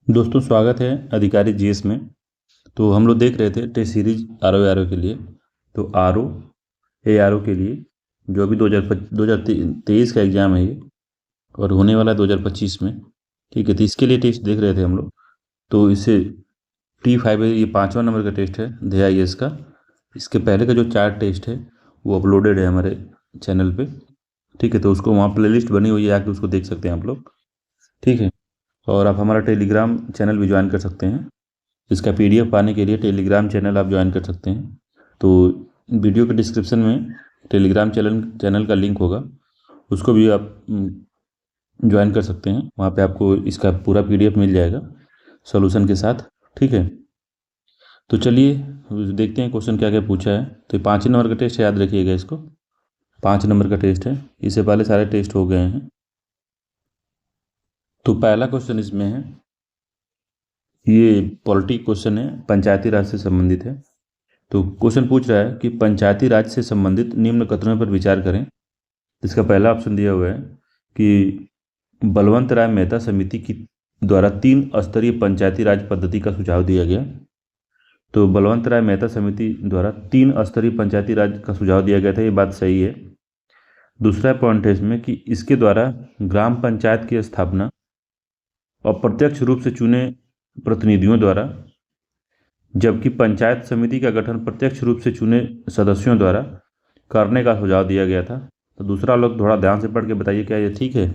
दोस्तों स्वागत है अधिकारी जीएस में। तो हम लोग देख रहे थे टेस्ट सीरीज आर ओ के लिए। तो आर ओ के लिए जो अभी 2023 का एग्ज़ाम है ये, और होने वाला है 2025 में। ठीक है, तो इसके लिए टेस्ट देख रहे थे हम लोग। तो इससे T5 है, ये 5वां नंबर का टेस्ट है DIS का। इसके पहले का जो 4 टेस्ट है वो अपलोडेड है हमारे चैनल पे। ठीक है, तो उसको वहाँ प्लेलिस्ट बनी हुई है, आके उसको देख सकते हैं आप लोग। ठीक है, और आप हमारा टेलीग्राम चैनल भी ज्वाइन कर सकते हैं। इसका PDF पाने के लिए टेलीग्राम चैनल आप ज्वाइन कर सकते हैं। तो वीडियो के डिस्क्रिप्शन में टेलीग्राम चैनल का लिंक होगा, उसको भी आप ज्वाइन कर सकते हैं। वहाँ पे आपको इसका पूरा PDF मिल जाएगा सॉल्यूशन के साथ। ठीक है, तो चलिए देखते हैं क्वेश्चन क्या क्या पूछा है। तो 5 नंबर का टेस्ट है, याद रखिएगा इसको। 5 नंबर का टेस्ट है, इससे पहले सारे टेस्ट हो गए हैं। तो पहला क्वेश्चन इसमें है, ये पॉलिटी क्वेश्चन है, पंचायती राज से संबंधित है। तो क्वेश्चन पूछ रहा है कि पंचायती राज से संबंधित निम्न कथनों पर विचार करें। इसका पहला ऑप्शन दिया हुआ है कि बलवंत राय मेहता समिति की द्वारा 3 स्तरीय पंचायती राज पद्धति का सुझाव दिया गया। तो बलवंत राय मेहता समिति द्वारा 3 स्तरीय पंचायती राज का सुझाव दिया गया था, ये बात सही है। दूसरा पॉइंट है इसमें कि इसके द्वारा ग्राम पंचायत की स्थापना अप्रत्यक्ष रूप से चुने प्रतिनिधियों द्वारा, जबकि पंचायत समिति का गठन प्रत्यक्ष रूप से चुने सदस्यों द्वारा करने का सुझाव दिया गया था। तो दूसरा लोग थोड़ा ध्यान से पढ़ के बताइए क्या ये ठीक है।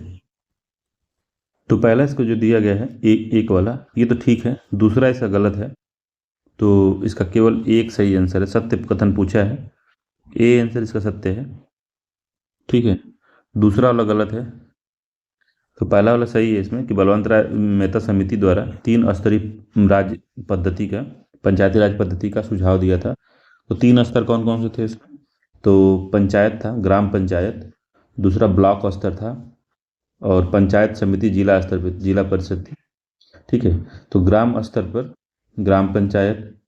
तो पहला इसको जो दिया गया है एक वाला, ये तो ठीक है। दूसरा इसका गलत है। तो इसका केवल एक सही आंसर है, सत्य कथन पूछा है, ए आंसर इसका सत्य है। ठीक है, दूसरा वाला गलत है। तो पहला वाला सही है इसमें कि बलवंत राय मेहता समिति द्वारा 3 स्तरीय राज्य पद्धति का, पंचायती राज पद्धति का सुझाव दिया था। तो 3 स्तर कौन कौन से थे इसमें? तो पंचायत था, ग्राम पंचायत, दूसरा ब्लॉक स्तर था, और पंचायत समिति जिला स्तर पर जिला परिषद थी। ठीक है, तो ग्राम स्तर पर ग्राम पंचायत,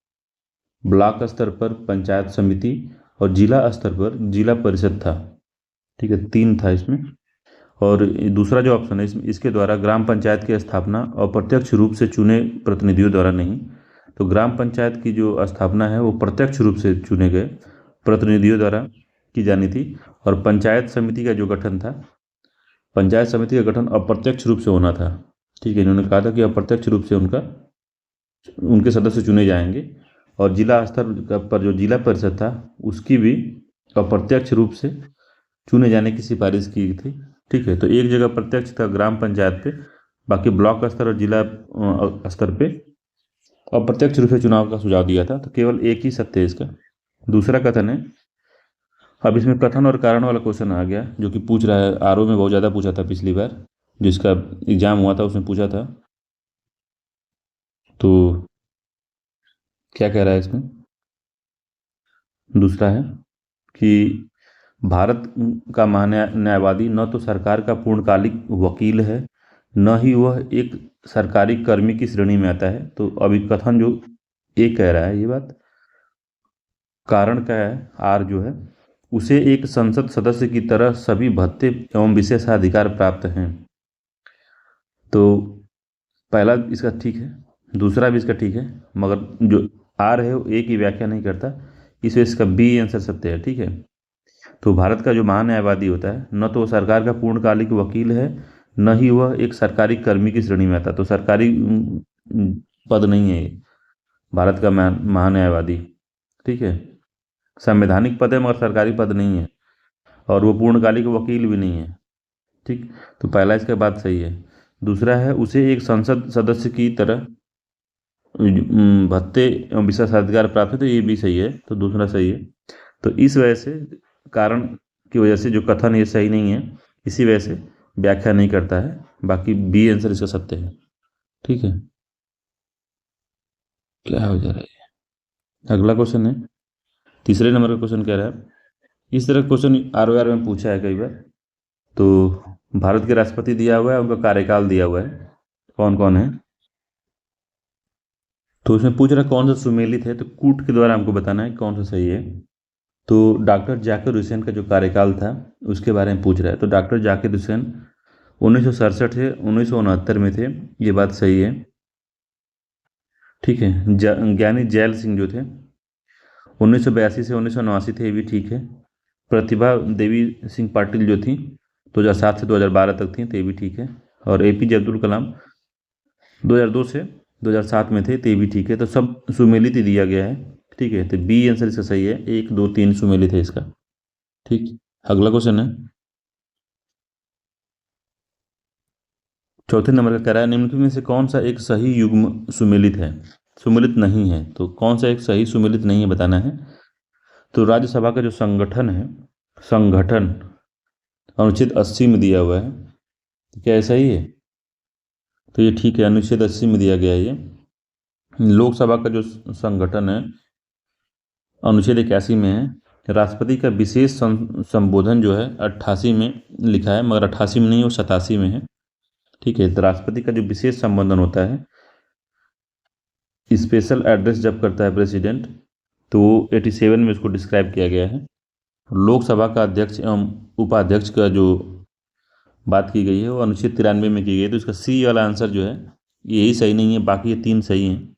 ब्लॉक स्तर पर पंचायत समिति, और जिला स्तर पर जिला परिषद था। ठीक है, 3 था इसमें। और दूसरा जो ऑप्शन है इसके द्वारा ग्राम पंचायत की स्थापना अप्रत्यक्ष रूप से चुने प्रतिनिधियों द्वारा नहीं। तो ग्राम पंचायत की जो स्थापना है वो प्रत्यक्ष रूप से चुने गए प्रतिनिधियों द्वारा की जानी थी, और पंचायत समिति का जो गठन था, पंचायत समिति का गठन अप्रत्यक्ष रूप से होना था। ठीक है, इन्होंने कहा था कि अप्रत्यक्ष रूप से उनके सदस्य चुने जाएंगे, और जिला स्तर पर जो जिला परिषद था उसकी भी अप्रत्यक्ष रूप से चुने जाने की सिफारिश की थी। ठीक है, तो एक जगह प्रत्यक्ष था ग्राम पंचायत पे, बाकी ब्लॉक स्तर और जिला स्तर पे अप्रत्यक्ष रूप से चुनाव का सुझाव दिया था। तो केवल एक ही सत्य है इसका। दूसरा कथन है, अब इसमें कथन और कारण वाला क्वेश्चन आ गया, जो कि पूछ रहा है आरओ में बहुत ज़्यादा पूछा था पिछली बार, जिसका एग्जाम हुआ था उसमें पूछा था। तो क्या कह रहा है इसमें? दूसरा है कि भारत का महान्यायवादी न तो सरकार का पूर्णकालिक वकील है, न ही वह एक सरकारी कर्मी की श्रेणी में आता है। तो अभी कथन जो ए कह रहा है ये बात, कारण क्या है, आर जो है, उसे एक संसद सदस्य की तरह सभी भत्ते एवं विशेषाधिकार प्राप्त हैं। तो पहला इसका ठीक है, दूसरा भी इसका ठीक है, मगर जो आर है वो ए की व्याख्या नहीं करता, इस वजह से इसका बी आंसर सत्य है। ठीक है, तो भारत का जो महान्यायवादी होता है, न तो वो सरकार का पूर्णकालिक वकील है, न ही वह एक सरकारी कर्मी की श्रेणी में आता। तो सरकारी पद नहीं है ये भारत का महान्यायवादी। ठीक है, संवैधानिक पद है मगर सरकारी पद नहीं है, और वो पूर्णकालिक वकील भी नहीं है। ठीक, तो पहला इसका बात सही है। दूसरा है, उसे एक संसद सदस्य की तरह भत्ते एवं विशेषाधिकार प्राप्त है, तो ये भी सही है, तो दूसरा सही है। तो इस वजह से, कारण की वजह से जो कथन ये सही नहीं है, इसी वजह से व्याख्या नहीं करता है। बाकी बी आंसर इसका सत्य है। ठीक है, क्या हो जा रहा है? अगला क्वेश्चन है, तीसरे नंबर का क्वेश्चन कह रहा है, इस तरह क्वेश्चन आर में पूछा है कई बार। तो भारत के राष्ट्रपति दिया हुआ है, उनका कार्यकाल दिया हुआ है, कौन कौन है। तो उसमें पूछ रहा है कौन सा सुमेलित है, तो कूट के द्वारा हमको बताना है कौन सा सही है। तो डॉक्टर जाकिर हुसैन का जो कार्यकाल था उसके बारे में पूछ रहा है। तो डॉक्टर जाकिर हुसैन 1967 से 1969 में थे, ये बात सही है। ठीक है। ज्ञानी जैल सिंह जो थे 1982 से 1989 थे, ये भी ठीक है। प्रतिभा देवी सिंह पाटिल जो थी 2007 से 2012 तक थी, तो ये भी ठीक है। और एपीजे अब्दुल कलाम 2002 से 2007 में थे, तो ये भी ठीक है। तो सब सुमेलित ही दिया गया है, ठीक है। तो बी आंसर इसका सही है, 1 2 3 सुमेलित है इसका। ठीक। अगला क्वेश्चन है चौथे नंबर का, कह रहा है निम्नलिखित में से कौन सा एक सही युग्म सुमेलित है, सुमेलित नहीं है। तो कौन सा एक सही सुमेलित नहीं है बताना है। तो राज्यसभा का जो संगठन है, संगठन अनुच्छेद 80 में दिया हुआ है, तो क्या ऐसा ही है? तो ये ठीक है, अनुच्छेद 80 में दिया गया है ये। लोकसभा का जो संगठन है अनुच्छेद 81 में है। राष्ट्रपति का विशेष संबोधन जो है 88 में लिखा है, मगर 88 में नहीं, वो 87 में है, ठीक है। तो राष्ट्रपति का जो विशेष संबोधन होता है, स्पेशल एड्रेस जब करता है प्रेसिडेंट, तो वो 87 में उसको डिस्क्राइब किया गया है। लोकसभा का अध्यक्ष एवं उपाध्यक्ष का जो बात की गई है वो अनुच्छेद 93 में की गई है। तो इसका सी वाला आंसर जो है यही सही नहीं है, बाकी ये 3 सही हैं,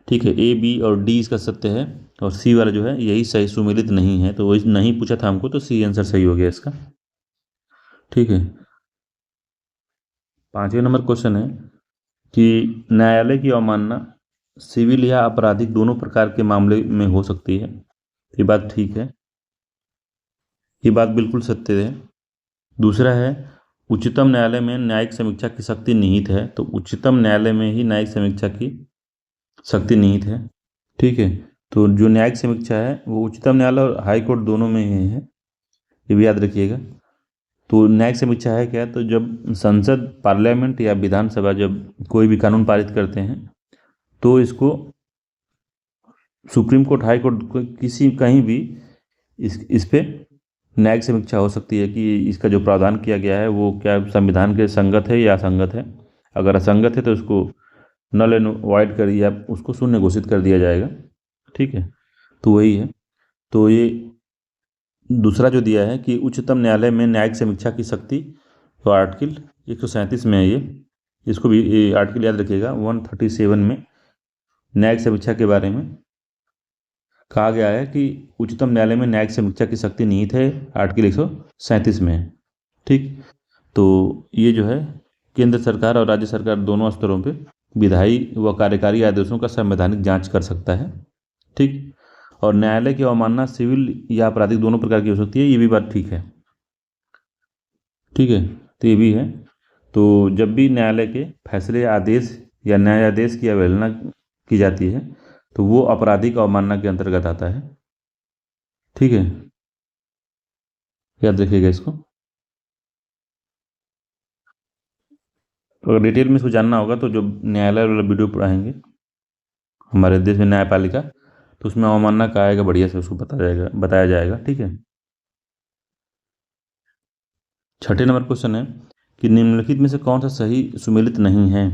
ठीक है। ए बी और डी इसका सत्य है, और सी वाला जो है यही सही सुमेलित नहीं है। तो वो नहीं पूछा था हमको, तो सी आंसर सही हो गया इसका, ठीक है। 5वें नंबर क्वेश्चन है कि न्यायालय की अवमानना सिविल या आपराधिक दोनों प्रकार के मामले में हो सकती है। ये बात ठीक है, ये बात बिल्कुल सत्य है। दूसरा है उच्चतम न्यायालय में न्यायिक समीक्षा की शक्ति निहित है। तो उच्चतम न्यायालय में ही न्यायिक समीक्षा की शक्ति निहित है, ठीक है। तो जो न्यायिक समीक्षा है वो उच्चतम न्यायालय और हाई कोर्ट दोनों में ही है, ये भी याद रखिएगा। तो न्यायिक समीक्षा है क्या? तो जब संसद, पार्लियामेंट या विधानसभा जब कोई भी कानून पारित करते हैं, तो इसको सुप्रीम कोर्ट, हाई कोर्ट, किसी कहीं भी इस पे न्यायिक समीक्षा हो सकती है कि इसका जो प्रावधान किया गया है वो क्या संविधान के संगत है या असंगत है। अगर असंगत है तो उसको नल एंड वॉइड कर, या उसको शून्य घोषित कर दिया जाएगा, ठीक है। तो वही है। तो ये दूसरा जो दिया है कि उच्चतम न्यायालय में न्यायिक समीक्षा की शक्ति, तो आर्टिकल 137 में है ये, इसको भी आर्टिकल याद रखिएगा। 137 में न्यायिक समीक्षा के बारे में कहा गया है कि उच्चतम न्यायालय में न्यायिक समीक्षा की शक्ति निहित है, आर्टिकल 137 में है, ठीक। तो ये जो है केंद्र सरकार और राज्य सरकार दोनों स्तरों पे विधायी व कार्यकारी आदेशों का संवैधानिक जांच कर सकता है, ठीक। और न्यायालय की अवमानना सिविल या आपराधिक दोनों प्रकार की हो सकती है, ये भी बात ठीक है, ठीक है। तो ये भी है। तो जब भी न्यायालय के फैसले, आदेश या न्यायादेश की अवहेलना की जाती है तो वो आपराधिक अवमानना के अंतर्गत आता है, ठीक है। याद रखिएगा इसको। तो अगर डिटेल में इसको जानना होगा तो जो न्यायालय वाला वीडियो पढ़ाएंगे हमारे देश में न्यायपालिका, तो उसमें अवमानना का आएगा, बढ़िया से उसको बताया जाएगा, ठीक है। 6ठे नंबर क्वेश्चन है कि निम्नलिखित में से कौन सा सही सुमेलित नहीं है।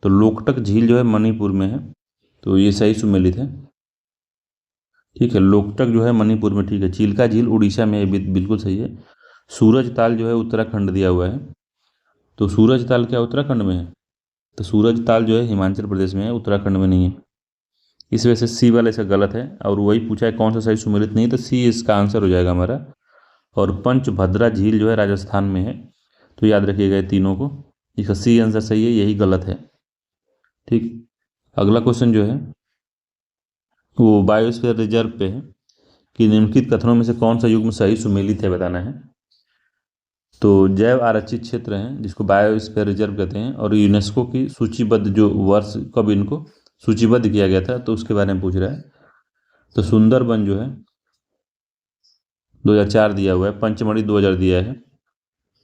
तो लोकटक झील जो है मणिपुर में है, तो ये सही सुमेलित है, ठीक है। लोकटक जो है मणिपुर में, ठीक है। चिल्का झील उड़ीसा में है, बिल्कुल सही है। सूरज ताल जो है उत्तराखंड दिया हुआ है, तो सूरज ताल क्या उत्तराखंड में है? तो सूरज ताल जो है हिमाचल प्रदेश में है, उत्तराखंड में नहीं है। इस वजह से सी वाला इसका गलत है, और वही पूछा है कौन सा सही सुमेलित नहीं, तो सी इसका आंसर हो जाएगा हमारा। और पंचभद्रा झील जो है राजस्थान में है, तो याद रखिएगा ये तीनों को। इसका सी आंसर सही है, यही गलत है, ठीक। अगला क्वेश्चन जो है वो बायोस्फीयर रिजर्व पे है कि निम्नलिखित कथनों में से कौन सा युग्म सही सुमेलित है बताना है। तो जैव आरक्षित क्षेत्र हैं जिसको बायोस्फीयर रिजर्व कहते हैं, और यूनेस्को की सूचीबद्ध जो वर्ष कब इनको सूचीबद्ध किया गया था, तो उसके बारे में पूछ रहा है। तो सुंदरबन जो है 2004 दिया हुआ है, पंचमढ़ी 2000 दिया है,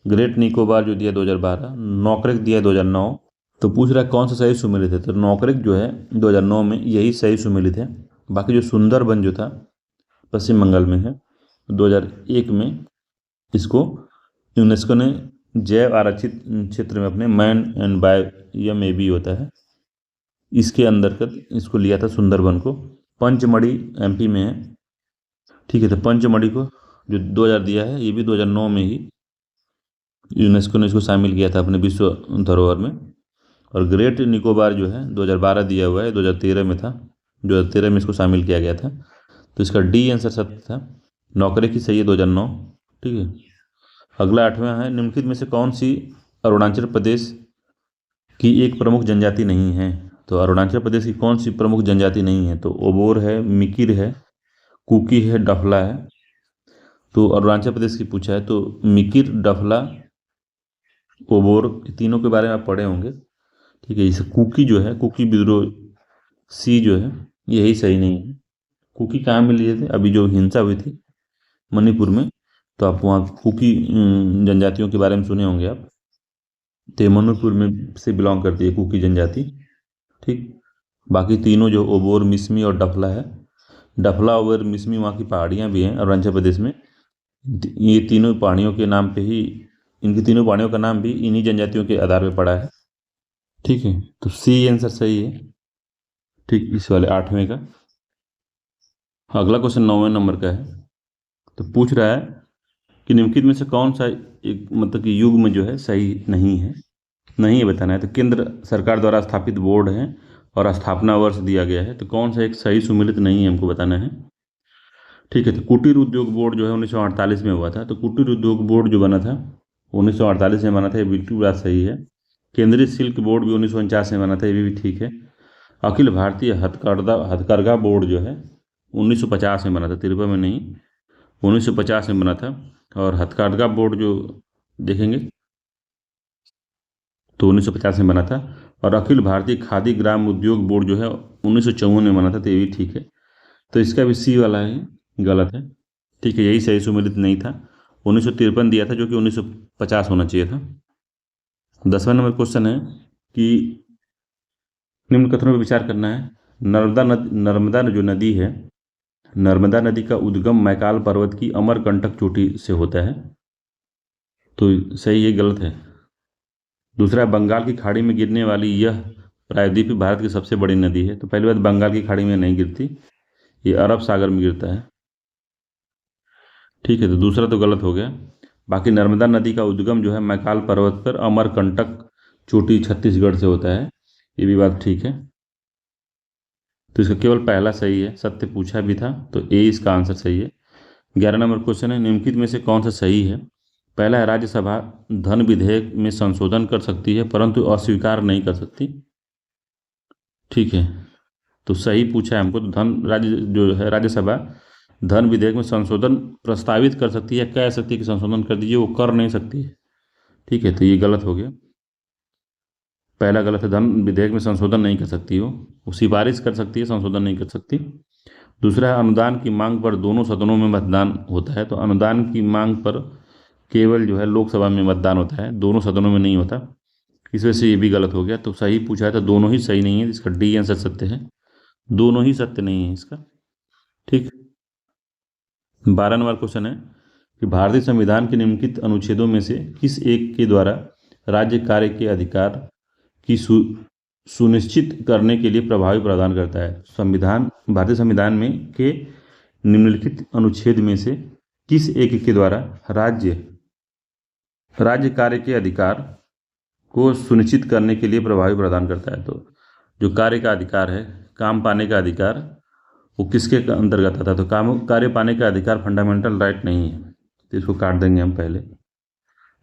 ग्रेट निकोबार जो दिया 2012, नौकरेक दिया 2009। तो पूछ रहा है कौन सा सही सुमेलित है। तो नौकरेक जो है 2009 में यही सही सुमेलित है। बाकी जो सुंदरबन जो था पश्चिम बंगाल में है, 2001 में इसको यूनेस्को ने जैव आरक्षित क्षेत्र में अपने मैन एंड बायो में भी होता है, इसके अंतर्गत इसको लिया था सुंदरबन को। पंचमढ़ी एमपी में है, ठीक है। तो पंचमढ़ी को जो 2000 दिया है, ये भी 2009 में ही यूनेस्को ने इसको शामिल किया था अपने विश्व धरोहर में। और ग्रेट निकोबार जो है 2012 दिया हुआ है, 2013 में था, 2013 में इसको शामिल किया गया था। तो इसका डी आंसर सत्य था। नौकरी की सही है 2009। ठीक है। अगला 8वां है, निम्नलिखित में से कौन सी अरुणाचल प्रदेश की एक प्रमुख जनजाति नहीं है। तो अरुणाचल प्रदेश की कौन सी प्रमुख जनजाति नहीं है, तो ओबोर है, मिकिर है, कुकी है, डफला है। तो अरुणाचल प्रदेश की पूछा है, तो मिकिर, डफला, ओबोर, तीनों के बारे में आप पढ़े होंगे। ठीक है। इसे कुकी जो है, कुकी विद्रोह सी जो है, यही सही नहीं है। कुकी कहाँ में लिए थे, अभी जो हिंसा हुई थी मणिपुर में, तो आप वहाँ कुकी जनजातियों के बारे में सुने होंगे आप। तो ये मणिपुर में से बिलोंग करती है कुकी जनजाति। ठीक। बाकी तीनों जो ओबोर, मिसमी और डफला है, डफला, ओबोर, मिसमी वहाँ की पहाड़ियाँ भी हैं अरुणाचल प्रदेश में। ये तीनों पहाड़ियों के नाम पे ही, इनकी तीनों पहाड़ियों का नाम भी इन्हीं जनजातियों के आधार पर पड़ा है। ठीक है। तो सी आंसर सही है। ठीक, इस वाले 8वें का। अगला क्वेश्चन 9वें नंबर का है। तो पूछ रहा है कि निम्नलिखित में से कौन सा एक मतलब कि युग्म जो है सही नहीं है, नहीं है बताना है। तो केंद्र सरकार द्वारा स्थापित बोर्ड है और स्थापना वर्ष दिया गया है, तो कौन सा एक सही सुमेलित नहीं है हमको बताना है। ठीक है। तो कुटीर उद्योग बोर्ड जो है 1948 में हुआ था। तो कुटीर उद्योग बोर्ड जो बना था 1948 में बना था, ये बिल्कुल बात सही है। केंद्रीय सिल्क बोर्ड भी 1949 में बना था, ये भी ठीक है। अखिल भारतीय हथकरघा बोर्ड जो है 1950 में बना था, 53 में नहीं, 1950 में बना था। और हथकरघा बोर्ड जो देखेंगे तो 1950 में बना था। और अखिल भारतीय खादी ग्राम उद्योग बोर्ड जो है 1954 में बना था, तो ये भी ठीक है। तो इसका भी सी वाला है, गलत है। ठीक है, यही सही सुमेलित नहीं था। 1953 दिया था, जो कि 1950 होना चाहिए था। 10वां नंबर क्वेश्चन है कि निम्न कथनों पर विचार करना है। नर्मदा जो नदी है, नर्मदा नदी का उद्गम मैकाल पर्वत की अमरकंटक चोटी से होता है, तो सही है, गलत है। दूसरा, बंगाल की खाड़ी में गिरने वाली यह प्रायद्वीप भारत की सबसे बड़ी नदी है। तो पहली बात, बंगाल की खाड़ी में नहीं गिरती, ये अरब सागर में गिरता है। ठीक है। तो दूसरा तो गलत हो गया। बाकी नर्मदा नदी का उद्गम जो है मैकाल पर्वत पर अमरकंटक चोटी छत्तीसगढ़ से होता है, ये भी बात ठीक है। तो इसका केवल पहला सही है, सत्य पूछा भी था, तो ए इसका आंसर सही है। 11 नंबर क्वेश्चन है, निम्नलिखित में से कौन सा सही है। पहला है, राज्यसभा धन विधेयक में संशोधन कर सकती है परंतु अस्वीकार नहीं कर सकती। ठीक है। तो सही पूछा है हमको। तो राज्य जो है राज्यसभा धन विधेयक में संशोधन प्रस्तावित कर सकती है, कह सकती है कि संशोधन कर दीजिए, वो कर नहीं सकती है। ठीक है। तो ये गलत हो गया, पहला गलत है। धन विधेयक में संशोधन नहीं कर सकती वो सिफारिश कर सकती है, संशोधन नहीं कर सकती। दूसरा है, अनुदान की मांग पर दोनों सदनों में मतदान होता है। तो अनुदान की मांग पर केवल जो है लोकसभा में मतदान होता है, दोनों सदनों में नहीं होता। इस वजह से ये भी गलत हो गया। तो सही पूछा है, तो दोनों ही सही नहीं है, इसका डी आंसर सत्य है। दोनों ही सत्य नहीं है इसका। ठीक। 12 नंबर क्वेश्चन है कि भारतीय संविधान के निम्नलिखित अनुच्छेदों में से किस एक के द्वारा राज्य कार्य के अधिकार की सुनिश्चित करने के लिए प्रभावी प्रावधान करता है। संविधान, भारतीय संविधान में के निम्नलिखित अनुच्छेद में से किस एक के द्वारा राज्य कार्य के अधिकार को सुनिश्चित करने के लिए प्रभावी प्रावधान करता है। तो जो कार्य का अधिकार है, काम पाने का अधिकार, वो किसके अंतर्गत आता है। तो काम कार्य पाने का अधिकार फंडामेंटल राइट नहीं है, तो इसको काट देंगे हम पहले।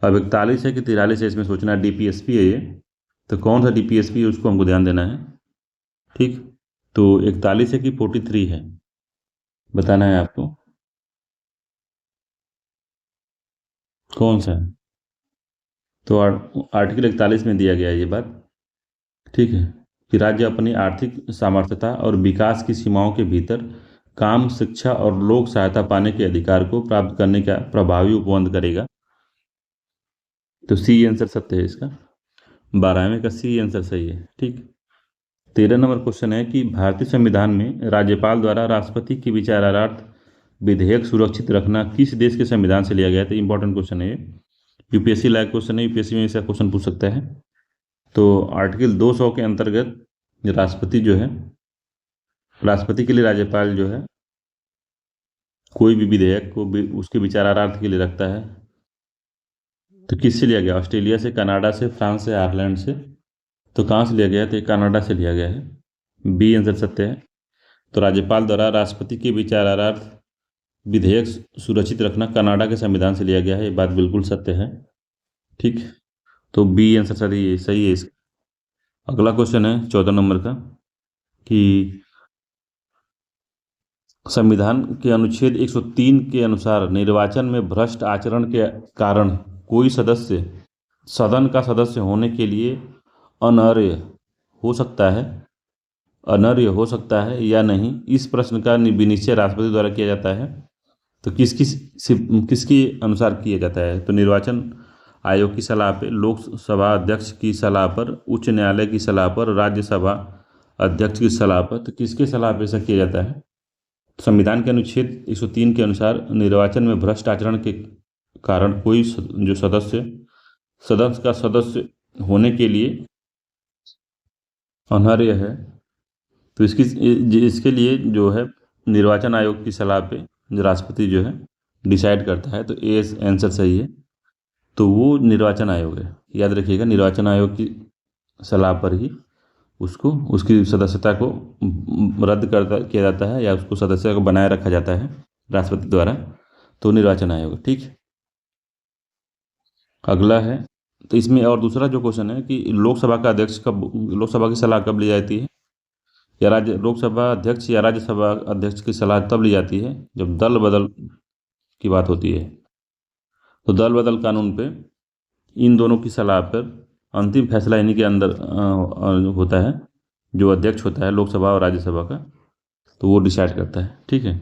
अब 41 है कि 43 है, इसमें सोचना है। डीपीएसपी है ये, तो कौन सा डीपीएसपी है उसको हमको ध्यान देना है। ठीक। तो 41 है कि 43 है, बताना है आपको कौन सा है। तो आर्टिकल 41 में दिया गया है ये बात। ठीक है, कि राज्य अपनी आर्थिक सामर्थ्यता और विकास की सीमाओं के भीतर काम, शिक्षा और लोक सहायता पाने के अधिकार को प्राप्त करने का प्रभावी उपबंध करेगा। तो सी आंसर सत्य है इसका। 12वें का सी आंसर सही है। ठीक। 13 नंबर क्वेश्चन है कि भारतीय संविधान में राज्यपाल द्वारा राष्ट्रपति के विचारार्थ विधेयक सुरक्षित रखना किस देश के संविधान से लिया गया था। इंपॉर्टेंट क्वेश्चन है ये, यूपीएससी लायक क्वेश्चन है, यूपीएससी में ऐसा क्वेश्चन पूछ सकता है। तो आर्टिकल 200 के अंतर्गत राष्ट्रपति जो है, राष्ट्रपति के लिए राज्यपाल जो है कोई भी विधेयक को उसके विचारार्थ के लिए रखता है। तो किससे लिया गया, ऑस्ट्रेलिया से, कनाडा से, फ्रांस से, आयरलैंड से। तो कहाँ से लिया गया है? तो ये कनाडा से लिया गया है। बी आंसर सत्य है। तो राज्यपाल द्वारा राष्ट्रपति के विचारार्थ विधेयक सुरक्षित रखना कनाडा के संविधान से लिया गया है, ये बात बिल्कुल सत्य है। ठीक, तो बी आंसर सही है इसका। अगला क्वेश्चन है 14 नंबर का कि संविधान के अनुच्छेद 103 के अनुसार निर्वाचन में भ्रष्ट आचरण के कारण कोई सदस्य सदन का सदस्य होने के लिए अनर्ह हो सकता है अनर्ह हो सकता है या नहीं, इस प्रश्न का विनिश्चय राष्ट्रपति द्वारा किया जाता है। तो किसके अनुसार किया जाता है? तो निर्वाचन आयोग की सलाह पे, लोकसभा अध्यक्ष की सलाह पर, उच्च न्यायालय की सलाह पर, राज्यसभा अध्यक्ष की सलाह पर। तो किसके सलाह पर ऐसा किया जाता है? संविधान के अनुच्छेद 103 के अनुसार निर्वाचन में भ्रष्ट आचरण के कारण कोई जो सदस्य सदन का सदस्य होने के लिए अनर्ह है, तो इसके लिए जो है निर्वाचन आयोग की सलाह पे जो राष्ट्रपति जो है डिसाइड करता है। तो ए आंसर सही है। तो वो निर्वाचन आयोग है, याद रखिएगा, निर्वाचन आयोग की सलाह पर ही उसकी सदस्यता को रद्द किया जाता है या उसको सदस्यता को बनाए रखा जाता है राष्ट्रपति द्वारा। तो निर्वाचन आयोग, ठीक। अगला है, तो इसमें और दूसरा जो क्वेश्चन है कि लोकसभा की सलाह कब ली जाती है? या लोकसभा अध्यक्ष या राज्यसभा अध्यक्ष की सलाह तब ली जाती है जब दल बदल की बात होती है। तो दल बदल कानून पे इन दोनों की सलाह पर अंतिम फैसला इन्हीं के अंदर होता है, जो अध्यक्ष होता है लोकसभा और राज्यसभा का, तो वो डिसाइड करता है, ठीक है,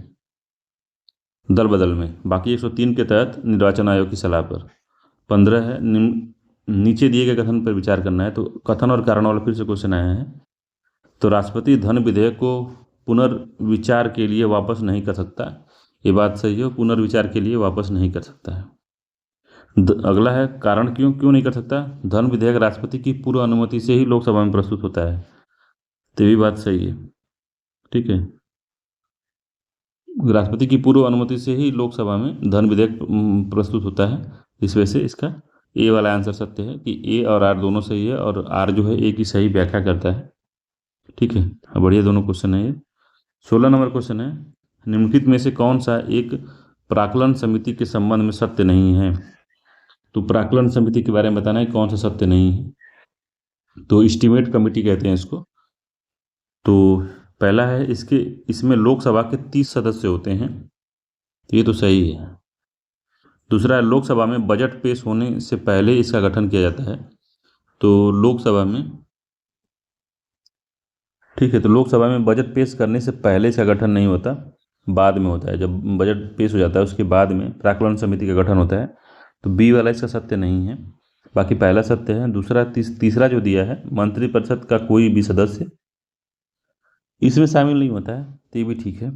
दल बदल में। बाकी 103 के तहत निर्वाचन आयोग की सलाह पर। 15 है, नीचे दिए गए कथन पर विचार करना है। तो कथन और कारण वाला फिर से क्वेश्चन आया है। तो राष्ट्रपति धन विधेयक को पुनर्विचार के लिए वापस नहीं कर सकता, ये बात सही है, पुनर्विचार के लिए वापस नहीं कर सकता है। अगला है, कारण क्यों नहीं कर सकता? धन विधेयक राष्ट्रपति की पूर्व अनुमति से ही लोकसभा में प्रस्तुत होता है, तो ये बात सही है, ठीक है। राष्ट्रपति की पूर्व अनुमति से ही लोकसभा में धन विधेयक प्रस्तुत होता है, इस वजह से इसका ए वाला आंसर सत्य है कि ए और आर दोनों सही है, और आर जो है ए की सही व्याख्या करता है, ठीक है। बढ़िया दोनों क्वेश्चन है ये। 16 नंबर क्वेश्चन है, निम्नलिखित में से कौन सा एक प्राक्कलन समिति के संबंध में सत्य नहीं है? तो प्राक्कलन समिति के बारे में बताना है कौन सा सत्य नहीं है। तो एस्टीमेट कमेटी कहते हैं इसको। तो पहला है, इसमें लोकसभा के 30 सदस्य होते हैं, तो ये तो सही है। दूसरा है, लोकसभा में बजट पेश होने से पहले इसका गठन किया जाता है। तो लोकसभा में, ठीक है, तो लोकसभा में बजट पेश करने से पहले इसका गठन नहीं होता, बाद में होता है। जब बजट पेश हो जाता है उसके बाद में प्राक्कलन समिति का गठन होता है। तो बी वाला इसका सत्य नहीं है, बाकी पहला सत्य है। दूसरा तीसरा जो दिया है, मंत्रिपरिषद का कोई भी सदस्य इसमें शामिल नहीं होता है, तो ये भी ठीक है।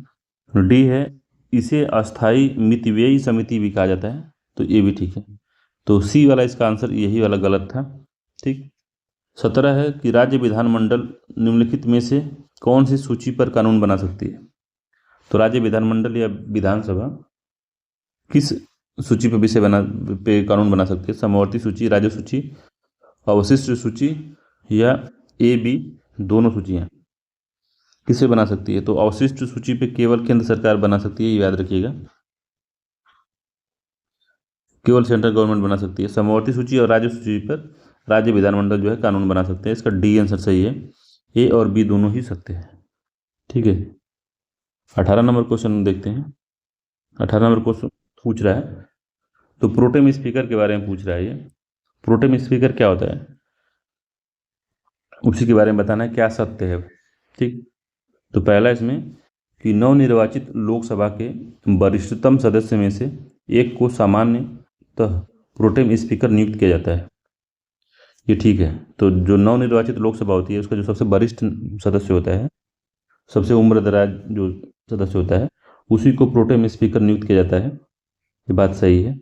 डी है, इसे अस्थाई मितव्ययी समिति भी कहा जाता है, तो ये भी ठीक है। तो सी वाला इसका आंसर यही वाला गलत था, ठीक। 17 है कि राज्य विधानमंडल निम्नलिखित में से कौन सी सूची पर कानून बना सकती है? तो राज्य विधानमंडल या विधानसभा किस सूची पे कानून बना सकती है? समवर्ती सूची, राज्य सूची, अवशिष्ट सूची या ए बी दोनों सूचियां किसे बना सकती है? तो अवशिष्ट सूची पे केवल केंद्र सरकार बना सकती है, ये याद रखिएगा, केवल सेंट्रल गवर्नमेंट बना सकती है। समवर्ती सूची और राज्य सूची पर राज्य विधानमंडल जो है कानून बना सकते हैं। इसका डी आंसर सही है, ए और बी दोनों ही सत्य है, ठीक है। 18 नंबर क्वेश्चन देखते हैं। 18 नंबर क्वेश्चन पूछ रहा है, तो प्रोटेम स्पीकर के बारे में पूछ रहा है। ये प्रोटेम स्पीकर क्या होता है उसी के बारे में बताना है, क्या सत्य है, ठीक। तो पहला इसमें कि नवनिर्वाचित लोकसभा के वरिष्ठतम सदस्य में से एक को सामान्यतः प्रोटेम स्पीकर नियुक्त किया जाता है, ये ठीक है। तो जो नवनिर्वाचित लोकसभा होती है उसका जो सबसे वरिष्ठ सदस्य होता है, सबसे उम्रदराज जो सदस्य होता है, उसी को प्रोटेम स्पीकर नियुक्त किया जाता है, ये बात सही है,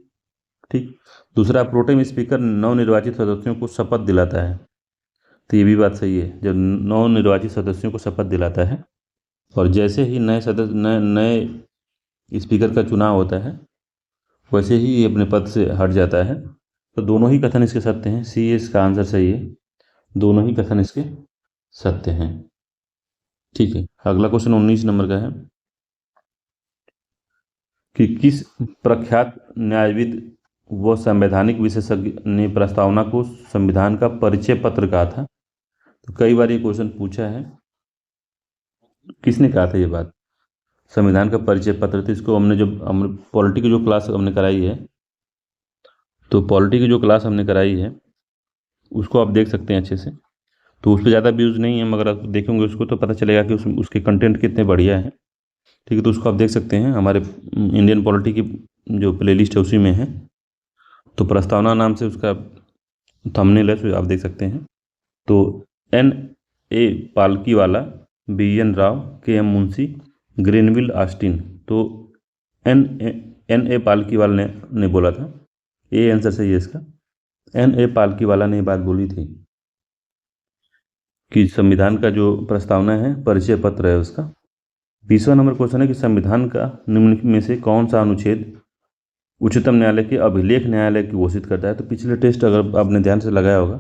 ठीक। दूसरा, प्रोटेम स्पीकर नवनिर्वाचित सदस्यों को शपथ दिलाता है, तो ये भी बात सही है, जब नवनिर्वाचित सदस्यों को शपथ दिलाता है और जैसे ही नए स्पीकर का चुनाव होता है वैसे ही ये अपने पद से हट जाता है। तो दोनों ही कथन इसके सत्य हैं, सी इसका आंसर सही है। दोनों ही कथन इसके सत्य हैं। ठीक है, अगला क्वेश्चन 19 नंबर का है कि किस प्रख्यात न्यायविद व संवैधानिक विशेषज्ञ ने प्रस्तावना को संविधान का परिचय पत्र कहा था। तो कई बार ये क्वेश्चन पूछा है, किसने कहा था ये बात, संविधान का परिचय पत्र। तो इसको हमने पॉलिटी की जो क्लास हमने कराई है, तो पॉलिटी की जो क्लास हमने कराई है उसको आप देख सकते हैं अच्छे से। तो उस पर ज़्यादा व्यूज़ नहीं है, मगर आप देखेंगे उसको तो पता चलेगा कि उसके कंटेंट कितने बढ़िया हैं। ठीक है, तो उसको आप देख सकते हैं, हमारे इंडियन पॉलिटी की जो प्लेलिस्ट है उसी में है। तो प्रस्तावना नाम से उसका थंबनेल है, तो आप देख सकते हैं। तो N.A. Palkhivala, B.N. Rao, K.M. Munshi, Granville Austin. तो N.A. पालकीवाला ने बोला था, ए आंसर सही है इसका। N.A. पालकीवाला ने ये बात बोली थी कि संविधान का जो प्रस्तावना है परिचय पत्र है उसका। 20वां नंबर क्वेश्चन है कि संविधान का निम्नलिखित में से कौन सा अनुच्छेद उच्चतम न्यायालय के अभिलेख न्यायालय की घोषित करता है। तो पिछले टेस्ट अगर आपने ध्यान से लगाया होगा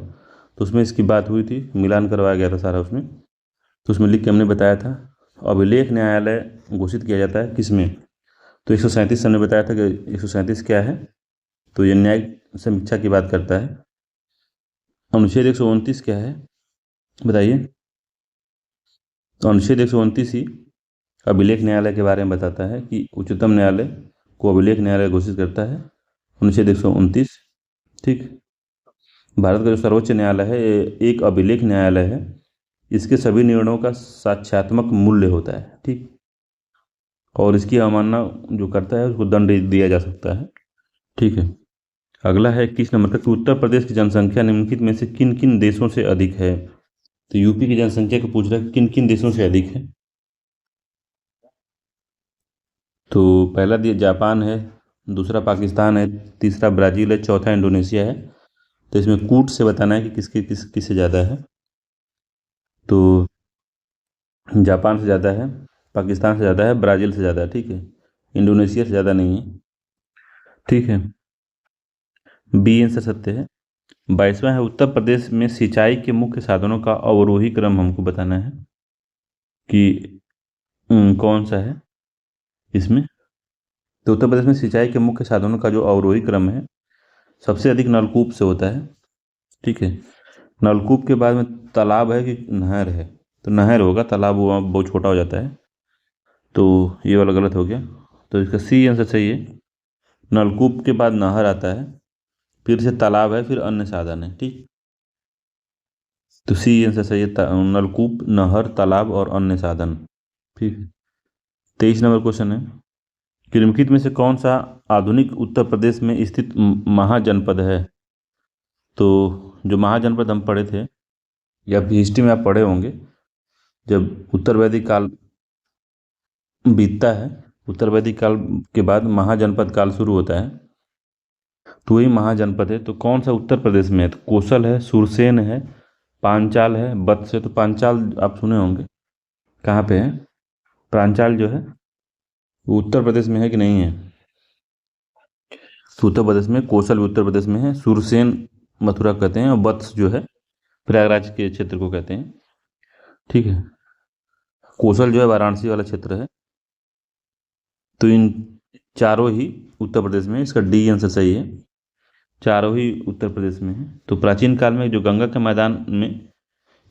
तो उसमें इसकी बात हुई थी, मिलान करवाया गया था सारा उसमें। तो उसमें लिख के हमने बताया था अभिलेख न्यायालय घोषित किया जाता है किस में। तो 137 हमने बताया था कि 137 क्या है, तो ये न्यायिक समीक्षा की बात करता है। अनुच्छेद 129 क्या है बताइए। तो अनुच्छेद 129 ही अभिलेख न्यायालय के बारे में बताता है कि उच्चतम न्यायालय को अभिलेख न्यायालय घोषित करता है, अनुच्छेद 129। ठीक, भारत का जो सर्वोच्च न्यायालय है ये एक अभिलेख न्यायालय है, इसके सभी निर्णयों का साक्ष्यात्मक मूल्य होता है। ठीक, और इसकी अवमानना जो करता है उसको दंड दिया जा सकता है। ठीक है, अगला है 21 नंबर का कि उत्तर प्रदेश की जनसंख्या निम्नलिखित में से किन किन देशों से अधिक है। तो यूपी की जनसंख्या को पूछ रहा है किन किन देशों से अधिक है। तो पहला जापान है, दूसरा पाकिस्तान है, तीसरा ब्राज़ील है, चौथा इंडोनेशिया है। तो इसमें कूट से बताना है कि किससे ज़्यादा है। तो जापान से ज़्यादा है, पाकिस्तान से ज़्यादा है, ब्राज़ील से ज़्यादा है। ठीक है, इंडोनेशिया से ज़्यादा नहीं है। ठीक है, बी आंसर सत्य है। 22वां है उत्तर प्रदेश में सिंचाई के मुख्य साधनों का अवरोही क्रम हमको बताना है कि कौन सा है इसमें। तो उत्तर प्रदेश में सिंचाई के मुख्य साधनों का जो अवरोही क्रम है सबसे अधिक नलकूप से होता है। ठीक है, नलकूप के बाद में तालाब है कि नहर है। तो नहर होगा, तालाब वो बहुत छोटा हो जाता है, तो ये वाला गलत हो गया। तो इसका सी आंसर सही है, नलकूप के बाद नहर आता है, फिर से तालाब है, फिर अन्य साधन है। ठीक, तो सी आंसर सही है, नलकूप, नहर, तालाब और अन्य साधन। ठीक है, 23 नंबर क्वेश्चन है कि निम्नलिखित में से कौन सा आधुनिक उत्तर प्रदेश में स्थित महाजनपद है। तो जो महाजनपद हम पढ़े थे या फिर हिस्ट्री में आप पढ़े होंगे, जब उत्तर वैदिक काल बीतता है, उत्तर वैदिक काल के बाद महाजनपद काल शुरू होता है, तो वही महाजनपद है। तो कौन सा उत्तर प्रदेश में है। तो कौशल है, सुरसेन है, पांचाल है, वत्स है। तो पांचाल आप सुने होंगे, कहाँ पे है पांचाल जो है, वो उत्तर प्रदेश में है कि नहीं है। तो उत्तर प्रदेश में कौशल भी उत्तर प्रदेश में है, सुरसेन मथुरा कहते हैं, और वत्स जो है प्रयागराज के क्षेत्र को कहते हैं। ठीक है, कौशल जो है वाराणसी वाला क्षेत्र है। तो इन चारों ही उत्तर प्रदेश में, इसका डी आंसर सही है, चारों ही उत्तर प्रदेश में है। तो प्राचीन काल में जो गंगा के मैदान में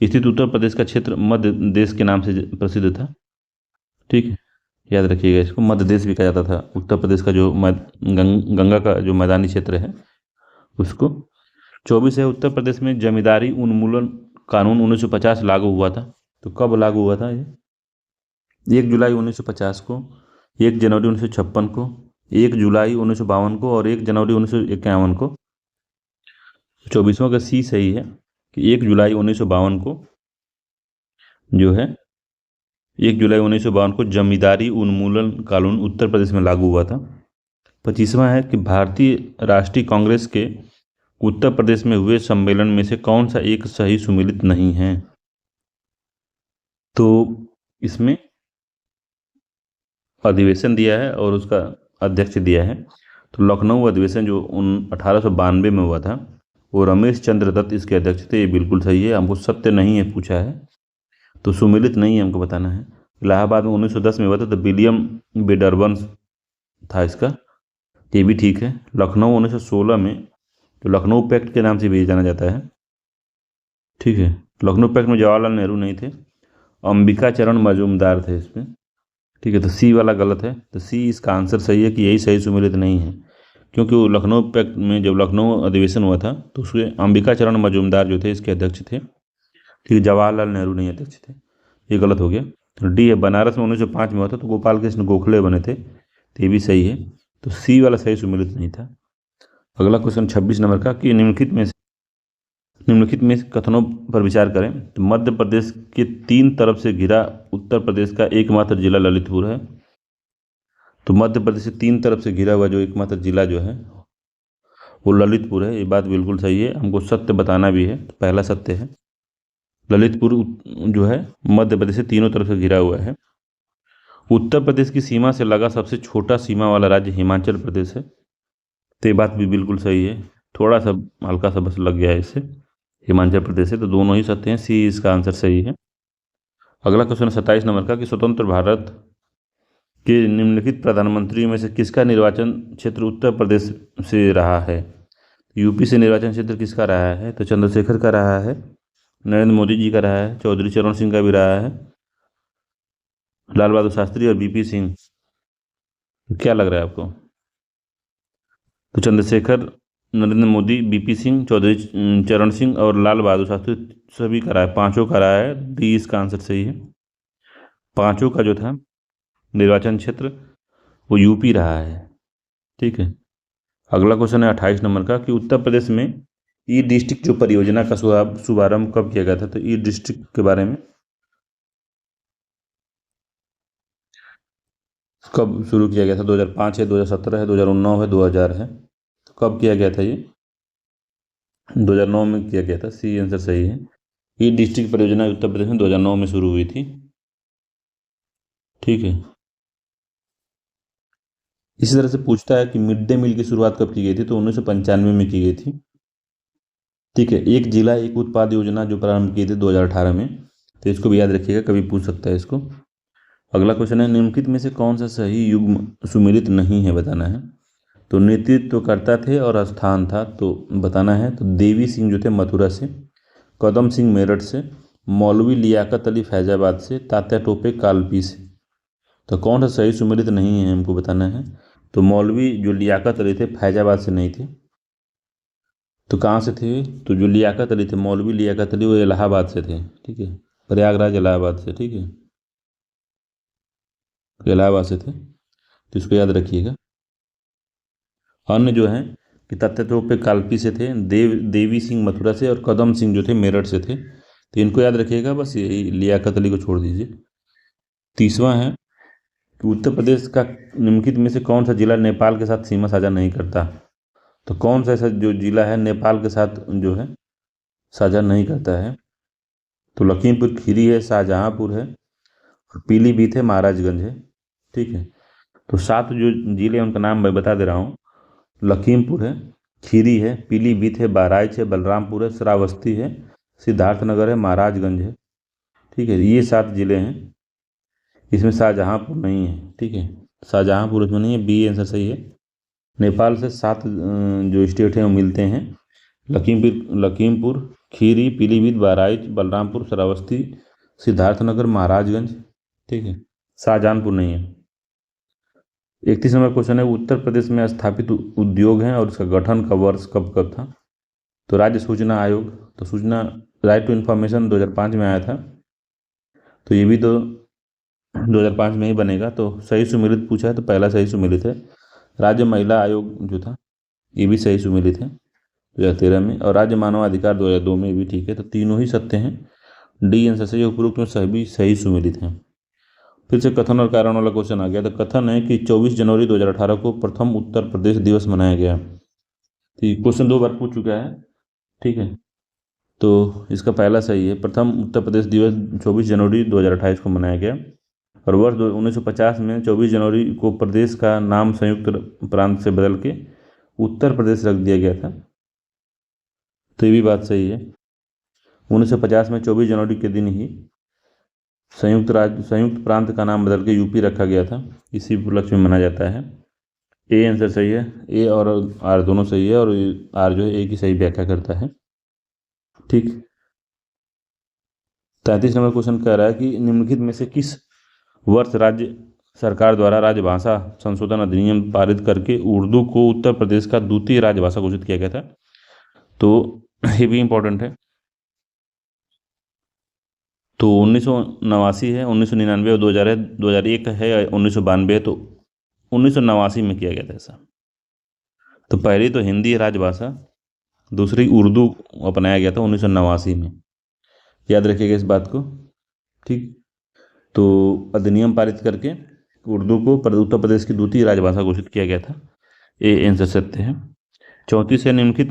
स्थित उत्तर प्रदेश का क्षेत्र मध्य देश के नाम से प्रसिद्ध था। ठीक है, याद रखिएगा इसको, मध्य देश भी कहा जाता था उत्तर प्रदेश का जो गंगा का जो मैदानी क्षेत्र है उसको। 24 है उत्तर प्रदेश में जमींदारी उन्मूलन कानून 1950 लागू हुआ था। तो कब लागू हुआ था ये, 1 जुलाई 1950 को, 1 जनवरी 1956 को, 1 जुलाई 1952 को और 1 जनवरी 1951 को। 24वां का सी सही है कि 1 जुलाई 1952 को जो है, 1 जुलाई 1952 को जमींदारी उन्मूलन कानून उत्तर प्रदेश में लागू हुआ था। 25वां है कि भारतीय राष्ट्रीय कांग्रेस के उत्तर प्रदेश में हुए सम्मेलन में से कौन सा एक सही सुमेलित नहीं है। तो इसमें अधिवेशन दिया है और उसका अध्यक्ष दिया है। तो लखनऊ अधिवेशन जो 1892 में हुआ था वो रमेश चंद्र दत्त इसके अध्यक्ष थे। ये बिल्कुल सही है। हमको सत्य नहीं है पूछा है, तो सुमिलित नहीं है हमको बताना है। इलाहाबाद में 1910 में हुआ था, तो विलियम बेडरबन था इसका, ये भी ठीक है। लखनऊ 1916 में, तो लखनऊ पैक्ट के नाम से भी जाना जाता है, ठीक है। लखनऊ पैक्ट में जवाहरलाल नेहरू नहीं थे, अंबिका चरण मजूमदार थे इसमें, ठीक है। तो सी वाला गलत है, तो सी इसका आंसर सही है कि यही सही सुमेलित नहीं है, क्योंकि वो लखनऊ पैक्ट में जब लखनऊ अधिवेशन हुआ था तो उसमें अंबिका चरण मजूमदार जो थे इसके अध्यक्ष थे, ठीक है। जवाहरलाल नेहरू नहीं अध्यक्ष थे, ये गलत हो गया। तो डी है, बनारस में 1905 में हुआ था, तो गोपाल कृष्ण गोखले बने थे, तो ये भी सही है। तो सी वाला सही सुमेलित नहीं था। अगला क्वेश्चन 26 नंबर का कि निम्नलिखित में से कथनों पर विचार करें। तो मध्य प्रदेश के 3 तरफ से घिरा उत्तर प्रदेश का एकमात्र जिला ललितपुर है। तो मध्य प्रदेश से 3 तरफ से घिरा हुआ जो एकमात्र जिला जो है वो ललितपुर है। ये बात बिल्कुल सही है, हमको सत्य बताना भी है। तो पहला सत्य है, ललितपुर जो है मध्य प्रदेश से तीनों तरफ से घिरा हुआ है। उत्तर प्रदेश की सीमा से लगा सबसे छोटा सीमा वाला राज्य हिमाचल प्रदेश है, तो ये बात भी बिल्कुल सही है। थोड़ा सा हल्का सा बस लग गया है इससे, हिमाचल प्रदेश है, तो दोनों ही सत्य हैं, सी इसका आंसर सही है। अगला क्वेश्चन 27 नंबर का कि स्वतंत्र भारत के निम्नलिखित प्रधानमंत्रियों में से किसका निर्वाचन क्षेत्र उत्तर प्रदेश से रहा है। यूपी से निर्वाचन क्षेत्र किसका रहा है, तो चंद्रशेखर का रहा है, नरेंद्र मोदी जी का रहा है, चौधरी चरण सिंह का भी रहा है, लाल बहादुर शास्त्री और बीपी सिंह। क्या लग रहा है आपको? तो चंद्रशेखर, नरेंद्र मोदी, बीपी सिंह, चौधरी चरण सिंह और लाल बहादुर शास्त्री सभी का रहा है, पांचों का रहा है, डी इसका आंसर सही है। पांचों का जो था निर्वाचन क्षेत्र वो यूपी रहा है, ठीक है। अगला क्वेश्चन है 28 नंबर का कि उत्तर प्रदेश में ई डिस्ट्रिक्ट जो परियोजना का शुभारंभ कब किया गया था। तो ई डिस्ट्रिक्ट के बारे में कब शुरू किया गया था? 2005 है, 2017 है, 2019 है, 2000 है, तो कब किया गया था? ये 2009 में किया गया था, सी आंसर सही है। ई डिस्ट्रिक्ट परियोजना उत्तर प्रदेश में 2009 में शुरू हुई थी, ठीक है। इसी तरह से पूछता है कि मिड डे मील की शुरुआत कब की गई थी। तो 1995 में की गई थी, ठीक है। एक जिला एक उत्पाद योजना जो प्रारंभ की थी 2018 में, तो इसको भी याद रखिएगा, कभी पूछ सकता है इसको। अगला क्वेश्चन है निम्नलिखित में से कौन सा सही युग्म सुमेलित नहीं है, बताना है। तो नेतृत्वकर्ता थे और स्थान था, तो बताना है। तो देवी सिंह जो थे मथुरा से, कदम सिंह मेरठ से, मौलवी लियाकत अली फैजाबाद से, तात्या टोपे कालपी से। तो कौन सा सही सुमेलित नहीं है हमको बताना है। तो मौलवी जो लियाकत अली थे फैजाबाद से नहीं थे, तो कहाँ से थे? तो जो लियाकत अली थे, मौलवी लियाकत अली, वो इलाहाबाद से थे, ठीक है। प्रयागराज इलाहाबाद से, ठीक है, इलाहाबाद से थे, तो इसको याद रखिएगा। अन्य जो हैं कि तात्या टोपे कालपी से थे, देवी सिंह मथुरा से और कदम सिंह जो थे मेरठ से थे, तो इनको याद रखिएगा, बस यही लियाकत अली को छोड़ दीजिए। तीसवां है कि उत्तर प्रदेश का निम्नलिखित में से कौन सा जिला नेपाल के साथ सीमा साझा नहीं करता। तो कौन सा ऐसा जो जिला है नेपाल के साथ जो है साझा नहीं करता है। तो लखीमपुर खीरी है, शाहजहाँपुर है, और पीलीभीत है, महाराजगंज है, ठीक है। तो 7 जो जिले हैं उनका नाम मैं बता दे रहा हूँ। लखीमपुर है, खीरी है, पीलीभीत है, बहराइच है, बलरामपुर है, श्रावस्ती है, सिद्धार्थनगर है, महाराजगंज है, ठीक है। ये 7 जिले हैं, इसमें शाहजहाँपुर नहीं है, ठीक है। शाहजहाँपुर इसमें नहीं है, बी आंसर सही है। नेपाल से 7 जो स्टेट हैं वो मिलते हैं, लखीमपुर, खीरी, पीलीभीत, बहराइच, बलरामपुर, श्रावस्ती, सिद्धार्थनगर, महाराजगंज, ठीक है। शाहजहाँपुर नहीं है। 31 नंबर क्वेश्चन है उत्तर प्रदेश में स्थापित उद्योग हैं और इसका गठन का वर्ष कब कब था। तो राज्य सूचना आयोग, तो सूचना राइट टू इन्फॉर्मेशन 2005 में आया था, तो ये भी तो 2005 में ही बनेगा। तो सही सुमेलित पूछा है, तो पहला सही सुमेलित है। राज्य महिला आयोग जो था ये भी सही सुमेलित है 2013 में, और राज्य मानवाधिकार 2002 में भी ठीक है। तो तीनों ही सत्य हैं, डी आंसर सही, उपरोक्त में सभी सही सुमेलित हैं। फिर से कथन और कारण वाला क्वेश्चन आ गया। तो कथन है कि 24 जनवरी 2018 को प्रथम उत्तर प्रदेश दिवस मनाया गया। तो ये क्वेश्चन 2 बार पूछ चुका है, ठीक है। तो इसका पहला सही है, प्रथम उत्तर प्रदेश दिवस 24 जनवरी 2028 को मनाया गया, और वर्ष 1950 में 24 जनवरी को प्रदेश का नाम संयुक्त प्रांत से बदल के उत्तर प्रदेश रख दिया गया था। तो ये भी बात सही है। 1950 में 24 जनवरी के दिन ही संयुक्त प्रांत का नाम बदल के यूपी रखा गया था। इसी उपलक्ष्य में मनाया जाता है। ए आंसर सही है। ए और आर दोनों सही है, और आर जो है ए की सही व्याख्या करता है। ठीक। 33 नंबर क्वेश्चन कह रहा है कि निम्नलिखित में से किस वर्ष राज्य सरकार द्वारा राजभाषा संशोधन अधिनियम पारित करके उर्दू को उत्तर प्रदेश का द्वितीय राजभाषा घोषित किया गया था? तो ये भी इम्पोर्टेंट है। तो 1989 है, 1999 और 2000 है, 2001 है, 1992 है। तो 1989 में किया गया था ऐसा। तो पहली तो हिंदी राजभाषा, दूसरी उर्दू अपनाया गया था 1989 में। याद रखिएगा इस बात को। ठीक। तो अधिनियम पारित करके उर्दू को उत्तर प्रदेश की द्वितीय राजभाषा घोषित किया गया था। ये आंसर सत्य है। 34 है, निम्नलिखित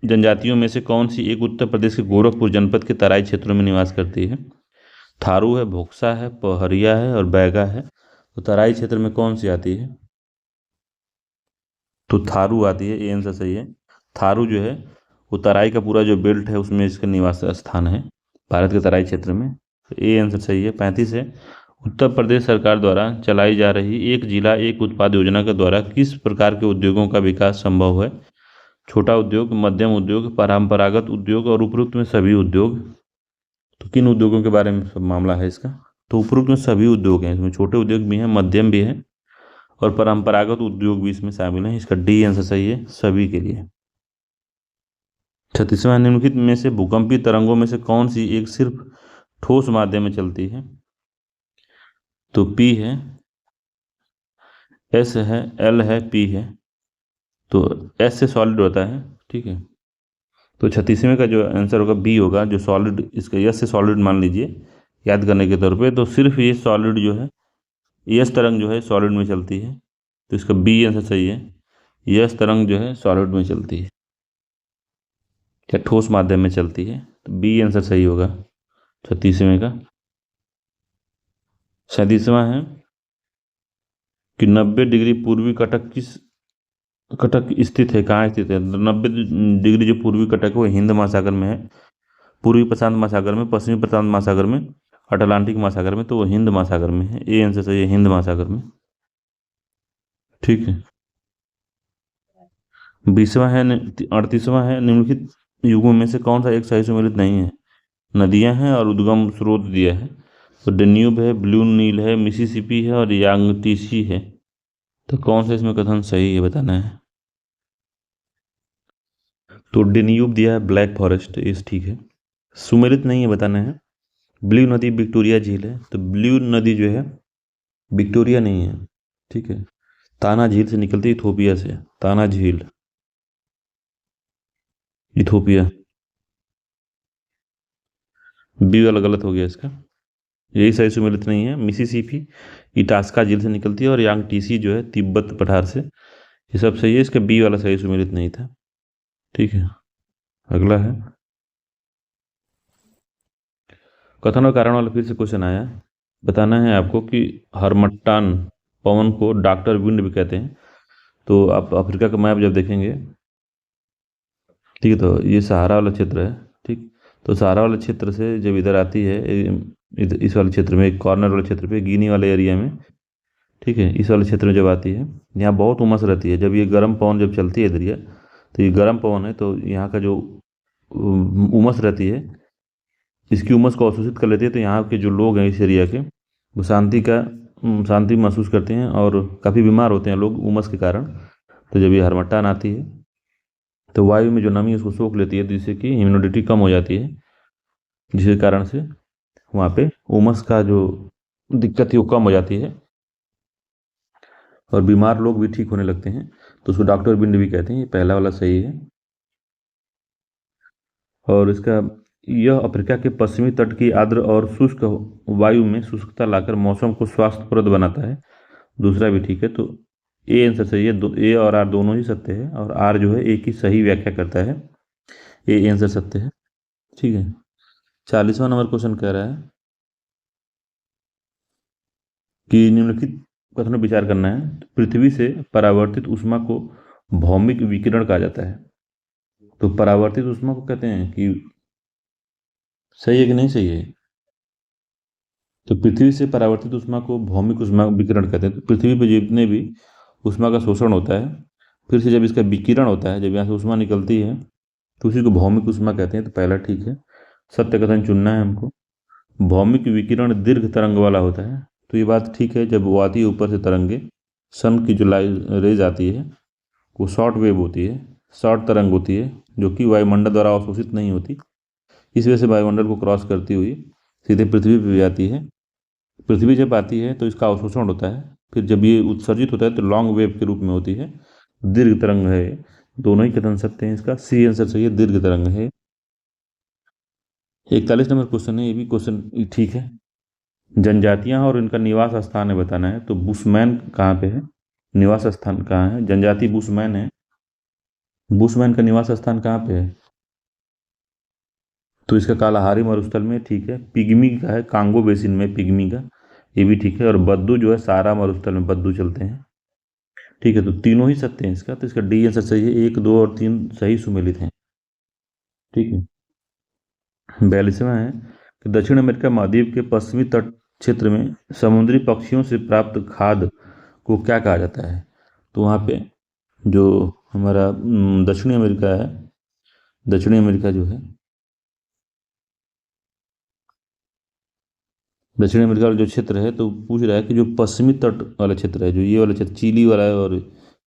जनजातियों में से कौन सी एक उत्तर प्रदेश के गोरखपुर जनपद के तराई क्षेत्रों में निवास करती है? थारू है, भोक्सा है, पहरिया है और बैगा है। तो तराई क्षेत्र में कौन सी आती है? तो थारू आती है। ये आंसर सही है। थारू जो है वो तराई का पूरा जो बेल्ट है उसमें इसका निवास स्थान है, भारत के तराई क्षेत्र में। तो ये आंसर सही है। 35 है, उत्तर प्रदेश सरकार द्वारा चलाई जा रही एक जिला एक उत्पाद योजना के द्वारा किस प्रकार के उद्योगों का विकास संभव है? छोटा उद्योग, मध्यम उद्योग, परंपरागत उद्योग और उपरोक्त में सभी उद्योग। तो किन उद्योगों के बारे में सब मामला है इसका? तो उपरोक्त में सभी उद्योग हैं, इसमें छोटे उद्योग भी हैं, मध्यम भी हैं और परंपरागत उद्योग भी इसमें शामिल हैं। इसका डी आंसर सही है, सभी के लिए। 36वां, निम्नलिखित में से भूकंपीय तरंगों में से कौन सी एक सिर्फ ठोस माध्यम में चलती है? तो पी है, एस है, एल है, पी है। तो एस से सॉलिड होता है। ठीक है। तो 36वें का जो आंसर होगा बी होगा, जो सॉलिड, इसका यस से सॉलिड मान लीजिए याद करने के तौर पे। तो सिर्फ ये सॉलिड जो है, यस तरंग जो है सॉलिड में चलती है। तो इसका बी आंसर सही है। यस तरंग जो है सॉलिड में चलती है, क्या ठोस माध्यम में चलती है। तो बी आंसर सही होगा 36वें का। 37वां है कि 90 डिग्री पूर्वी कटक किस कटक स्थित है, कहाँ स्थित है? 90 डिग्री जो पूर्वी कटक है वो हिंद महासागर में है, पूर्वी प्रशांत महासागर में, पश्चिमी प्रशांत महासागर में, अटलांटिक महासागर में। तो वो हिंद महासागर में है। ए आंसर सही है, हिंद महासागर में। ठीक है। 20वां है, 38वां है, निम्नलिखित युगों में से कौन सा एक सही सुमेलित नहीं है? नदियां हैं और उद्गम स्रोत दिया है। तो डेन्यूब है, ब्लू नील है, मिसिसिपी है और यांगटीसी है। तो कौन सा इसमें कथन सही है बताना है। तो डेन्यूब दिया है, ब्लैक फॉरेस्ट, ये ठीक है। सुमेलित नहीं है बताना है। ब्लू नदी विक्टोरिया झील है। तो ब्लू नदी जो है विक्टोरिया नहीं है। ठीक है। ताना झील से निकलती है, इथोपिया से। ताना झील, इथोपिया। बी वाला गलत हो गया इसका, यही सही सुमेलित नहीं है। मिसिसिपी इटास्का झील से निकलती है और यांगटीसी जो है तिब्बत पठार से। ये सब सही है, इसका बी वाला सही सुमेलित नहीं था। ठीक है। अगला है कथन और कारण वाला, फिर से क्वेश्चन आया। बताना है आपको कि हरमट्टान पवन को डॉक्टर विंड भी कहते हैं। तो आप अफ्रीका का मैप जब देखेंगे, ठीक है, तो ये सहारा वाला क्षेत्र है। ठीक। तो सहारा वाले क्षेत्र से जब इधर आती है, इस वाले क्षेत्र में, एक कॉर्नर वाले क्षेत्र पे, गिनी वाले एरिया में, ठीक है, इस वाले क्षेत्र में जब आती है, यहाँ बहुत उमस रहती है। जब ये गर्म पवन जब चलती है इधर, तो ये गर्म पवन है, तो यहाँ का जो उमस रहती है, इसकी उमस को अवशोषित कर लेती है। तो यहाँ के जो लोग हैं इस एरिया के, वो शांति महसूस करते हैं और काफ़ी बीमार होते हैं लोग उमस के कारण। तो जब ये हरमट्टान आती है तो वायु में जो नमी है उसको सोख लेती है, जिससे कि ह्यूमिडिटी कम हो जाती है, जिसके कारण से वहाँ पे उमस का जो दिक्कत है वो कम हो जाती है और बीमार लोग भी ठीक होने लगते हैं। तो उसको डॉक्टर विंड भी कहते हैं। ये पहला वाला सही है। और इसका, यह अफ्रीका के पश्चिमी तट की आर्द्र और शुष्क वायु में शुष्कता लाकर मौसम को स्वास्थ्यप्रद बनाता है। दूसरा भी ठीक है। तो ए आंसर सही है। ए और आर दोनों ही सत्य है, और आर जो है ए की सही व्याख्या करता है। ए आंसर सत्य है। ठीक है। 40वां नंबर क्वेश्चन कह रहा है कि निम्नलिखित कथन पर विचार करना है। पृथ्वी से परावर्तित ऊष्मा को भौमिक विकिरण कहा जाता है। तो परावर्तित ऊष्मा को कहते हैं कि सही है कि नहीं सही है? तो पृथ्वी से परावर्तित ऊष्मा को भौमिक ऊष्मा विकिरण कहते हैं। तो पृथ्वी पर जितने भी ऊष्मा का शोषण होता है, फिर से जब इसका विकिरण होता है, जब यहाँ से ऊष्मा निकलती है, तो उसी को भौमिक ऊष्मा कहते हैं। तो पहला ठीक है, सत्य कथन चुनना है हमको। भौमिक विकिरण दीर्घ तरंग वाला होता है, तो ये बात ठीक है। जब वो आती है ऊपर से तरंगे, सन की जो लाइट रेज आती है वो शॉर्ट वेव होती है, शॉर्ट तरंग होती है, जो कि वायुमंडल द्वारा अवशोषित नहीं होती। इस वजह से वायुमंडल को क्रॉस करती हुई सीधे पृथ्वी पर भी आती है। पृथ्वी जब आती है तो इसका अवशोषण होता है, फिर जब ये उत्सर्जित होता है तो लॉन्ग वेव के रूप में होती है, दीर्घ तरंग है। दोनों ही कथन सत्य हैं, इसका सी आंसर सही है, दीर्घ तरंग है। 41 नंबर क्वेश्चन है, ये भी क्वेश्चन ठीक है। जनजातियां और इनका निवास स्थान है बताना है। तो बुशमैन कहाँ पे है, निवास स्थान कहाँ है? जनजाति बुशमैन है, बुशमैन का निवास स्थान कहाँ पे है? तो इसका कालाहारी मरुस्थल में, ठीक है। पिग्मी का है कांगो बेसिन में, पिग्मी का, ये भी ठीक है। और बद्दू जो है सारा मरुस्थल में बद्दू चलते हैं, ठीक है। तो तीनों ही सत्य हैं इसका, तो इसका डी आंसर सही है। 1, 2 और 3 सही सुमेलित हैं, ठीक है। 42वां है कि दक्षिण अमेरिका महाद्वीप के पश्चिमी तट क्षेत्र में समुद्री पक्षियों से प्राप्त खाद्य को क्या कहा जाता है? तो वहाँ पे जो हमारा दक्षिणी अमेरिका है, दक्षिणी अमेरिका जो है, दक्षिण अमेरिका वाला जो क्षेत्र है, तो पूछ रहा है कि जो पश्चिमी तट वाला क्षेत्र है, जो ये वाला क्षेत्र चिली वाला है और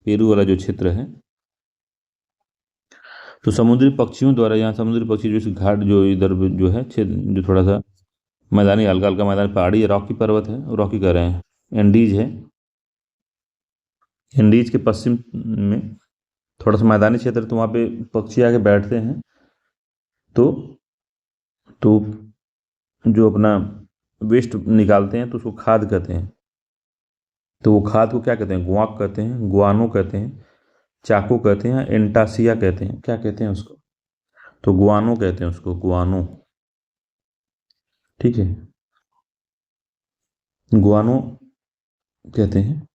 पेरू वाला जो क्षेत्र है, तो समुद्री पक्षियों द्वारा, यहाँ समुद्री पक्षी जो इस घाट जो इधर जो है क्षेत्र, जो थोड़ा सा मैदानी, हल्का हल्का मैदानी, पहाड़ी, रॉकी पर्वत है, रॉकी कह रहे हैं, एंडीज है, एंडीज के पश्चिम में थोड़ा सा मैदानी क्षेत्र, तो वहाँ पे पक्षी आके बैठते हैं। तो तो जो अपना वेस्ट निकालते हैं तो उसको खाद कहते हैं। तो वो खाद को क्या कहते हैं? गुआक कहते हैं, गुआनो कहते हैं, चाको कहते हैं, एंटासिया कहते हैं। क्या कहते हैं उसको? तो गुआनो कहते हैं उसको, गुआनो, ठीक है, गुआनो कहते हैं।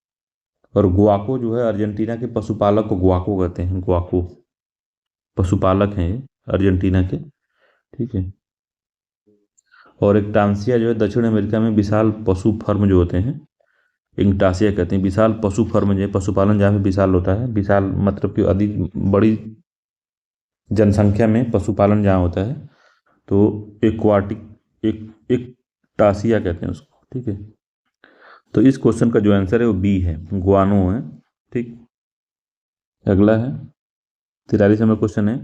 और गुआको जो है अर्जेंटीना के पशुपालक को गुआको कहते हैं, गुआको पशुपालक हैं ये अर्जेंटीना के, ठीक है। और एक टांसिया जो है दक्षिण अमेरिका में विशाल पशु फर्म जो होते हैं, इंटासिया कहते हैं। विशाल पशु फर्म जो है, पशुपालन जहाँ पे विशाल होता है, विशाल मतलब कि अधिक बड़ी जनसंख्या में पशुपालन जहाँ होता है, तो एक्वाटिक, एक टासिया कहते हैं उसको, ठीक है। तो इस क्वेश्चन का जो आंसर है वो बी है, गुआनो है, ठीक। अगला है 43 नंबर क्वेश्चन है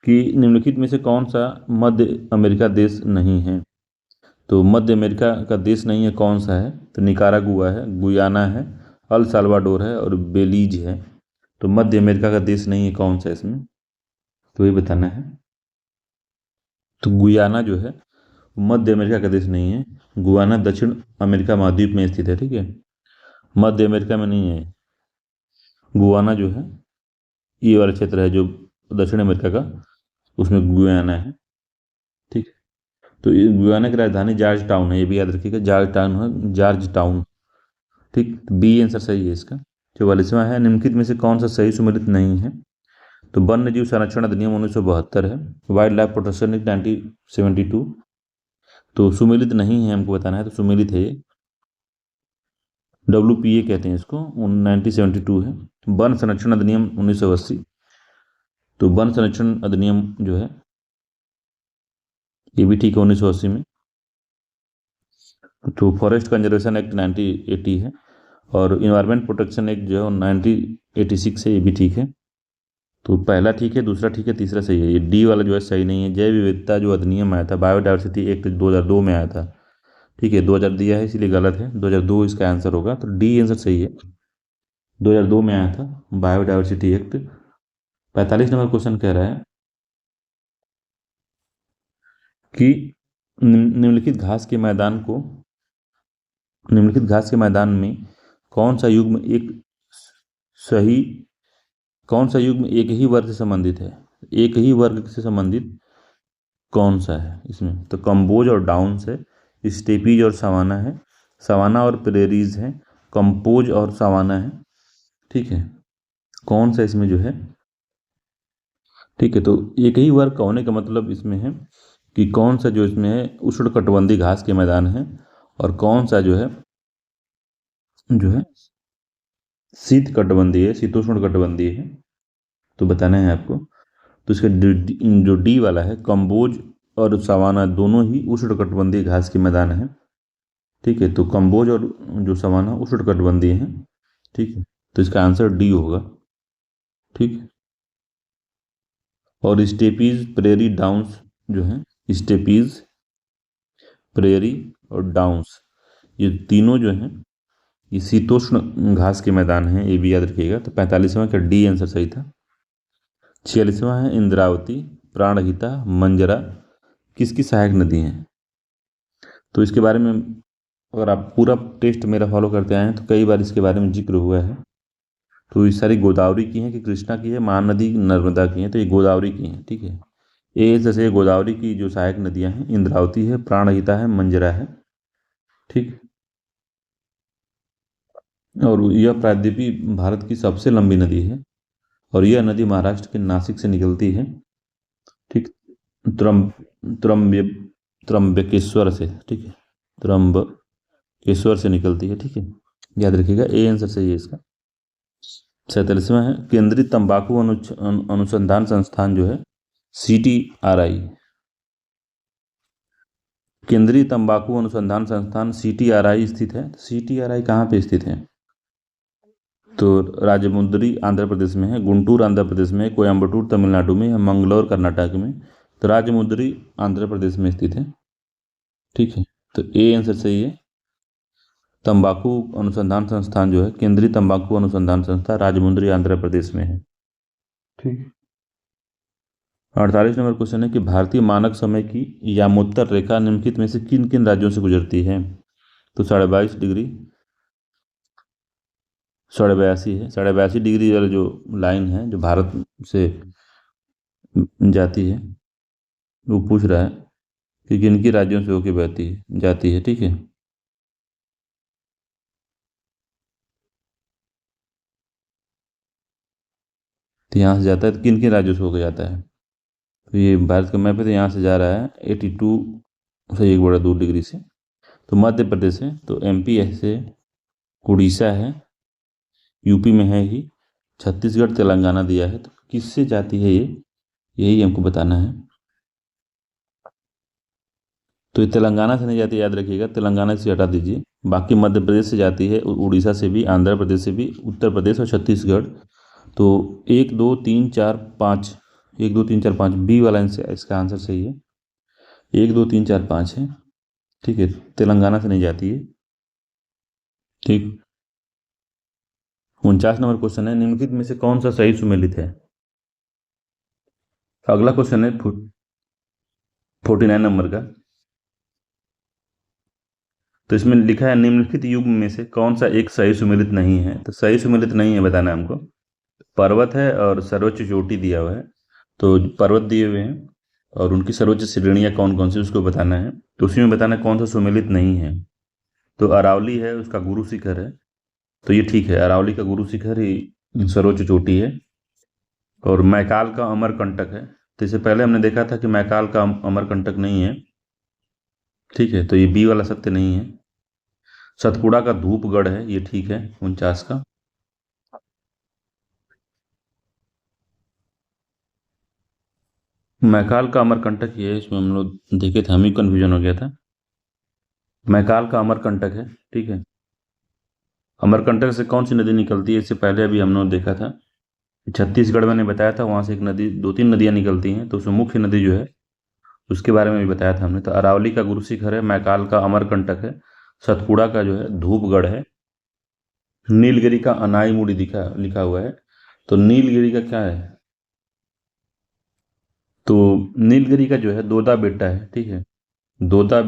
कि निम्नलिखित में से कौन सा मध्य अमेरिका देश नहीं है? तो मध्य अमेरिका का देश नहीं है, कौन सा है? तो निकारागुआ है, गुयाना है, अल साल्वाडोर है और बेलीज है। तो मध्य अमेरिका का देश नहीं है, कौन सा है इसमें? तो ये बताना है। तो गुयाना जो है मध्य अमेरिका का देश नहीं है, गुयाना दक्षिण अमेरिका महाद्वीप में स्थित है, ठीक है, मध्य अमेरिका में नहीं है। गुयाना जो है ये वाला क्षेत्र है जो दक्षिण अमेरिका का, उसमें गुयाना है, ठीक है। तो ये गुयाना की राजधानी जॉर्ज टाउन है, ये भी याद रखिएगा, जॉर्ज टाउन है, जॉर्ज टाउन, ठीक। बी आंसर सही है इसका। 44वां है, निम्नलिखित में से कौन सा सही सुमेलित नहीं है? तो वन्य जीव संरक्षण अधिनियम 1972 है, वाइल्ड लाइफ प्रोटेक्शन एक्ट 1972। तो सुमेलित नहीं है, हमको बताना है। तो सुमेलित है, WPA कहते हैं इसको, 1972 है। वन संरक्षण अधिनियम 1980, तो वन संरक्षण अधिनियम जो है ये भी ठीक है, 1980 में। तो फॉरेस्ट कंजर्वेशन एक्ट 1980 है, और इन्वायरमेंट प्रोटेक्शन एक्ट जो है 1986 है, ये भी ठीक है। तो पहला ठीक है, दूसरा ठीक है, तीसरा सही है। ये डी वाला जो है सही नहीं है। जैव विविधता जो अधिनियम आया था, बायोडायवर्सिटी एक्ट 2002 में आया था, ठीक है, 2000 दिया है इसलिए गलत है, 2002 इसका आंसर होगा। तो डी आंसर सही है, 2002 में आया था बायोडायवर्सिटी एक्ट। 45 नंबर क्वेश्चन कह रहा है कि निम्नलिखित घास के मैदान को, निम्नलिखित घास के मैदान में कौन सा युग्म एक सही, कौन सा युग्म एक ही वर्ग से संबंधित है? एक ही वर्ग से संबंधित कौन सा है इसमें? तो कंबोज और डाउन्स है, स्टेपीज और सवाना है, सवाना और प्रेरीज है, कंपोज और सवाना है, ठीक है। कौन सा इसमें जो है ठीक है, तो एक ही वर्ग का होने का मतलब इसमें है कि कौन सा जो इसमें है उष्णकटिबंधीय घास के मैदान है और कौन सा जो है शीतकटिबंधीय शीतोष्ण कटिबंधीय है, तो बताना है आपको। तो इसका जो डी वाला है, कम्बोज और सवाना दोनों ही उष्णकटिबंधीय घास के मैदान है। ठीक है, तो कम्बोज और जो सवाना उष्णकटिबंधीय है। ठीक है, तो इसका आंसर डी होगा। ठीक है, और स्टेपीज प्रेरी डाउन्स जो है, स्टेपीज प्रेरी और डाउन्स, ये तीनों जो हैं ये शीतोष्ण घास के मैदान हैं, ये भी याद रखिएगा। तो 45वां का डी आंसर सही था। 46वां है इंद्रावती, प्राणहिता, मंजरा किसकी सहायक नदी हैं? तो इसके बारे में अगर आप पूरा टेस्ट मेरा फॉलो करते आए हैं तो कई बार इसके बारे में जिक्र हुआ है। तो ये सारी गोदावरी की हैं कि कृष्णा की है, महानदी नर्मदा की हैं? तो ये गोदावरी की हैं। ठीक है, ए जैसे गोदावरी की जो सहायक नदियां हैं, इंद्रावती है, प्राणहिता है, मंजरा है। ठीक, और यह प्रायद्वीपी भारत की सबसे लंबी नदी है और यह नदी महाराष्ट्र के नासिक से निकलती है। ठीक, त्रम त्रम्ब्य त्रम्बकेश्वर से। ठीक है, त्रम्बकेश्वर से निकलती है। ठीक है, याद रखिएगा, ए आंसर सही है इसका। 47वां है केंद्रीय तंबाकू अनुसंधान संस्थान जो है, CTRI, केंद्रीय तंबाकू अनुसंधान संस्थान CTRI स्थित है। CTRI कहाँ पे स्थित है? तो राजमुंद्री आंध्र प्रदेश में है, गुंटूर आंध्र प्रदेश में है, कोयम्बटूर तमिलनाडु में, या मंगलौर कर्नाटक में? तो राजमुंद्री आंध्र प्रदेश में स्थित है। ठीक है, तो ए आंसर सही है। तंबाकू अनुसंधान संस्थान जो है, केंद्रीय तंबाकू अनुसंधान संस्थान राजमुंद्री आंध्र प्रदेश में है। ठीक, 48 नंबर क्वेश्चन है कि भारतीय मानक समय की यामोत्तर रेखा निम्नलिखित में से किन किन राज्यों से गुजरती है? तो 22.5 डिग्री, 82 है, 82 डिग्री वाला जो लाइन है जो भारत से जाती है, वो पूछ रहा है कि किन राज्यों से होकर बहती है जाती है। ठीक है, तो यहाँ से जाता है, तो किन किन राज्यों से होकर जाता है? तो ये भारत का मैप है, तो यहाँ से जा रहा है 82 से 1/2 डिग्री से। तो मध्य प्रदेश है, तो MP है, उड़ीसा है, यूपी में है ही, छत्तीसगढ़ तेलंगाना दिया है। तो किससे जाती है ये, यही हमको बताना है। तो ये तेलंगाना से नहीं जाती, याद रखिएगा, तेलंगाना से हटा दीजिए। बाकी मध्य प्रदेश से जाती है, उड़ीसा से भी, आंध्र प्रदेश से भी, उत्तर प्रदेश और छत्तीसगढ़। तो 1 2 3 4 5, 1 2 3 4 5 बी वाला इसका आंसर सही है। 1 2 3 4 5 है। ठीक है, तेलंगाना से नहीं जाती है। ठीक, 49 नंबर क्वेश्चन है निम्नलिखित में से कौन सा सही सुमेलित है? अगला क्वेश्चन है 49 नंबर का। तो इसमें लिखा है निम्नलिखित युग्म में से कौन सा एक सही सुमेलित नहीं है? तो सही सुमेलित नहीं है बताना है हमको। पर्वत है और सर्वोच्च चोटी दिया हुआ है, तो पर्वत दिए हुए हैं और उनकी सर्वोच्च श्रेणियाँ कौन कौन सी उसको बताना है। तो उसी में बताना कौन सा सुमेलित नहीं है। तो अरावली है, उसका गुरु शिखर है, तो ये ठीक है, अरावली का गुरु शिखर ही सर्वोच्च चोटी है। और मैकाल का अमरकंटक है, तो इससे पहले हमने देखा था कि मैकाल का अमरकंटक नहीं है। ठीक है, तो ये बी वाला सत्य नहीं है। सतपुड़ा का धूपगढ़ है, ये ठीक है, 49 का। मैकाल का अमरकंटक ये है, इसमें हम लोग देखे थे, हम ही कन्फ्यूजन हो गया था। मैकाल का अमरकंटक है। ठीक है, अमरकंटक से कौन सी नदी निकलती है, इससे पहले अभी हम लोग देखा था, छत्तीसगढ़ मैंने बताया था, वहाँ से एक नदी, 2 3 नदियाँ निकलती हैं, तो उसमें मुख्य नदी जो है उसके बारे में भी बताया था हमने। तो अरावली का गुरु शिखर है, मैकाल का अमरकंटक है, सतपुड़ा का जो है धूपगढ़ है, नीलगिरी का अनाईमुड़ी लिखा हुआ है। तो नीलगिरी का क्या है? तो नीलगिरी का जो है दोदा बेट्टा है। ठीक है, दोदा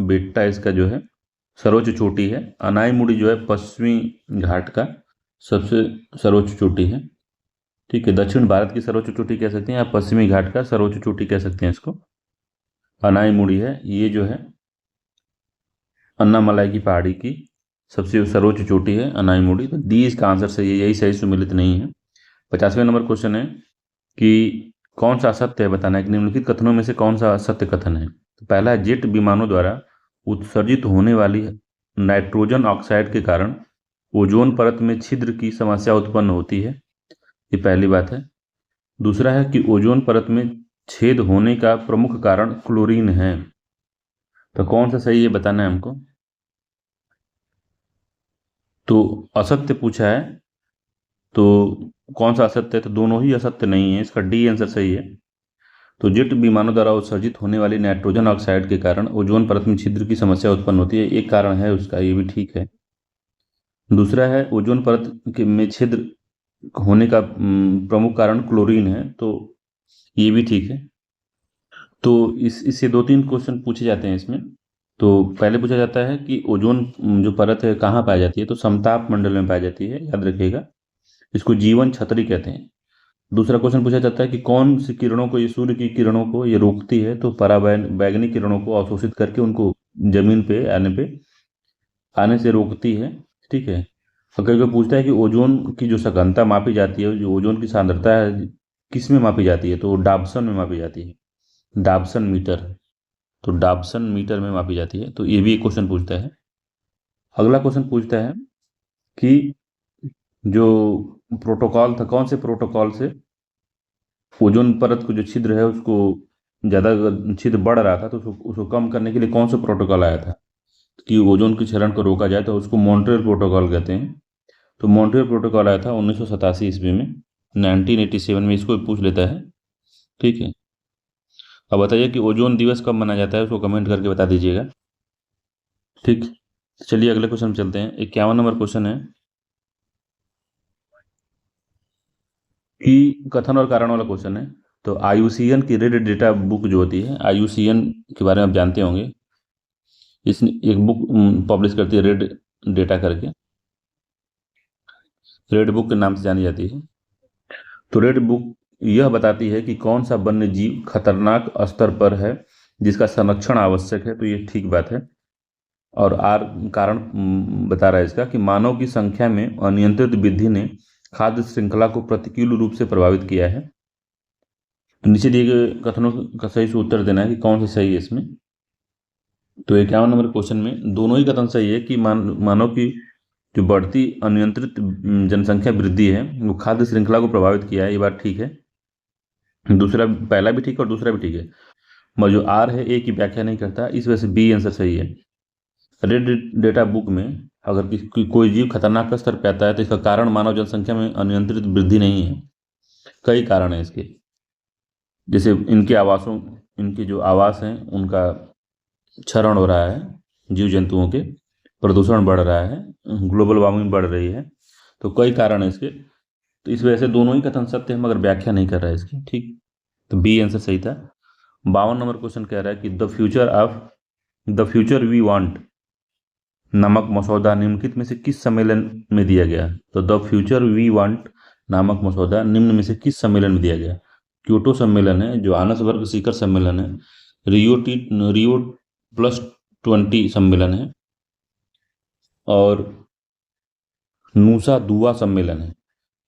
बेट्टा इसका जो है सर्वोच्च चोटी है। अनाईमुड़ी जो है पश्चिमी घाट का सबसे सर्वोच्च चोटी है। ठीक है, दक्षिण भारत की सर्वोच्च चोटी कह सकते हैं या पश्चिमी घाट का सर्वोच्च चोटी कह सकते हैं इसको। अनाईमुड़ी है, ये जो है अन्नामलाई की पहाड़ी की सबसे सर्वोच्च चोटी है अनाईमुड़ी। तो डी इसका आंसर सही है, यही सही सुमेलित नहीं है। 50वें नंबर क्वेश्चन है कि कौन सा असत्य है बताना है कि निम्नलिखित कथनों में से कौन सा असत्य कथन है। तो पहला है, जेट विमानों द्वारा उत्सर्जित होने वाली नाइट्रोजन ऑक्साइड के कारण ओजोन परत में छिद्र की समस्या उत्पन्न होती है। ये पहली बात है। दूसरा है कि ओजोन परत में छेद होने का प्रमुख कारण क्लोरीन है। तो कौन सा सही है बताना है हमको। तो असत्य पूछा है, तो कौन सा असत्य है, तो दोनों ही असत्य नहीं है, इसका डी आंसर सही है। तो जेट विमानों द्वारा उत्सर्जित होने वाली नाइट्रोजन ऑक्साइड के कारण ओजोन परत में छिद्र की समस्या उत्पन्न होती है, एक कारण है उसका, ये भी ठीक है। दूसरा है ओजोन परत में छिद्र होने का प्रमुख कारण क्लोरीन है, तो ये भी ठीक है। तो इससे दो तीन क्वेश्चन पूछे जाते हैं इसमें। तो पहले पूछा जाता है कि ओजोन जो परत है कहाँ पाई जाती है, तो समताप मंडल में पाई जाती है, याद रखिएगा। इसको जीवन छतरी कहते हैं। दूसरा क्वेश्चन पूछा जाता है कि कौन सी किरणों को, ये सूर्य की किरणों को ये रोकती है, तो पराबैंगनी किरणों को अवशोषित करके उनको जमीन पे आने से रोकती है। ठीक है। अगर कोई पूछता है कि ओजोन की जो सघनता मापी जाती है, जो ओजोन की सांद्रता है, किस में मापी जाती है, तो डाबसन में मापी जाती है, डाबसन मीटर। तो डाबसन मीटर में मापी जाती है। तो ये भी एक क्वेश्चन पूछता है। अगला क्वेश्चन पूछता है कि जो प्रोटोकॉल था, कौन से प्रोटोकॉल से ओजोन परत को जो छिद्र है उसको ज़्यादा छिद्र बढ़ रहा था, तो उसको कम करने के लिए कौन सा प्रोटोकॉल आया था कि ओजोन के क्षरण को रोका जाए, तो उसको मॉन्ट्रियल प्रोटोकॉल कहते हैं। तो मॉन्ट्रियल प्रोटोकॉल आया था 1987 ईस्वी में, 1987 में, इसको पूछ लेता है। ठीक है। अब बताइए कि ओजोन दिवस कब मनाया जाता है, उसको कमेंट करके बता दीजिएगा। ठीक। चलिए अगले क्वेश्चन चलते हैं। 51 नंबर क्वेश्चन है कि कथन और कारण वाला क्वेश्चन है। तो आईयूसीएन की रेड डेटा बुक जो होती है, आईयूसीएन के बारे में आप जानते होंगे, इसने एक बुक पब्लिश करती है रेड डेटा करके, रेड बुक के नाम से जानी जाती है। तो रेड बुक यह बताती है कि कौन सा वन्य जीव खतरनाक स्तर पर है जिसका संरक्षण आवश्यक है, तो ये ठीक बात है। और आर कारण बता रहा है इसका कि मानव की संख्या में अनियंत्रित वृद्धि ने खाद्य श्रृंखला को प्रतिकूल रूप से प्रभावित किया है। तो नीचे दिए गए कथनों का सही से उत्तर देना है कि कौन सा सही है इसमें। तो 51 नंबर क्वेश्चन में दोनों ही कथन सही है कि मानव की जो बढ़ती अनियंत्रित जनसंख्या वृद्धि है वो खाद्य श्रृंखला को प्रभावित किया है, ये बात ठीक है। दूसरा, पहला भी ठीक है और दूसरा भी ठीक है, मगर जो आर है ए की व्याख्या नहीं करता, इस वजह से बी आंसर सही है। रेड डेटा बुक में अगर कोई जीव खतरनाक स्तर पे आता है तो इसका कारण मानव जनसंख्या में अनियंत्रित वृद्धि नहीं है, कई कारण है इसके। जैसे इनके जो आवास हैं उनका क्षरण हो रहा है, जीव जंतुओं के प्रदूषण बढ़ रहा है, ग्लोबल वार्मिंग बढ़ रही है, तो कई कारण है इसके। तो इस वजह से दोनों ही कथन सत्य है, मगर व्याख्या नहीं कर रहा है इसकी। ठीक। तो बी आंसर सही था। 52 नंबर क्वेश्चन कह रहा है कि द फ्यूचर वी वांट नामक मसौदा निम्नलिखित में से किस सम्मेलन में दिया गया। तो द फ्यूचर वी वांट नामक मसौदा निम्न में से किस सम्मेलन में दिया गया। क्योटो सम्मेलन है, जोहान्सबर्ग शिखर सम्मेलन है, रियो +20 सम्मेलन है, और नूसा दुआ सम्मेलन है।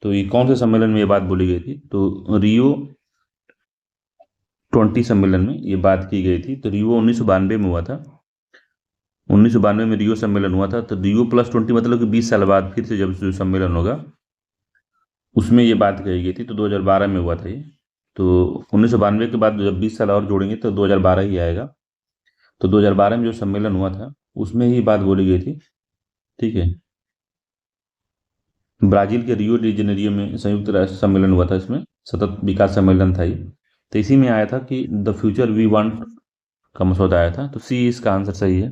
तो ये कौन से सम्मेलन में ये बात बोली गई थी, तो रियो 20 सम्मेलन में ये बात की गई थी। तो रियो 1992 में हुआ था, 1992 में रियो सम्मेलन हुआ था। तो रियो +20 मतलब कि 20 साल बाद फिर से जब जो सम्मेलन होगा उसमें ये बात कही गई थी। तो 2012 में हुआ था ये। तो 1992 के बाद जब 20 साल और जोड़ेंगे तो 2012 ही आएगा। तो 2012 में जो सम्मेलन हुआ था उसमें ही बात बोली गई थी। ठीक है। ब्राजील के रियो डी जेनेरियो में संयुक्त राष्ट्र सम्मेलन हुआ था, इसमें सतत विकास सम्मेलन था ये। तो इसी में आया था कि द फ्यूचर वी वांट का मसौदा आया था। तो सी इसका आंसर सही है।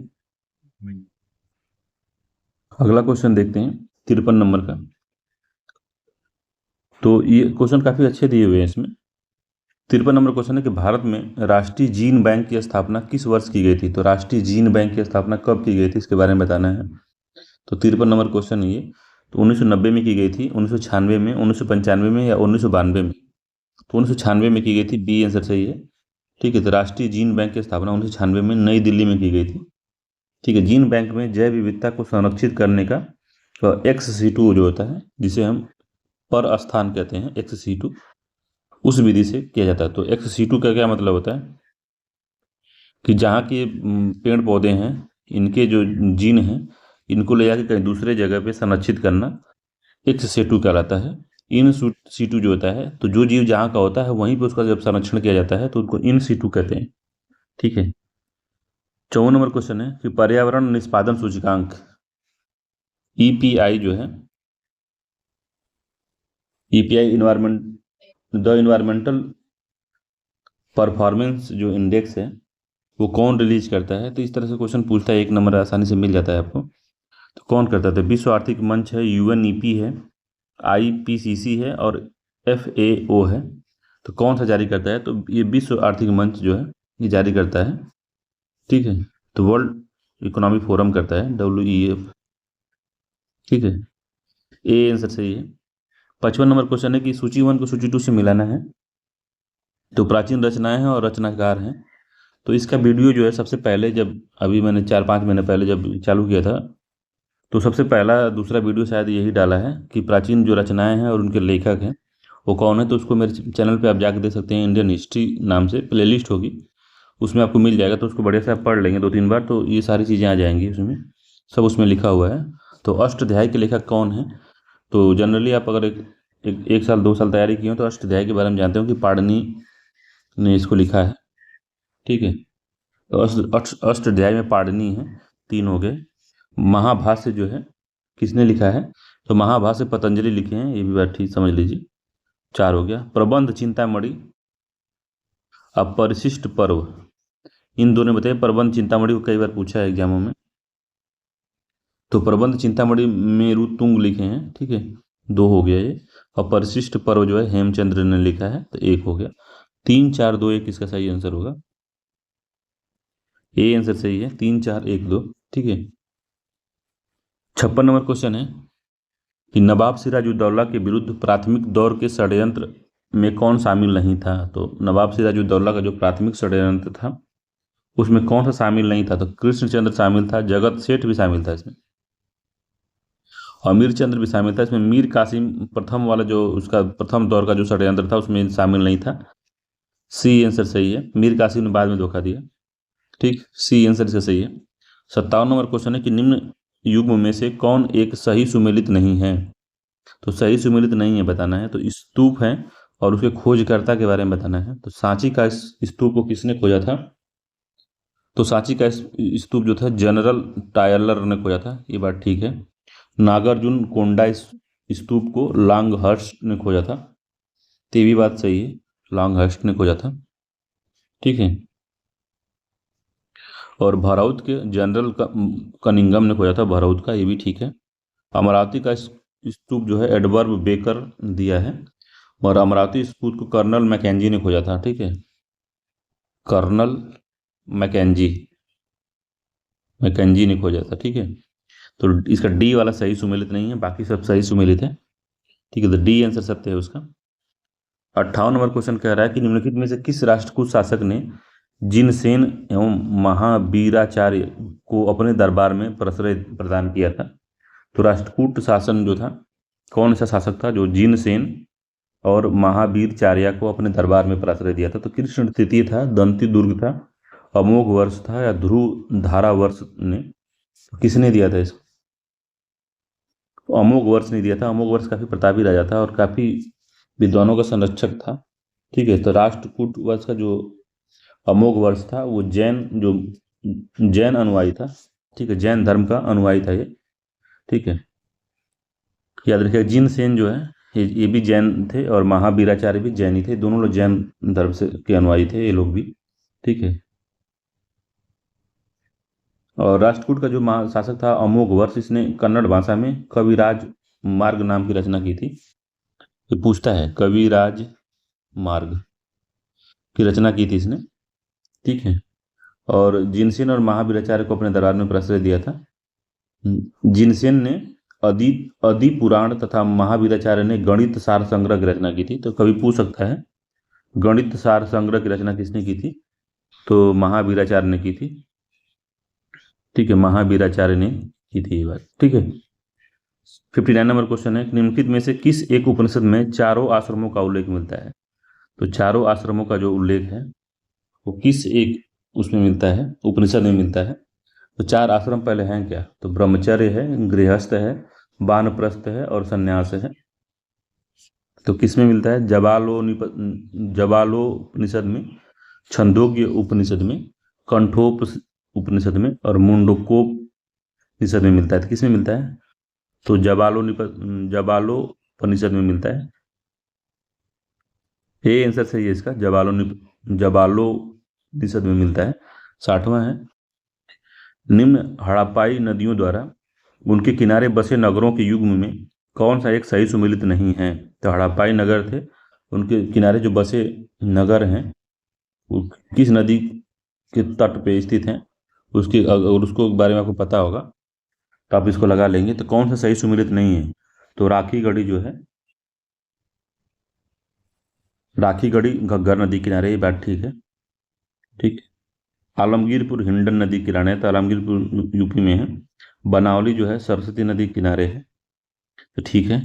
अगला क्वेश्चन देखते हैं 53 नंबर का। तो ये क्वेश्चन काफ़ी अच्छे दिए हुए हैं इसमें। 53 नंबर क्वेश्चन है कि भारत में राष्ट्रीय जीन बैंक की स्थापना किस वर्ष की गई थी। तो राष्ट्रीय जीन बैंक की स्थापना कब की गई थी, इसके बारे में बताना है। तो 53 नंबर क्वेश्चन है ये। तो 1990 में की गई थी, 1996 में, 1995 में, या 1992 में। तो 1996 में की गई थी, बी आंसर सही है। ठीक है। तो राष्ट्रीय जीन बैंक की स्थापना 1996 में नई दिल्ली में की गई थी। ठीक है। जीन बैंक में जैव विविधता को संरक्षित करने का XC2 जो होता है, जिसे हम पर स्थान कहते हैं, XC2, उस विधि से किया जाता है। तो एक्स सीटू का क्या मतलब होता है कि जहाँ के पेड़ पौधे हैं, इनके जो जीन हैं, इनको ले जाकर कहीं दूसरे जगह पे संरक्षित करना एक्स सीटू कहलाता है। इन सीटू जो होता है, तो जो जीव जहाँ का होता है वहीं पे उसका जब संरक्षण किया जाता है तो उनको इन सीटू कहते हैं। ठीक है। 54 नंबर क्वेश्चन है कि पर्यावरण निष्पादन सूचकांक ईपीआई जो है, EPI environment the environmental performance जो इंडेक्स है वो कौन रिलीज करता है। तो इस तरह से क्वेश्चन पूछता है, 1 नंबर आसानी से मिल जाता है आपको। तो कौन करता है? तो विश्व आर्थिक मंच है, यूएनईपी है, आईपीसीसी है और एफएओ है। तो कौन सा जारी करता है? तो ये विश्व आर्थिक मंच जो है ये जारी करता है। ठीक है। तो वर्ल्ड इकोनॉमिक फोरम करता है, WEF। ठीक है, ए आंसर सही है। 55 नंबर क्वेश्चन है कि सूची 1 को सूची 2 से मिलाना है। तो प्राचीन रचनाएं हैं और रचनाकार हैं। तो इसका वीडियो जो है सबसे पहले, जब अभी मैंने 4-5 महीने पहले जब चालू किया था, तो सबसे पहला दूसरा वीडियो शायद यही डाला है कि प्राचीन जो रचनाएं हैं और उनके लेखक हैं वो कौन है। तो उसको मेरे चैनल पे आप जाकर देख सकते हैं, इंडियन हिस्ट्री नाम से प्लेलिस्ट होगी, उसमें आपको मिल जाएगा। तो उसको बढ़िया से आप पढ़ लेंगे 2-3 बार, तो ये सारी चीज़ें आ जाएंगी उसमें, सब उसमें लिखा हुआ है। तो अष्टाध्यायी के लेखक कौन है? तो जनरली आप अगर एक साल 2 साल तैयारी की हो तो अष्टाध्यायी के बारे में जानते हो कि पाणिनि ने इसको लिखा है। ठीक है। तो अष्टाध्यायी में पाणिनि है, 3 हो गए। महाभाष्य जो है किसने लिखा है? तो महाभाष्य पतंजलि लिखे हैं, ये भी बात ठीक समझ लीजिए, 4 हो गया। प्रबंध चिंतामणि, अपरिशिष्ट पर्व, इन दोनों बताइए। प्रबंध चिंतामणि को कई बार पूछा है एग्जामों में। तो प्रबंध चिंतामणि मेरु तुंग लिखे हैं। ठीक है, 2 हो गया ये। और परिशिष्ट पर्व जो है हेमचंद्र ने लिखा है, तो 1 हो गया। 3, 4, 2, 1 इसका सही आंसर होगा। ए आंसर सही है, 3, 4, 1, 2। ठीक है। 56 नंबर क्वेश्चन है कि नवाब सिराजुद्दौला के विरुद्ध प्राथमिक दौर के षड्यंत्र में कौन शामिल नहीं था। तो नवाब सिराजुद्दौला का जो प्राथमिक षड्यंत्र था उसमें कौन सा शामिल नहीं था? तो कृष्णचंद्र शामिल था, जगत सेठ भी शामिल था इसमें, और मीरचंद्र भी शामिल था इसमें। मीर कासिम प्रथम वाला जो उसका प्रथम दौर का जो षड्यंत्र था उसमें शामिल नहीं था। सी आंसर सही है, मीर कासिम ने बाद में धोखा दिया। ठीक, सी आंसर इसका सही है। 57 नंबर क्वेश्चन है कि निम्न युग्म में से कौन एक सही सुमेलित नहीं है। तो सही सुमेलित नहीं है बताना है। तो स्तूप है और उसके खोजकर्ता के बारे में बताना है। तो सांची का स्तूप को किसने खोजा था? तो सांची का स्तूप जो था जनरल टायलर ने खोजा था, ये बात ठीक है। नागार्जुन कोंडा स्तूप को लॉन्गहर्स्ट ने खोजा था, तो ये भी बात सही है, लॉन्गहर्स्ट ने खोजा था। ठीक है। और भरौत के जनरल कनिंगम ने खोजा था भरौत का, ये भी ठीक है। अमरावती का स्तूप जो है एडवर्ड बेकर दिया है, और अमरावती स्तूप को कर्नल मैकेंजी ने खोजा था। ठीक है, कर्नल मैकेंजी मैकेंजी ने खोजा था। ठीक है। तो इसका डी वाला सही सुमेलित नहीं है, बाकी सब सही सुमेलित है। ठीक है, तो डी आंसर सत्य है उसका। 58 नंबर क्वेश्चन कह रहा है कि निम्नलिखित में से किस राष्ट्रकूट शासक ने जिनसेन एवं महावीराचार्य को अपने दरबार में प्रश्रय प्रदान किया था। तो राष्ट्रकूट शासन जो था, कौन सा शासक था जो जिनसेन और महावीरचार्य को अपने दरबार में प्रश्रय दिया था? तो कृष्ण तृतीय था, दंती दुर्ग था, अमोघ वर्ष था, या ध्रुव धारा वर्ष ने, किसने दिया था इसको? अमोघ वर्ष ने दिया था। अमोघ वर्ष काफी प्रतापी राजा था और काफी विद्वानों का संरक्षक था। ठीक है। तो राष्ट्रकूट वर्ष का जो अमोघ वर्ष था वो जैन अनुयायी था। ठीक है, जैन धर्म का अनुयायी था ये। ठीक है, याद रखिएगा। जिनसेन जो है ये भी जैन थे और महावीराचार्य भी जैन ही थे, दोनों लोग जैन धर्म से के अनुयायी थे ये लोग भी। ठीक है। और राष्ट्रकूट का जो शासक था अमोघ वर्ष, इसने कन्नड़ भाषा में कविराज मार्ग नाम की रचना की थी। ये पूछता है, कविराज मार्ग की रचना की थी इसने। ठीक है। और जिनसेन और महावीराचार्य को अपने दरबार में प्रश्रय दिया था। जिनसेन ने आदि पुराण तथा महावीराचार्य ने गणित सार संग्रह की रचना की थी। तो कभी पूछ सकता है गणित सार संग्रह की रचना किसने की थी? तो महावीराचार्य ने की थी। ठीक है, महावीराचार्य ने की थी ये बात। ठीक है। 59 नंबर क्वेश्चन है, निम्नलिखित में से किस एक उपनिषद में चारों आश्रमों का उल्लेख मिलता है? तो चारों आश्रमों का जो उल्लेख है वो किस एक उसमें मिलता है, उपनिषद में मिलता है। तो चार आश्रम पहले हैं क्या, तो ब्रह्मचर्य है, गृहस्थ है, वानप्रस्थ है और संन्यास है। तो किस में मिलता है, जबालोपनिषद में, छंदोग्य उपनिषद में, कंठोप उपनिषद में और मुंडकोपनिषद में मिलता है। तो किस में मिलता है, तो जबालोपनिषद में मिलता है। ये आंसर सही है इसका, जबालोपनिषद में मिलता है। 60वां है, निम्न हड़प्पाई नदियों द्वारा उनके किनारे बसे नगरों के युग्म में कौन सा एक सही सुमेलित नहीं है। तो हड़प्पाई नगर थे, उनके किनारे जो बसे नगर हैं वो किस नदी के तट पे स्थित हैं, उसके अगर उसको बारे में आपको पता होगा तो आप इसको लगा लेंगे। तो कौन सा सही सुमेलित नहीं है, तो राखी गढ़ी जो है, राखी गढ़ी घग्गर नदी किनारे, ये बात ठीक है। ठीक, आलमगीरपुर हिंडन नदी किनारे है, तो आलमगीरपुर यूपी में है। बनावली जो है सरस्वती नदी किनारे है, तो ठीक है।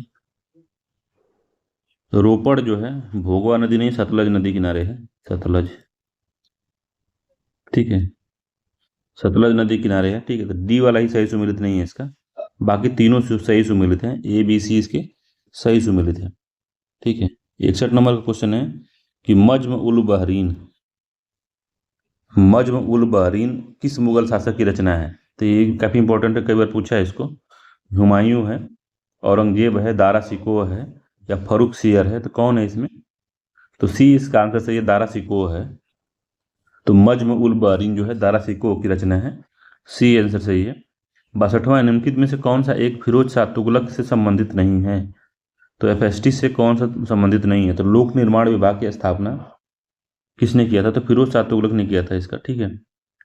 तो रोपड़ जो है भोगवा नदी नहीं, सतलज नदी किनारे है, सतलज, ठीक है, सतलज नदी किनारे है, ठीक है। तो डी वाला ही सही सुमेलित नहीं है इसका, बाकी तीनों सही सुमेलित हैं, ए बी सी इसके सही सुमेलित हैं, ठीक है। 61 नंबर का क्वेश्चन है कि मज्म उल बहरीन, मज्म उल बहरीन किस मुगल शासक की रचना है। तो ये काफ़ी इंपॉर्टेंट है, कई बार पूछा है इसको। हुमायूं है, औरंगजेब है, दारा शिकोह है या फरुख सियर है, तो कौन है इसमें, तो सी इसका आंसर सही है, दारा शिकोह है। तो मज्म उल बहरीन जो है दारा शिकोह की रचना है, सी आंसर सही है। 62वां, निम्नलिखित में से कौन सा एक फिरोज शाह तुगलक से संबंधित नहीं है। तो एफएसटी से कौन सा संबंधित नहीं है, तो लोक निर्माण विभाग की स्थापना किसने किया था, तो फिरोज शाह तुगलक ने किया था इसका, ठीक है।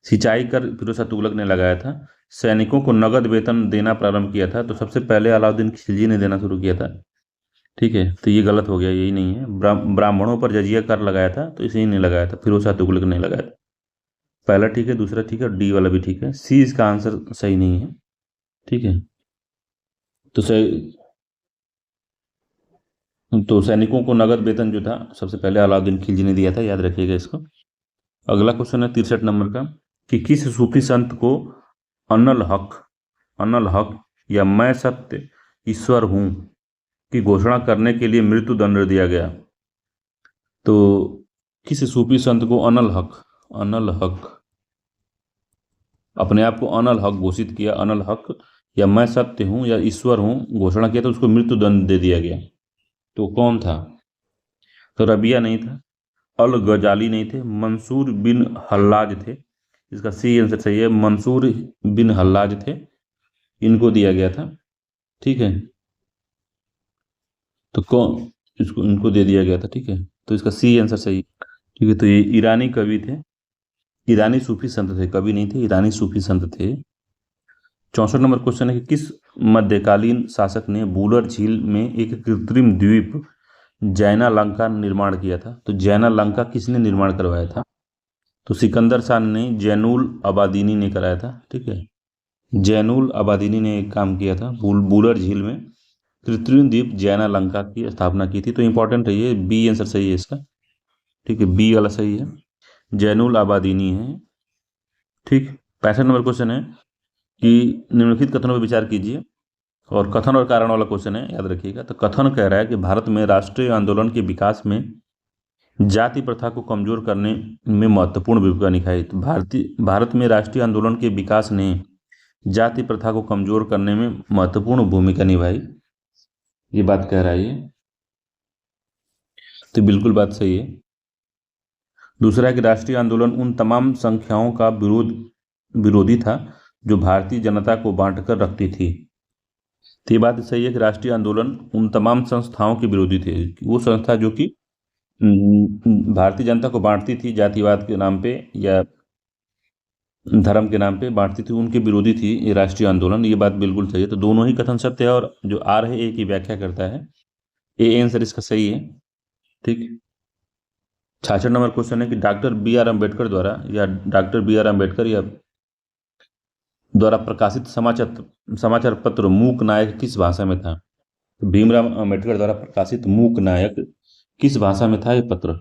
सिंचाई कर फिरोज शाह तुगलक ने लगाया था। सैनिकों को नगद वेतन देना प्रारंभ किया था, तो सबसे पहले अलाउद्दीन खिलजी ने देना शुरू किया था, ठीक है। तो ये गलत हो गया, यही नहीं है। ब्राह्मणों पर जजिया कर लगाया था, तो इसे ही नहीं लगाया था, फिरोज शाह तुगलक ने लगाया था। पहला ठीक है, दूसरा ठीक है, डी वाला भी ठीक है, सी इसका आंसर सही नहीं है, ठीक है। तो सही, तो सैनिकों को नगद वेतन जो था सबसे पहले अलाउद्दीन खिलजी ने दिया था, याद रखिएगा इसको। अगला क्वेश्चन है 63 नंबर का कि किस सूफी संत को अनल हक या मैं सत्य ईश्वर हूं की घोषणा करने के लिए मृत्यु दंड दिया गया। तो किस सूफी संत को अनल हक अपने आप को अनल हक घोषित किया, अनल हक या मैं सत्य हूं या ईश्वर हूं घोषणा किया, तो उसको मृत्यु दंड दे दिया गया। तो कौन था, तो रबिया नहीं था, अल गजाली नहीं थे, मंसूर बिन हल्लाज थे, इसका सी आंसर सही है, मंसूर बिन हल्लाज थे, इनको दिया गया था, ठीक है। तो कौन, इसको इनको दे दिया गया था, ठीक है। तो इसका सी आंसर सही, ठीक है। तो ये ईरानी कवि थे, ईरानी सूफी संत थे, कवि नहीं थे, ईरानी सूफी संत थे। 64 नंबर क्वेश्चन है कि किस मध्यकालीन शासक ने बूलर झील में एक कृत्रिम द्वीप जैना लंका निर्माण किया था। तो जैना लंका किसने निर्माण करवाया था, तो सिकंदर शाह ने, जैनुल अबादीनी ने कराया था, ठीक है। जैनुल अबादीनी ने एक काम किया था, बूलर झील में कृत्रिम द्वीप जैना लंका की स्थापना की थी। तो इंपॉर्टेंट है ये, बी आंसर सही है इसका, ठीक है, बी वाला सही है, जैनुल अबादीनी है, ठीक। 65 नंबर क्वेश्चन है कि निम्नलिखित कथनों पर विचार कीजिए, और कथन और कारण वाला क्वेश्चन है, याद रखिएगा। तो कथन कह रहा है कि भारत में राष्ट्रीय आंदोलन के विकास में जाति प्रथा को कमजोर करने में महत्वपूर्ण भूमिका निभाई। तो भारत में राष्ट्रीय आंदोलन के विकास ने जाति प्रथा को कमजोर करने में महत्वपूर्ण भूमिका निभाई, ये बात कह रहा है ये, तो बिल्कुल बात सही है। दूसरा है कि राष्ट्रीय आंदोलन उन तमाम संख्याओं का विरोधी था जो भारतीय जनता को बांटकर रखती थी। तो ये बात सही है कि राष्ट्रीय आंदोलन उन तमाम संस्थाओं के विरोधी थे, वो संस्था जो कि भारतीय जनता को बांटती थी, जातिवाद के नाम पे या धर्म के नाम पे बांटती थी, उनके विरोधी थी ये राष्ट्रीय आंदोलन, ये बात बिल्कुल सही है। तो दोनों ही कथन सत्य है, और जो आर है ए की व्याख्या करता है, ए आंसर इसका सही है, ठीक। 66 नंबर क्वेश्चन है कि डॉक्टर बी आर अम्बेडकर द्वारा प्रकाशित समाचार पत्र मूक नायक किस भाषा में था। तो भीमराव अम्बेडकर द्वारा प्रकाशित मूक नायक किस भाषा में था ये पत्र,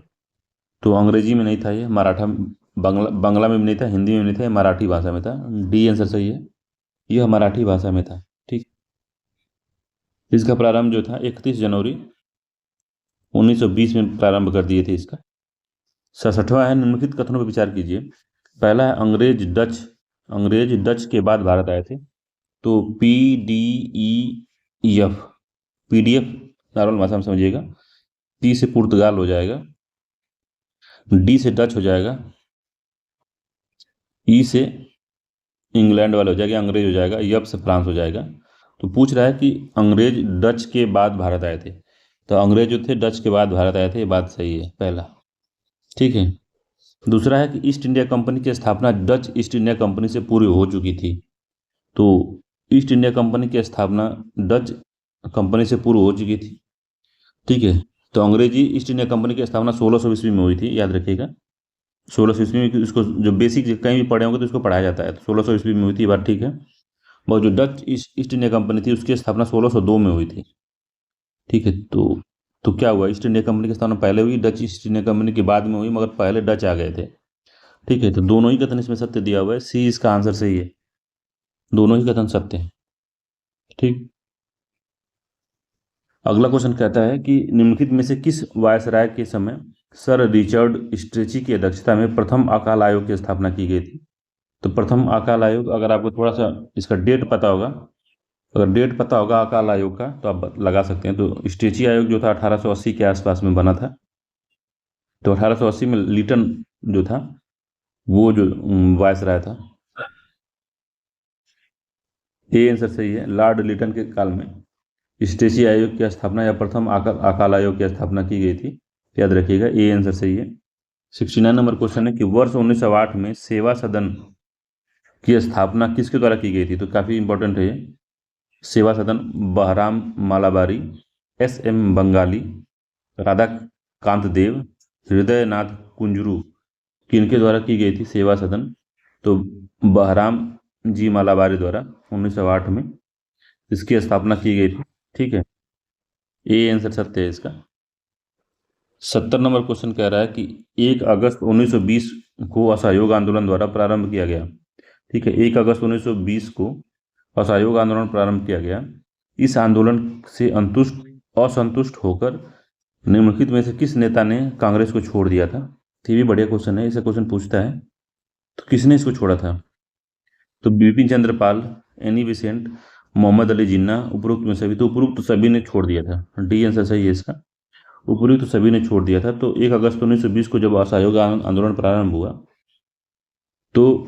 तो अंग्रेजी में नहीं था, ये मराठा बंगला में भी नहीं था, हिंदी में भी नहीं था, ये मराठी भाषा में था। डी आंसर सही है, यह मराठी भाषा में था। ठीक। इसका प्रारंभ जो था 31 जनवरी 1920 में प्रारंभ कर दिए थे इसका। 66वां है, निम्नलिखित कथनों पर विचार कीजिए। पहला है अंग्रेज डच के बाद भारत आए थे। तो PDEF, PDF नॉर्मल भाषा में समझिएगा। P से पुर्तगाल हो जाएगा, D से डच हो जाएगा, E से इंग्लैंड वाले हो जाएगा, अंग्रेज हो जाएगा, यफ से फ्रांस हो जाएगा। तो पूछ रहा है कि अंग्रेज डच के बाद भारत आए थे, तो अंग्रेज जो थे डच के बाद भारत आए थे, ये बात सही है पहला। ठीक है। दूसरा है कि ईस्ट इंडिया कंपनी की स्थापना डच ईस्ट इंडिया कंपनी से पूर्व हो चुकी थी। तो ईस्ट इंडिया कंपनी की स्थापना डच कंपनी से पूर्व हो चुकी थी। ठीक है। तो अंग्रेजी ईस्ट इंडिया कंपनी की स्थापना 1600 ईस्वी में हुई थी, याद रखिएगा। 1600 ईस्वी में, इसको जो बेसिक कहीं भी पढ़े होंगे तो इसको पढ़ाया जाता है। तो 1600 ईस्वी में हुई थी, ये बात ठीक है। मगर जो डच ईस्ट इंडिया कंपनी थी उसकी स्थापना 1602 में हुई थी। ठीक है। तो क्या हुआ, ईस्ट इंडिया कंपनी की स्थापना पहले हुई, डच ईस्ट इंडिया कंपनी के बाद में हुई, मगर पहले डच आ गए थे। ठीक है। तो दोनों ही कथन इसमें सत्य दिया हुआ है, सी इसका आंसर सही है, दोनों ही कथन सत्य हैं। ठीक। अगला क्वेश्चन कहता है कि निम्नलिखित में से किस वायसराय के समय सर रिचर्ड स्ट्रेची की अध्यक्षता में प्रथम अकाल आयोग की स्थापना की गई थी। तो प्रथम अकाल आयोग, अगर आपको थोड़ा सा इसका डेट पता होगा, अगर डेट पता होगा अकाल आयोग का तो आप लगा सकते हैं। तो स्ट्रेची आयोग जो था 1880 के आसपास में बना था। तो 1880 में लिटन जो था वो जो वायसराय था। ये आंसर सही है, लॉर्ड लिटन के काल में स्ट्रेची आयोग की स्थापना या प्रथम अकाल आयोग की स्थापना की गई थी, याद रखिएगा। ये आंसर सही है। 69 नंबर क्वेश्चन है कि वर्ष 1908 में सेवा सदन की स्थापना किसके द्वारा की गई थी। तो काफ़ी इंपॉर्टेंट है ये। सेवा सदन बहराम मालाबारी, SM बंगाली, राधा कांत देव, हृदयनाथ कुंजरू, किनके द्वारा की गई थी सेवा सदन। तो बहराम जी मालाबारी द्वारा 1908 में इसकी स्थापना की गई थी। ठीक है। ये आंसर सत्य है इसका। 70 नंबर क्वेश्चन कह रहा है कि 1 अगस्त 1920 को असहयोग आंदोलन द्वारा प्रारंभ किया गया। ठीक है। 1 अगस्त 1920 को असहयोग आंदोलन प्रारंभ किया गया। इस आंदोलन से असंतुष्ट होकर निम्नलिखित में से किस नेता ने कांग्रेस को छोड़ दिया था। तो ये भी बढ़िया क्वेश्चन है, इसे क्वेश्चन पूछता है तो किसने इसको छोड़ा था। तो बिपिन चंद्र पाल, एनी बेसेंट, मोहम्मद अली जिन्ना, उपरोक्त में सभी। तो उपरोक्त सभी ने छोड़ दिया था, डी आंसर सही है इसका, उपरोक्त सभी ने छोड़ दिया था। तो 1 अगस्त 1920 को जब असहयोग आंदोलन प्रारंभ हुआ तो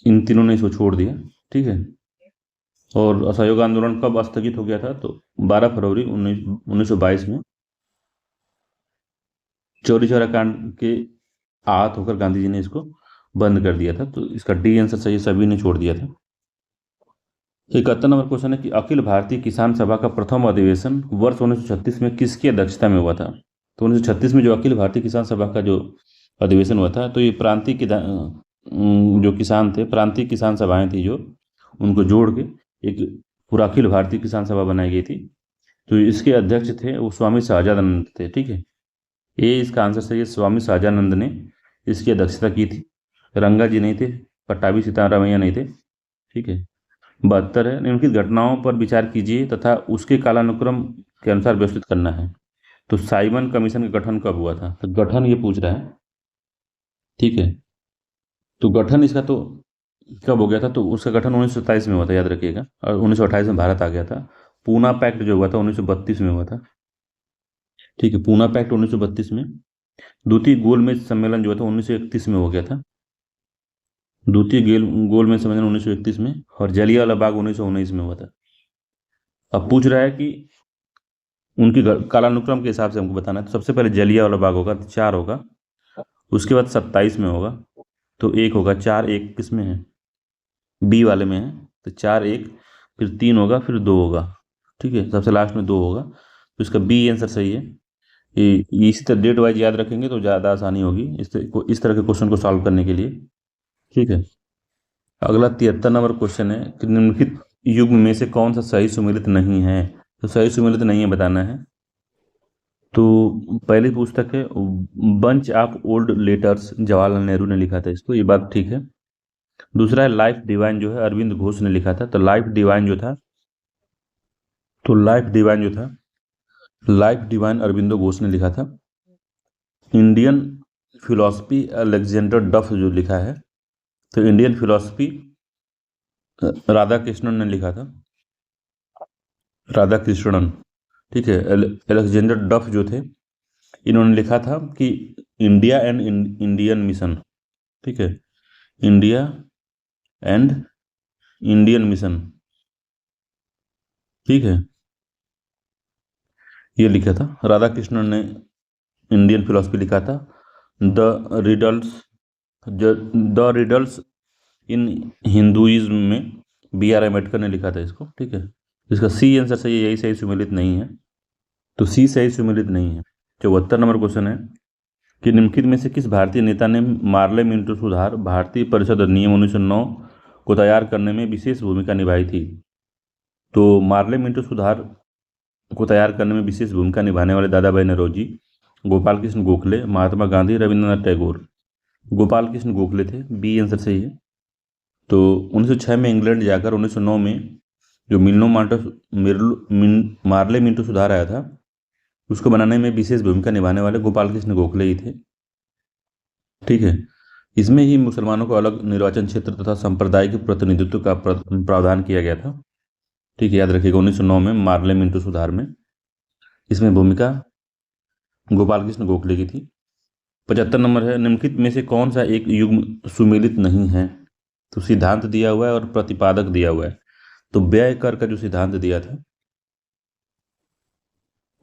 इन तीनों ने इसको छोड़ दिया। ठीक है। और असहयोग आंदोलन कब स्थगित हो गया था, तो 12 फरवरी 1922 में चौरी चौरा कांड के आहत होकर गांधी जी ने इसको बंद कर दिया था। तो इसका डी आंसर सही, सभी ने छोड़ दिया था। 71 नंबर क्वेश्चन है कि अखिल भारतीय किसान सभा का प्रथम अधिवेशन वर्ष 1936 में किसकी अध्यक्षता में हुआ था। तो 1936 में जो अखिल भारतीय किसान सभा का जो अधिवेशन हुआ था, तो ये प्रांतीय जो किसान थे, प्रांतीय किसान सभाएं थी जो, उनको जोड़ के एक पूरा अखिल भारतीय किसान सभा बनाई गई थी। तो इसके अध्यक्ष थे वो स्वामी सहजानंद थे। ठीक है। ये इसका आंसर सही है, स्वामी सहजानंद ने इसकी अध्यक्षता की थी। रंगा जी नहीं थे, पट्टाभी सीतारामैया नहीं थे। ठीक है। 72 है, निम्नलिखित घटनाओं पर विचार कीजिए तथा उसके कालानुक्रम के अनुसार व्यवस्थित करना है। तो साइमन कमीशन का गठन कब हुआ था, तो गठन ये पूछ रहा है। ठीक है। तो गठन इसका तो कब हो गया था, तो उसका गठन 1927 में हुआ था, याद रखिएगा। और 1928 में भारत आ गया था। पूना पैक्ट जो हुआ था 1932 में हुआ था। ठीक है। पूना पैक्ट 1932 में। द्वितीय गोलमेज सम्मेलन जो था 1931 में हो गया था, द्वितीय गोलमेज सम्मेलन 1931 में। और जलियांवाला बाग 1919 में हुआ था। अब पूछ रहा है कि उनकी कालानुक्रम के हिसाब से हमको बताना है। तो सबसे पहले जलियांवाला बाग होगा, तो 4 होगा। उसके बाद 27 में होगा, तो 1 होगा। 4 1 किस में है, बी वाले में है। तो 4 1, फिर 3 होगा, फिर 2 होगा। ठीक है। सबसे लास्ट में 2 होगा, तो इसका बी आंसर सही है। ये इसी तरह डेट वाइज याद रखेंगे तो ज़्यादा आसानी होगी इस तरह के क्वेश्चन को सॉल्व करने के लिए। ठीक है। अगला 73 नंबर क्वेश्चन है कि निम्नलिखित युग्म में से कौन सा सही सुमेलित नहीं है। तो सही सुमेलित नहीं है बताना है। तो पहली पुस्तक है bunch of old letters, Jawaharlal Nehru ने लिखा था इसको, ये बात ठीक है। दूसरा है लाइफ डिवाइन, जो है अरविंद घोष ने लिखा था। तो लाइफ डिवाइन जो था, लाइफ डिवाइन अरविंदो घोष ने लिखा था। इंडियन फिलॉसफी अलेक्जेंडर डफ जो लिखा है, तो इंडियन फिलॉसफी राधा कृष्णन ने लिखा था, राधा कृष्णन। ठीक है। अलेक्जेंडर डफ जो थे, इन्होंने लिखा था कि इंडिया एंड इंडियन मिशन। ठीक है, इंडिया एंड इंडियन मिशन। ठीक है, ये लिखा था राधा कृष्णन ने, इंडियन फिलॉसफी लिखा था। The riddles the riddles in Hinduism में बी आर अम्बेडकर ने लिखा था इसको। ठीक है, इसका सी आंसर सही है, यही सही सुमेलित नहीं है, तो सी सही सुमेलित नहीं है। 74 नंबर क्वेश्चन है कि निम्नलिखित में से किस भारतीय नेता ने मार्ले मिंटो सुधार भारतीय परिषद अधिनियम 1909 को तैयार करने में विशेष भूमिका निभाई थी। तो मार्ले मिंटो सुधार को तैयार करने में विशेष भूमिका निभाने वाले दादा भाई नौरोजी, गोपाल कृष्ण गोखले, महात्मा गांधी, रविंद्रनाथ टैगोर। गोपाल कृष्ण गोखले थे, बी आंसर सही है। तो 1906 में इंग्लैंड जाकर 1909 में जो मार्ले मिंटो सुधार आया था, उसको बनाने में विशेष भूमिका निभाने वाले गोपाल कृष्ण गोखले ही थे। ठीक है, इसमें ही मुसलमानों को अलग निर्वाचन क्षेत्र तथा संप्रदाय के प्रतिनिधित्व का प्रावधान किया गया था। ठीक है, याद रखिएगा 1909 में मार्ले मिंटो सुधार में इसमें भूमिका गोपाल कृष्ण गोखले की थी। 75 नंबर है निम्नलिखित में से कौन सा एक युग्म सुमेलित नहीं है। तो सिद्धांत दिया हुआ है और प्रतिपादक दिया हुआ है। तो व्यय कर का जो सिद्धांत दिया था,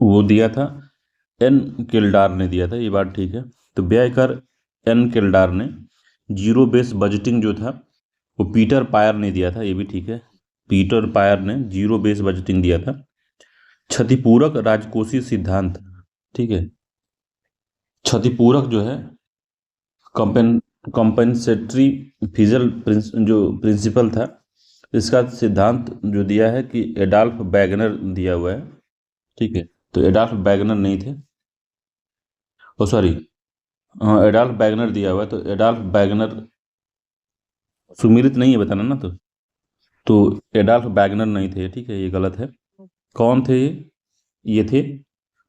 वो दिया था एन किल्डार ने दिया था, ये बात ठीक है। तो व्यय कर एन किल्डार ने, जीरो बेस बजटिंग जो था वो पीटर पायर ने दिया था, ये भी ठीक है। पीटर पायर ने जीरो बेस बजटिंग दिया था। क्षतिपूरक राजकोषीय सिद्धांत, ठीक है, क्षतिपूरक जो है कंपेंसेटरी फिजल जो प्रिंसिपल था, इसका सिद्धांत जो दिया है कि एडॉल्फ वैगनर दिया हुआ है। ठीक है, तो एडॉल्फ वैगनर नहीं थे, ओ सॉरी, एडॉल्फ वैगनर दिया हुआ है, तो एडॉल्फ वैगनर सुमिलित नहीं है बताना ना। तो एडॉल्फ वैगनर नहीं थे। ठीक है, ये गलत है। कौन थे ये थे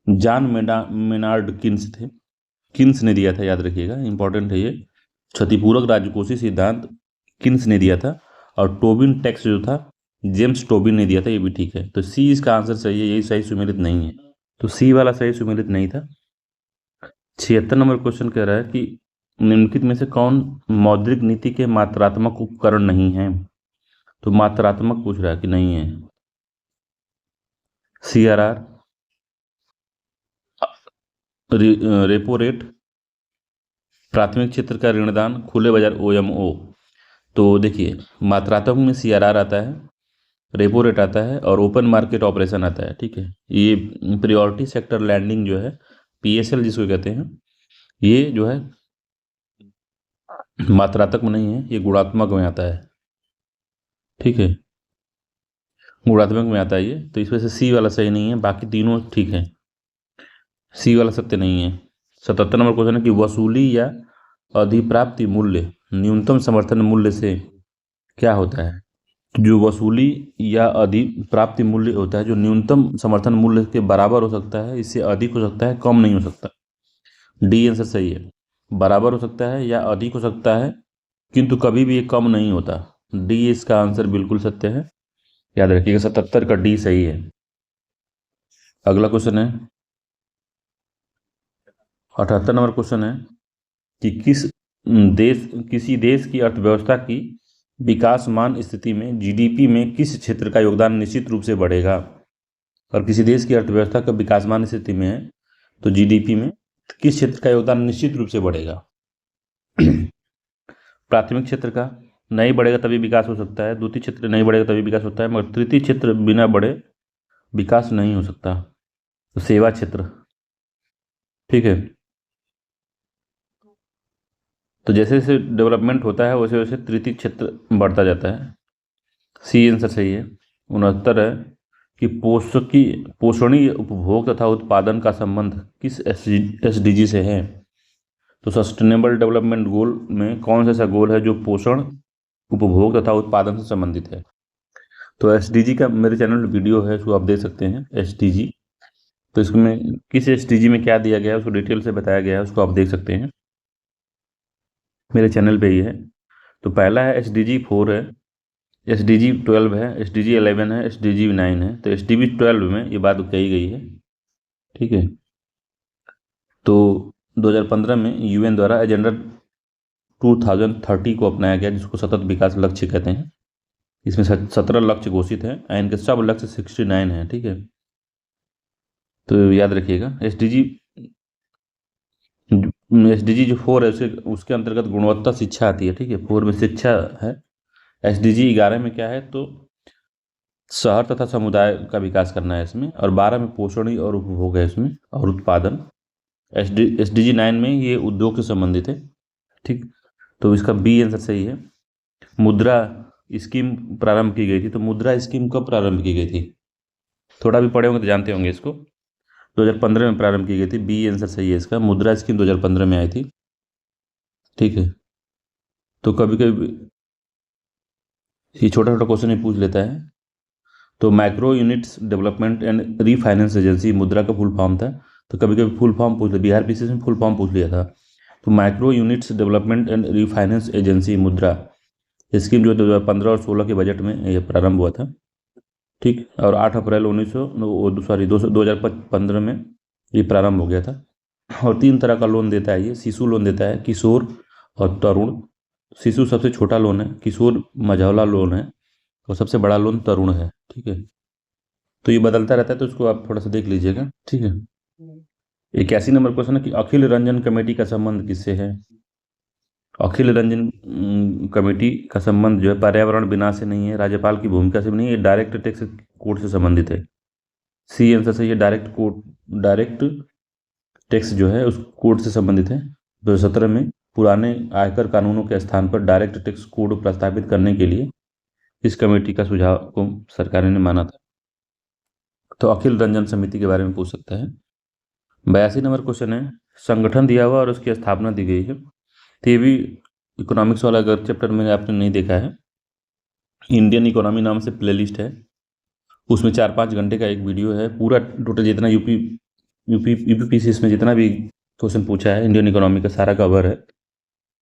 जॉन मेनार्ड किन्स थे, किन्स ने दिया था, याद रखिएगा, इंपॉर्टेंट है ये। क्षतिपूरक राजकोषीय सिद्धांत किन्स ने दिया था। और टोबिन टैक्स जो था जेम्स टोबिन ने दिया था, ये भी ठीक है। तो सी इसका आंसर सही है, यही सही सुमेलित नहीं है, तो सी वाला सही सुमेलित नहीं था। 76 नंबर क्वेश्चन कह रहा है कि निम्नलिखित में से कौन मौद्रिक नीति के मात्रात्मक उपकरण नहीं है। तो मात्रात्मक पूछ रहा है कि नहीं है। CRR, रेपो रेट, प्राथमिक क्षेत्र का ऋणदान, खुले बाजार OMO। तो देखिए, मात्रात्मक में CRR आता है, रेपो रेट आता है और ओपन मार्केट ऑपरेशन आता है। ठीक है, ये प्रायोरिटी सेक्टर लैंडिंग जो है, PSL जिसको कहते हैं, ये जो है मात्रात्मक में नहीं है, ये गुणात्मक में आता है। ठीक है, गुणात्मक में आता है ये, तो इस वजह से सी वाला सही नहीं है, बाकी तीनों ठीक है, सी वाला सत्य नहीं है। 77 नंबर क्वेश्चन है कि वसूली या अधिप्राप्ति मूल्य न्यूनतम समर्थन मूल्य से क्या होता है। तो जो वसूली या अधिप्राप्ति मूल्य होता है, जो न्यूनतम समर्थन मूल्य के बराबर हो सकता है, इससे अधिक हो सकता है, कम नहीं हो सकता। डी आंसर सही है, बराबर हो सकता है या अधिक हो सकता है, किंतु कभी भी ये कम नहीं होता। डी इसका आंसर बिल्कुल सत्य है, याद रखिएगा 77 का डी सही है। अगला क्वेश्चन है 78 नंबर क्वेश्चन है कि किसी देश की अर्थव्यवस्था की विकासमान स्थिति में GDP में किस क्षेत्र का योगदान निश्चित रूप से बढ़ेगा। और किसी देश की अर्थव्यवस्था का विकासमान स्थिति में है, तो GDP में किस क्षेत्र का योगदान निश्चित रूप से बढ़ेगा। प्राथमिक क्षेत्र का नहीं बढ़ेगा तभी विकास हो सकता है, द्वितीय क्षेत्र नहीं बढ़ेगा तभी विकास होता है, मगर तृतीय क्षेत्र बिना बढ़े विकास नहीं हो सकता। तो सेवा क्षेत्र, ठीक है, तो जैसे जैसे डेवलपमेंट होता है वैसे वैसे तृतीय क्षेत्र बढ़ता जाता है। सी आंसर सही है। 69 है कि पोषणीय उपभोग तथा उत्पादन का संबंध किस एसडीजी से है। तो सस्टेनेबल डेवलपमेंट गोल में कौन सा ऐसा गोल है जो पोषण, उपभोग तथा उत्पादन से संबंधित है। तो एसडीजी का मेरे चैनल में वीडियो है, उसको आप देख सकते हैं एसडीजी। तो इसमें किस एसडीजी में क्या दिया गया है उसको डिटेल से बताया गया है, उसको आप देख सकते हैं, मेरे चैनल पे ही है। तो पहला है एसडीजी 4 है, एसडीजी 12 है, एसडीजी 11 है, एसडीजी 9 है। तो एसडीजी 12 में ये बात कही गई है, ठीक है। तो 2015 में यूएन द्वारा एजेंडा 2030 को अपनाया गया, जिसको सतत विकास लक्ष्य कहते हैं। इसमें 17 लक्ष्य घोषित हैं, इनके सब लक्ष्य 69 हैं, ठीक है। तो याद रखिएगा एसडीजी जो 4 है उसके अंतर्गत गुणवत्ता शिक्षा आती है, ठीक है। 4 में शिक्षा है। एसडीजी 11 में क्या है, तो शहर तथा समुदाय का विकास करना है इसमें। और 12 में पोषण और उपभोग है इसमें, और उत्पादन। एसडीजी 9 में ये उद्योग से संबंधित है, ठीक। तो इसका बी आंसर सही है। मुद्रा स्कीम प्रारंभ की गई थी, तो मुद्रा स्कीम कब प्रारंभ की गई थी, थोड़ा भी पढ़े होंगे तो जानते होंगे इसको। 2015 में प्रारंभ की गई थी, बी आंसर सही है इसका। मुद्रा स्कीम 2015 में आई थी, ठीक है। तो कभी कभी ये छोटा छोटा क्वेश्चन ही पूछ लेता है। तो micro units development and refinance agency मुद्रा का फुल फॉर्म था, तो कभी कभी फुल फॉर्म पूछ लिया, बिहार पीसीएस में फुल फॉर्म पूछ लिया था। तो micro units development and refinance agency मुद्रा स्कीम जो 2015 और 16 के बजट में यह प्रारंभ हुआ था, ठीक। और 8 अप्रैल 2015 में ये प्रारंभ हो गया था। और 3 तरह का लोन देता है ये। शिशु लोन देता है, किशोर और तरुण। शिशु सबसे छोटा लोन है, किशोर मझौला लोन है, और सबसे बड़ा लोन तरुण है, ठीक है। तो ये बदलता रहता है, तो इसको आप थोड़ा सा देख लीजिएगा, ठीक है। 81 नंबर क्वेश्चन है कि अखिल रंजन कमेटी का संबंध किससे है। अखिल रंजन कमेटी का संबंध जो है पर्यावरण विनाश से नहीं है, राज्यपाल की भूमिका से भी नहीं है, डायरेक्ट टैक्स कोड से संबंधित है। सी आंसर से ये डायरेक्ट टैक्स जो है उस कोड से संबंधित है। 2017 में पुराने आयकर कानूनों के स्थान पर डायरेक्ट टैक्स कोड प्रस्तावित करने के लिए इस कमेटी का सुझाव को सरकार ने माना था। तो अखिल रंजन समिति के बारे में पूछ सकता है। 82 नंबर क्वेश्चन है, संगठन दिया हुआ और उसकी स्थापना दी गई है। तो ये भी इकोनॉमिक्स वाला अगर चैप्टर में आपने नहीं देखा है, इंडियन इकोनॉमी नाम से प्लेलिस्ट है, उसमें 4-5 घंटे का एक वीडियो है। पूरा टोटल जितना यूपीपीसीएस में जितना भी क्वेश्चन पूछा है इंडियन इकोनॉमी का सारा कवर है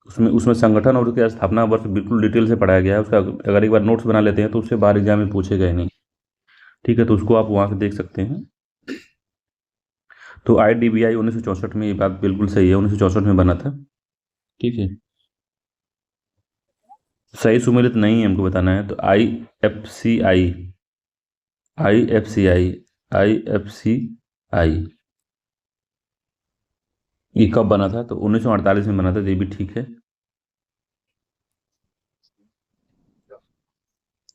उसमें संगठन और उसकी स्थापना वर्ष बिल्कुल डिटेल से पढ़ाया गया है। उसका अगर एक बार नोट्स बना लेते हैं तो उससे बाहर एग्जाम में पूछे गए नहीं, ठीक है। तो उसको आप वहाँ से देख सकते हैं। तो IDBI 1964 में, ये बात बिल्कुल सही है, 1964 में बना था, ठीक है। सही सुमेलित नहीं है हमको बताना है। तो IFCI ये कब बना था, तो 1948 में बना था, ये भी ठीक है,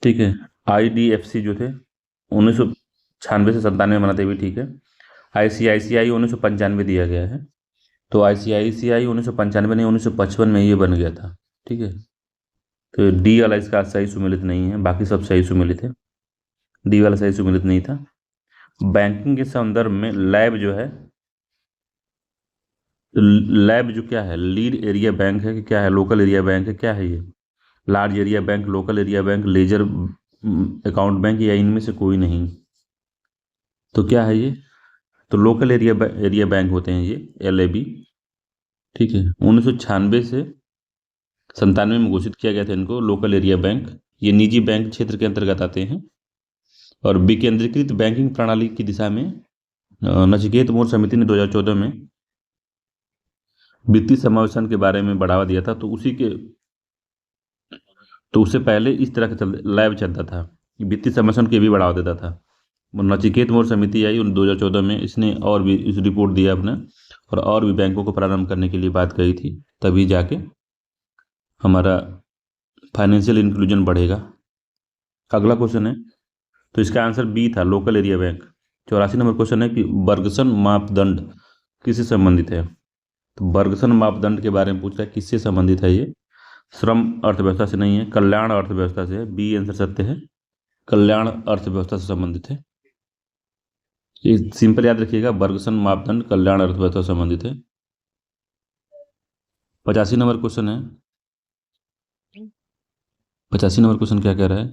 ठीक है। IDFC जो थे 1996 से 97 में बना था, ये भी ठीक है। ICICI 1995 दिया गया है, तो ICICI 1995 नहीं 1955 में ये बन गया था, ठीक है। तो डी वाला इसका सही सुमेलित नहीं है, बाकी सब सही सुमेलित है, डी वाला सही सुमेलित नहीं था। बैंकिंग के संदर्भ में लैब जो है, लैब जो क्या है, लीड एरिया बैंक है कि क्या है, लोकल एरिया बैंक है, क्या है ये, large area bank, local area bank, ledger account bank, या इनमें से कोई नहीं। तो क्या है ये, तो लोकल एरिया बैंक होते हैं ये, LAB, ठीक है। 1996 से 97 में घोषित किया गया था इनको लोकल एरिया बैंक। ये निजी बैंक क्षेत्र के अंतर्गत आते हैं। और विकेंद्रीकृत बैंकिंग प्रणाली की दिशा में नचिकेत मोर समिति ने 2014 में वित्तीय समावेशन के बारे में बढ़ावा दिया था। तो उससे पहले इस तरह का लैब चलता था, वित्तीय समावेशन के भी बढ़ावा देता था। नचिकेत मोर समिति आई 2014 में, इसने और भी इस रिपोर्ट दिया अपने, और भी बैंकों को प्रारंभ करने के लिए बात कही थी, तभी जाके हमारा फाइनेंशियल इंक्लूजन बढ़ेगा। अगला क्वेश्चन है, तो इसका आंसर बी था, local area bank. 84 number question है कि बर्गसन मापदंड किससे संबंधित है। तो बर्गसन मापदंड के बारे में पूछ रहा है, किससे संबंधित है ये, श्रम अर्थव्यवस्था से नहीं है, कल्याण अर्थव्यवस्था से है। बी आंसर सत्य है, कल्याण अर्थव्यवस्था से संबंधित है। ये सिंपल याद रखिएगा, बर्गसन मापदंड कल्याण अर्थव्यवस्था से संबंधित है। 85 नंबर क्वेश्चन है। 85 नंबर क्वेश्चन क्या कह रहा है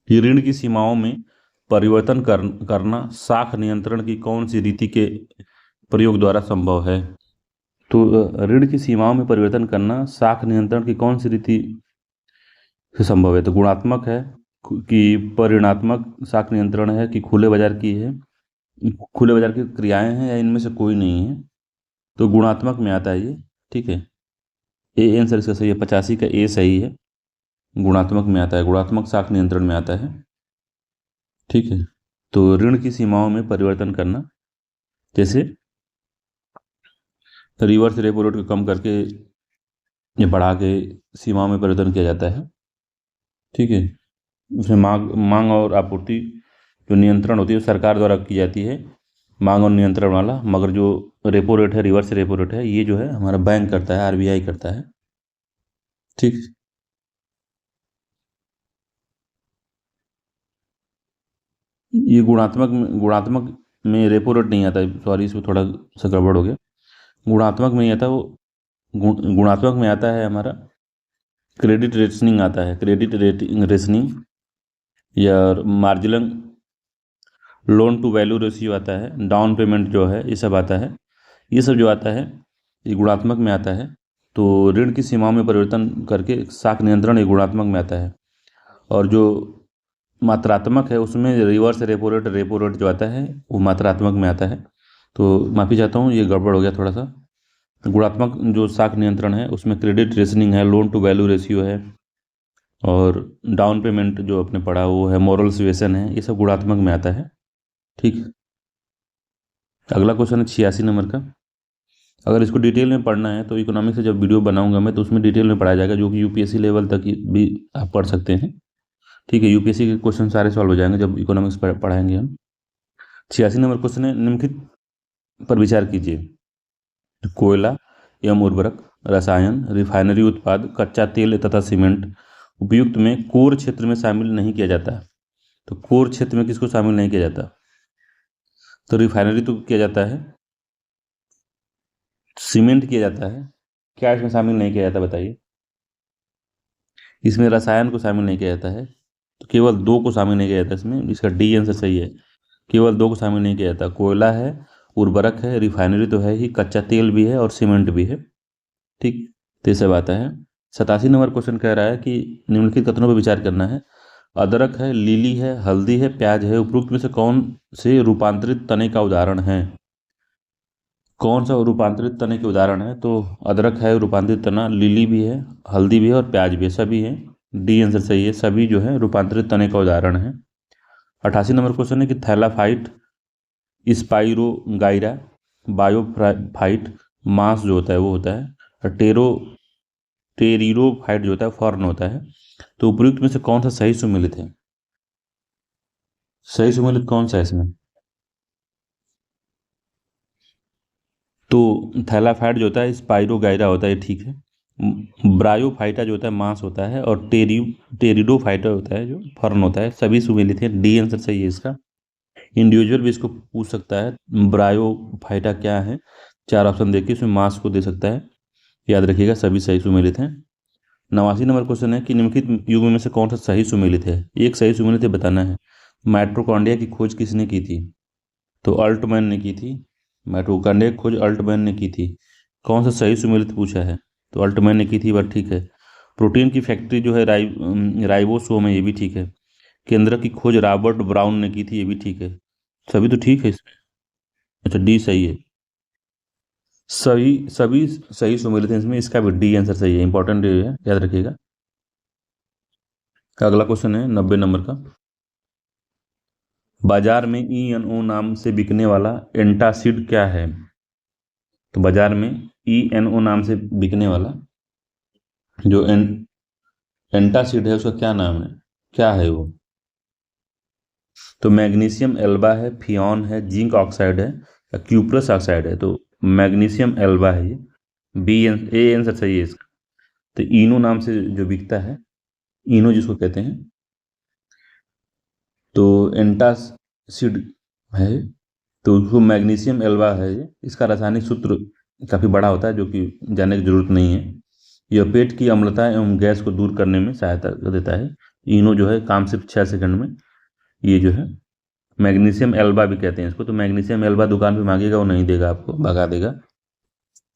कि ऋण की सीमाओं में परिवर्तन करना साख नियंत्रण की कौन सी रीति के प्रयोग द्वारा संभव है। तो ऋण की सीमाओं में परिवर्तन करना साख नियंत्रण की कौन सी रीति से संभव है। तो गुणात्मक है कि परिणात्मक साख नियंत्रण है कि खुले बाजार की है, खुले बाजार की क्रियाएं हैं, या इनमें से कोई नहीं है। तो गुणात्मक में आता है ये, ठीक है। ए आंसर इसका सही है, 85 का ए सही है, गुणात्मक में आता है, गुणात्मक साख नियंत्रण में आता है, ठीक है। तो ऋण की सीमाओं में परिवर्तन करना, जैसे रिवर्स रेपो रेट को कम करके या बढ़ा के सीमाओं में परिवर्तन किया जाता है, ठीक है। उसमें मांग और आपूर्ति जो नियंत्रण होती है वो सरकार द्वारा की जाती है, मांग और नियंत्रण वाला। मगर जो रेपो रेट है, रिवर्स रेपो रेट है, ये जो है हमारा बैंक करता है, आरबीआई करता है, ठीक। ये गुणात्मक में रेपो रेट नहीं आता है, सॉरी, इसमें थोड़ा सा गड़बड़ हो गया। गुणात्मक में नहीं आता वो, गुणात्मक में आता है हमारा क्रेडिट रेशनिंग आता है, क्रेडिट रेटिंग रेशनिंग, या marginal loan to value ratio आता है, डाउन पेमेंट जो है, ये सब आता है। ये सब जो आता है ये गुणात्मक में आता है। तो ऋण की सीमाओं में परिवर्तन करके साख नियंत्रण ये गुणात्मक में आता है। और जो मात्रात्मक है उसमें रिवर्स रेपो रेट जो आता है वो मात्रात्मक में आता है। तो माफ़ी चाहता हूँ, ये गड़बड़ हो गया थोड़ा सा। गुणात्मक जो साख नियंत्रण है उसमें क्रेडिट रेशनिंग है, लोन टू वैल्यू रेशियो है, और डाउन पेमेंट जो आपने पढ़ा वो है, मोरल सुएसन है, ये सब गुणात्मक में आता है, ठीक। अगला क्वेश्चन है 86 नंबर का। अगर इसको डिटेल में पढ़ना है तो इकोनॉमिक्स से जब वीडियो बनाऊंगा मैं तो उसमें डिटेल में पढ़ाया जाएगा, जो कि यूपीएससी लेवल तक भी आप पढ़ सकते हैं, ठीक है। यूपीएससी के क्वेश्चन सारे सॉल्व हो जाएंगे जब इकोनॉमिक्स पढ़ाएंगे हम। 86 नंबर क्वेश्चन है, निम्नलिखित पर विचार कीजिए। कोयला एवं उर्वरक, रसायन, रिफाइनरी उत्पाद, कच्चा तेल तथा सीमेंट उपयुक्त में कोर क्षेत्र में शामिल नहीं किया जाता। तो कोर क्षेत्र में किसको शामिल नहीं किया जाता। तो रिफाइनरी तो किया जाता है, सीमेंट किया जाता है, क्या इसमें शामिल नहीं किया जाता बताइए। इसमें रसायन को शामिल नहीं किया जाता है, तो केवल दो को शामिल नहीं किया जाता इसमें, इसका डी आंसर सही है, केवल दो को शामिल नहीं किया जाता। कोयला है, उर्वरक है, रिफाइनरी तो है ही, कच्चा तेल भी है और सीमेंट भी है, ठीक। तो ये सब आता है। 87 नंबर क्वेश्चन कह रहा है कि निम्नलिखित कथनों पर विचार करना है। अदरक है, लीली है, हल्दी है, प्याज है, उपरोक्त में से कौन से रूपांतरित तने का उदाहरण है। कौन सा रूपांतरित तने के उदाहरण है। तो अदरक है रूपांतरित तना, लिली भी है, हल्दी भी है और प्याज भी है, सभी हैं, डी आंसर सही है, सभी जो है रूपांतरित तने का उदाहरण है। 88 नंबर क्वेश्चन है कि थैलाफाइट, स्पाइरोगाइरा, बायोफाइट, मांस जो होता है वो होता है, और टेरिडोफाइट जो होता है फर्न होता है। तो उपयुक्त में से कौन सा सही सुमेलित है। सही सुमेलित कौन सा है इसमें। तो थैलाफाइट जो होता है स्पाइरोगाइरा होता है, ठीक है। ब्रायोफाइटा जो होता है मांस होता है, और टेरिडोफाइटा होता है जो फर्न होता है, सभी सुमेलित है, डी आंसर सही है इसका। इंडिविजुअल भी इसको पूछ सकता है, ब्रायोफाइटा क्या है, 4 ऑप्शन देके उसमें मांस को दे सकता है, याद रखिएगा सभी सही सुमेलित हैं। 89 नंबर क्वेश्चन है कि निम्नलिखित युग्म में से कौन सा सही सुमेलित है। एक सही सुमेलित है बताना है। माइटोकॉन्ड्रिया की खोज किसने की थी। तो अल्टमैन ने की थी, माइटोकॉन्ड्रिया की खोज अल्टमैन ने की थी। कौन सा सही सुमेलित पूछा है, तो अल्टमैन ने की थी, बात ठीक है। प्रोटीन की फैक्ट्री जो है राइबोसोम है, ये भी ठीक है। केंद्र की खोज रॉबर्ट ब्राउन ने की थी, ये भी ठीक है, सभी तो ठीक है इसमें। अच्छा, डी सही है, सभी सभी सही सुमेलित हैं इसमें, इसका भी डी आंसर सही है, इंपॉर्टेंट है, याद रखिएगा। अगला क्वेश्चन है 90 नंबर का। बाजार में ईएनओ नाम से बिकने वाला एंटासिड क्या है। तो बाजार में ईएनओ नाम से बिकने वाला जो एंटासिड है उसका क्या नाम है, क्या है वो। तो मैग्नीशियम एल्बा है, फियॉन है, जिंक ऑक्साइड है, या क्यूप्रस ऑक्साइड है। तो मैग्नीशियम एल्बा है ये, ए आंसर सही है इसका। तो इनो नाम से जो बिकता है, इनो जिसको कहते हैं, तो एंटासिड है, तो उसको मैग्नीशियम एल्वा है ये। इसका रासायनिक सूत्र काफ़ी बड़ा होता है, जो कि जानने की जरूरत नहीं है। यह पेट की अम्लता एवं गैस को दूर करने में सहायता देता है। इनो जो है काम सिर्फ 6 सेकंड में ये जो है मैग्नीशियम एल्बा भी कहते हैं इसको। तो मैग्नीशियम एल्बा दुकान पे मांगेगा, वो नहीं देगा, आपको भगा देगा।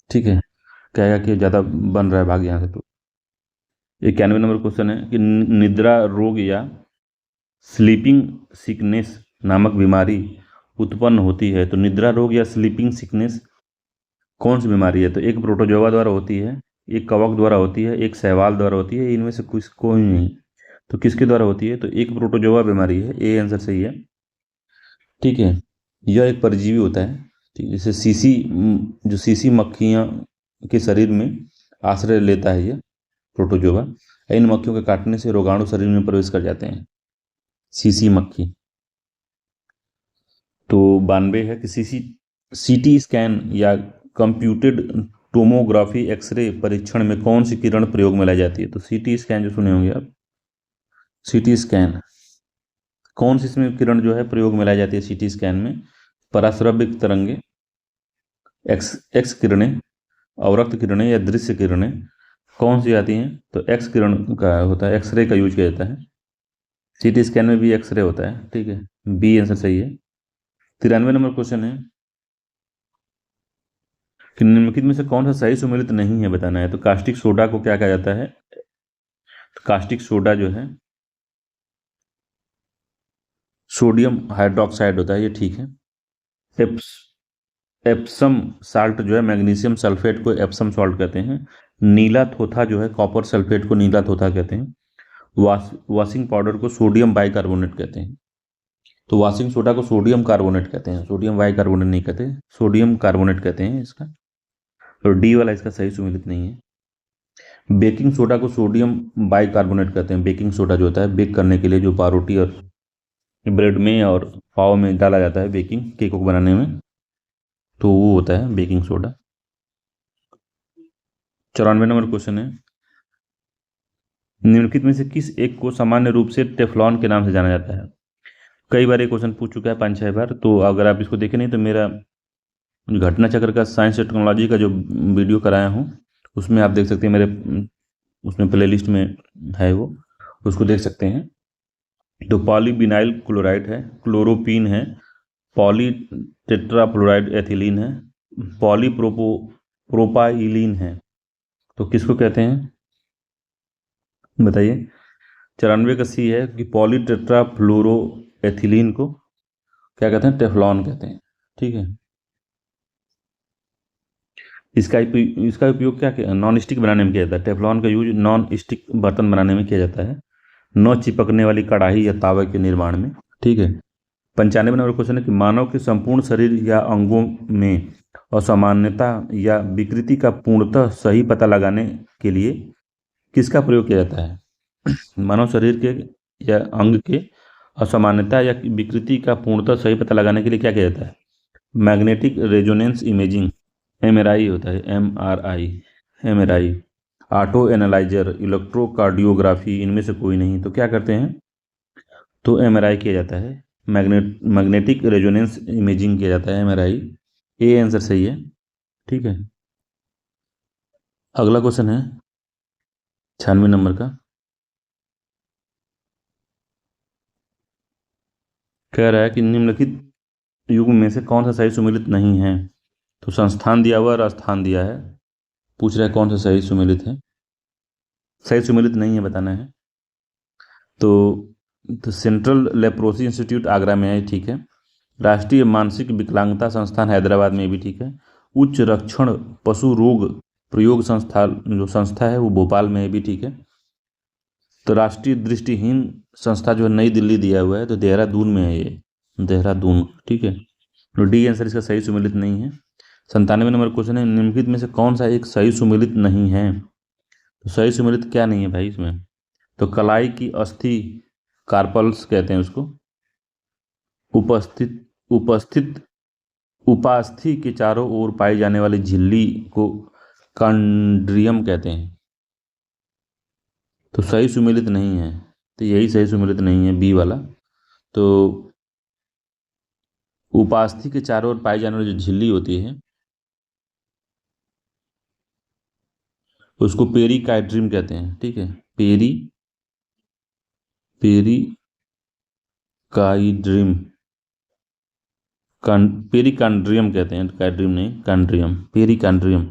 ठीक है, कहेगा कि ज़्यादा बन रहा है, भाग यहाँ से। तो 91 नंबर क्वेश्चन है कि निद्रा रोग या स्लीपिंग सिकनेस नामक बीमारी उत्पन्न होती है। तो निद्रा रोग या स्लीपिंग सिकनेस कौन सी बीमारी है? तो एक प्रोटोजोआ द्वारा होती है, एक कवक द्वारा होती है, एक शैवाल द्वारा होती है, इनमें से कुछ कोई नहीं। तो किसके द्वारा होती है? तो एक प्रोटोजोआ बीमारी है, ए आंसर सही है। ठीक है, यह एक परजीवी होता है। ठीक, जैसे सीसी, जो सीसी मक्खियाँ के शरीर में आश्रय लेता है ये प्रोटोजोआ। इन मक्खियों के काटने से रोगाणु शरीर में प्रवेश कर जाते हैं, सीसी मक्खी। तो 92 है कि सीटी स्कैन या कंप्यूटेड टोमोग्राफी एक्सरे परीक्षण में कौन सी किरण प्रयोग में लाई जाती है? तो सीटी स्कैन जो सुने होंगे आप, सीटी स्कैन कौन सी इसमें किरण जो है प्रयोग में लाई जाती है सीटी स्कैन में? पराश्रव्य तरंगे, एक्स एक्स किरणें, अवरक्त किरणें या दृश्य किरणें कौन सी आती हैं? तो एक्स किरण का होता है, एक्सरे का यूज किया जाता है। सीटी स्कैन में भी एक्सरे होता है। ठीक है, बी आंसर सही है। 93 नंबर क्वेश्चन है कि निम्नलिखित में से कौन सा सही सुमेलित नहीं है, बताना है। तो कास्टिक सोडा को क्या कहा जाता है? तो कास्टिक सोडा जो है सोडियम हाइड्रोक्साइड होता है, ये ठीक है। एप्सम साल्ट जो है मैग्नीशियम सल्फेट को एप्सम सॉल्ट कहते हैं। नीला थोथा जो है कॉपर सल्फेट को नीला थोथा कहते हैं। वॉशिंग पाउडर को सोडियम बाइकार्बोनेट कहते हैं। तो वॉशिंग सोडा को सोडियम कार्बोनेट कहते हैं, सोडियम बाइकार्बोनेट नहीं कहते, सोडियम कार्बोनेट कहते हैं इसका। तो डी वाला इसका सही सुमेलित नहीं है। बेकिंग सोडा को सोडियम बाइकार्बोनेट कहते हैं। बेकिंग सोडा जो होता है बेक करने के लिए, जो पावरोटी और ब्रेड में और पाव में डाला जाता है बेकिंग केक को बनाने में, तो वो होता है बेकिंग सोडा। 94 नंबर क्वेश्चन है, निम्नलिखित में से किस एक को सामान्य रूप से टेफ्लॉन के नाम से जाना जाता है? कई बार ये क्वेश्चन पूछ चुका है, 5-6 बार। तो अगर आप इसको देखें नहीं तो मेरा घटना चक्र का साइंस और टेक्नोलॉजी का जो वीडियो कराया हूँ उसमें आप देख सकते हैं, मेरे उसमें प्लेलिस्ट में है, वो उसको देख सकते हैं। तो पॉलीविनाइल क्लोराइड है, क्लोरोपीन है, पॉलीटेट्राफ्लोराइड एथिलीन है, प्रोपाइलीन है। तो किसको कहते हैं बताइए? 94 का सी है कि पॉलीटेट्राफ्लोरो एथिलीन को क्या कहते हैं? टेफ्लॉन कहते हैं। ठीक है, इसका उपयोग क्या नॉन स्टिक बनाने में किया जाता है। टेफ्लॉन का यूज नॉन स्टिक बर्तन बनाने में किया जाता है, न चिपकने वाली कढ़ाई या तावे के निर्माण में। ठीक है, 95 नंबर क्वेश्चन है कि मानव के संपूर्ण शरीर या अंगों में असामान्यता या विकृति का पूर्णतः सही पता लगाने के लिए किसका प्रयोग किया जाता है? मानव शरीर के या अंग के असामान्यता या विकृति का पूर्णतः सही पता लगाने के लिए क्या किया जाता है? मैग्नेटिक रेजोनेंस इमेजिंग, एमआरआई होता है, एमआरआई, ऑटो एनालाइजर, इलेक्ट्रोकार्डियोग्राफी, इनमें से कोई नहीं। तो क्या करते हैं? तो एमआरआई किया जाता है, मैग्नेटिक रेजोनेंस इमेजिंग किया जाता है, एमआरआई। ए आंसर सही है। ठीक है, अगला क्वेश्चन है 96 नंबर का, कह रहा है कि निम्नलिखित युग में से कौन सा सही सुमेलित नहीं है? तो संस्थान दिया हुआ और स्थान दिया है, पूछ रहा है कौन सा सही सुमेलित है। सही सुमेलित नहीं है, बताना है। तो सेंट्रल लेप्रोसी इंस्टीट्यूट आगरा में है, ठीक है। राष्ट्रीय मानसिक विकलांगता संस्थान हैदराबाद में भी ठीक है। उच्च रक्षण पशु रोग प्रयोग संस्था है वो भोपाल में भी ठीक है। तो राष्ट्रीय दृष्टिहीन संस्था जो है नई दिल्ली दिया हुआ है, तो देहरादून में है ये, देहरादून। ठीक है, तो डी आंसर इसका सही सुमेलित नहीं है। 97 नंबर क्वेश्चन है, निम्नलिखित में से कौन सा एक सही सुमेलित नहीं है? तो सही सुमेलित क्या नहीं है भाई इसमें? तो कलाई की अस्थि, कार्पल्स कहते हैं उसको, उपस्थित उपस्थित उपास्थि के चारों ओर पाई जाने वाली झिल्ली को कॉन्ड्रियम कहते हैं। तो सही सुमेलित नहीं है, तो यही सही सुमेलित नहीं है, बी वाला। तो उपास्थि के चारों ओर पाई जाने वाली जो झिल्ली होती है उसको पेरिकाइड्रियम कहते हैं। ठीक है, पेरिकाइड्रियम, पेरिकांड्रियम कहते हैं, काइड्रियम नहीं, कांड्रियम, पेरिकांड्रियम।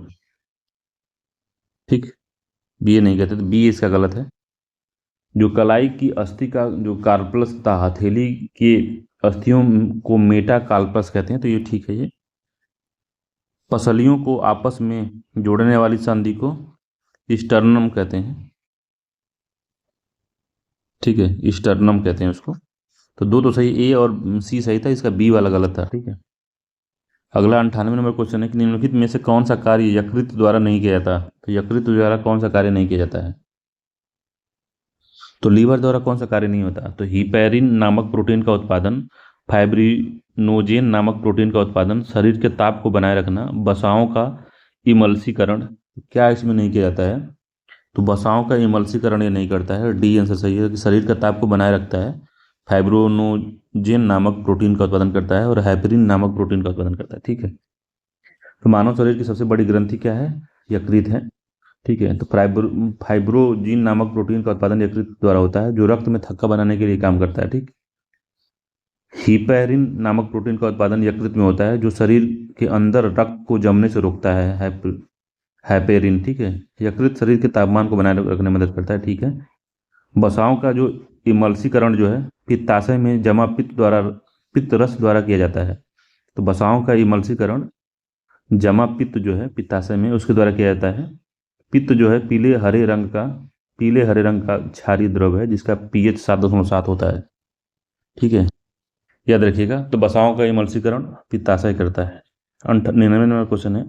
ठीक, बी ए नहीं कहते, तो बी इसका गलत है। जो कलाई की अस्थि का जो कार्पल्स था, हथेली के अस्थियों को मेटा कार्पल्स कहते हैं, तो ये ठीक है। ये पसलियों को आपस में जोड़ने वाली संधि को स्टर्नम कहते हैं। ठीक है, स्टर्नम कहते हैं उसको। तो दो तो सही, ए और सी सही था, इसका बी वाला गलत था। ठीक है, अगला 98 नंबर क्वेश्चन है कि निम्नलिखित में से कौन सा कार्य यकृत द्वारा नहीं किया जाता। तो यकृत द्वारा कौन सा कार्य नहीं किया जाता है? तो लीवर द्वारा कौन सा कार्य नहीं होता? तो हिपैरिन नामक प्रोटीन का उत्पादन, फाइब्रिनोजेन नामक प्रोटीन का उत्पादन, शरीर के ताप को बनाए रखना, वसाओं का इमल्सीकरण, क्या इसमें नहीं किया जाता है? तो वसाओं का इमल्सीकरण ये नहीं करता है, डी आंसर सही है कि शरीर का ताप को बनाए रखता है। फाइब्रोनोजेन नामक प्रोटीन का उत्पादन करता है और हैपरिन नामक प्रोटीन का उत्पादन करता है। ठीक है, तो मानव शरीर की सबसे बड़ी ग्रंथि क्या है? यकृत है। ठीक है, तो फाइब्रोजिन नामक प्रोटीन का उत्पादन यकृत द्वारा होता है, जो रक्त में थक्का बनाने के लिए काम करता है। ठीक, हिपैरिन नामक प्रोटीन का उत्पादन यकृत में होता है, जो शरीर के अंदर रक्त को जमने से रोकता है, हैपेरिन। ठीक है, यकृत शरीर के तापमान को बनाए रखने में मदद करता है। ठीक है, वसाओं का जो इमल्सीकरण जो है पित्ताशय में जमा पित्त रस द्वारा किया जाता है। तो वसाओं का इमल्सीकरण जमा पित्त जो है पित्ताशय में उसके द्वारा किया जाता है। पित्त जो है पीले हरे रंग का क्षारीय द्रव है, जिसका पीएच 7.7 होता है। ठीक है, याद रखिएगा। तो वसाओं का इमल्सीकरण पित्ताशय करता है। 99 नंबर क्वेश्चन है,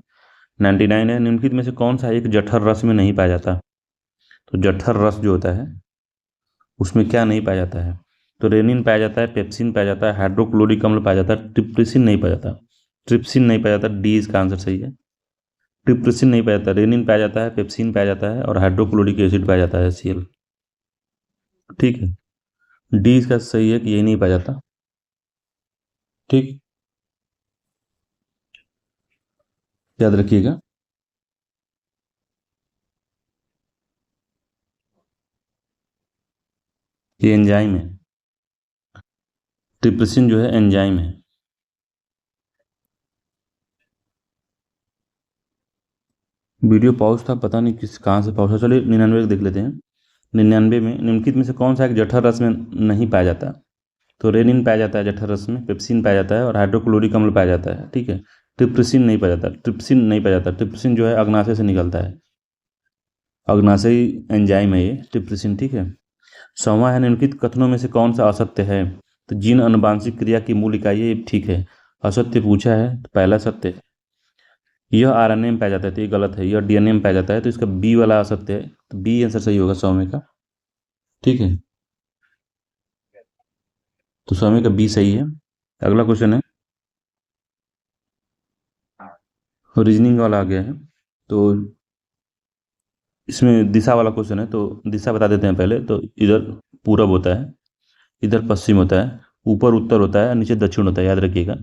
99 है, निम्नलिखित में से कौन सा एक जठर रस में नहीं पाया जाता? तो जठर रस जो होता है उसमें क्या नहीं पाया जाता है? तो रेनिन पाया जाता है, पेप्सिन पाया जाता है, हाइड्रोक्लोरिक अम्ल पाया जाता है, ट्रिप्सिन नहीं पाया जाता। ट्रिप्सिन नहीं पाया जाता, डी इसका आंसर सही है। ट्रिप्सिन नहीं पाया जाता, रेनिन पाया जाता है, पेप्सिन पाया जाता है और हाइड्रोक्लोरिक एसिड पाया जाता है, HCl। ठीक है, डी इसका सही है कि यही नहीं पाया जाता। ठीक, याद रखिएगा। ये एंजाइम है, ट्रिप्सिन जो है एंजाइम है। वीडियो पॉज था, पता नहीं कहाँ से पॉज था। चलिए 99 देख लेते हैं। 99 में निम्नलिखित में से कौन सा एक जठर रस में नहीं पाया जाता? तो रेनिन पाया जाता है जठर रस में, पेप्सिन पाया जाता है और हाइड्रोक्लोरिक अम्ल पाया जाता है। ठीक है, ट्रिप्सिन नहीं पाया जाता, ट्रिप्सिन नहीं पाया जाता। ट्रिप्सिन जो है अग्नाशय से निकलता है, अग्नाशयी एंजाइम है ये ट्रिप्सिन। ठीक है, 100वां है, निम्नलिखित कथनों में से कौन सा असत्य है? तो जीन अनुवांशिक क्रिया की मूल इकाई है, ये ठीक है। असत्य पूछा है तो पहला सत्य है, यह RNA में पाया जाता है, तो ये गलत है। यह DNA में पाया जाता है, तो इसका बी वाला असत्य है, तो बी आंसर सही होगा 100वें का। ठीक है, तो 100वें का बी सही है। अगला क्वेश्चन है, रीजनिंग वाला आ गया है, तो इसमें दिशा वाला क्वेश्चन है, तो दिशा बता देते हैं पहले। तो इधर पूरब होता है, इधर पश्चिम होता है, ऊपर उत्तर होता है, नीचे दक्षिण होता है, याद रखिएगा।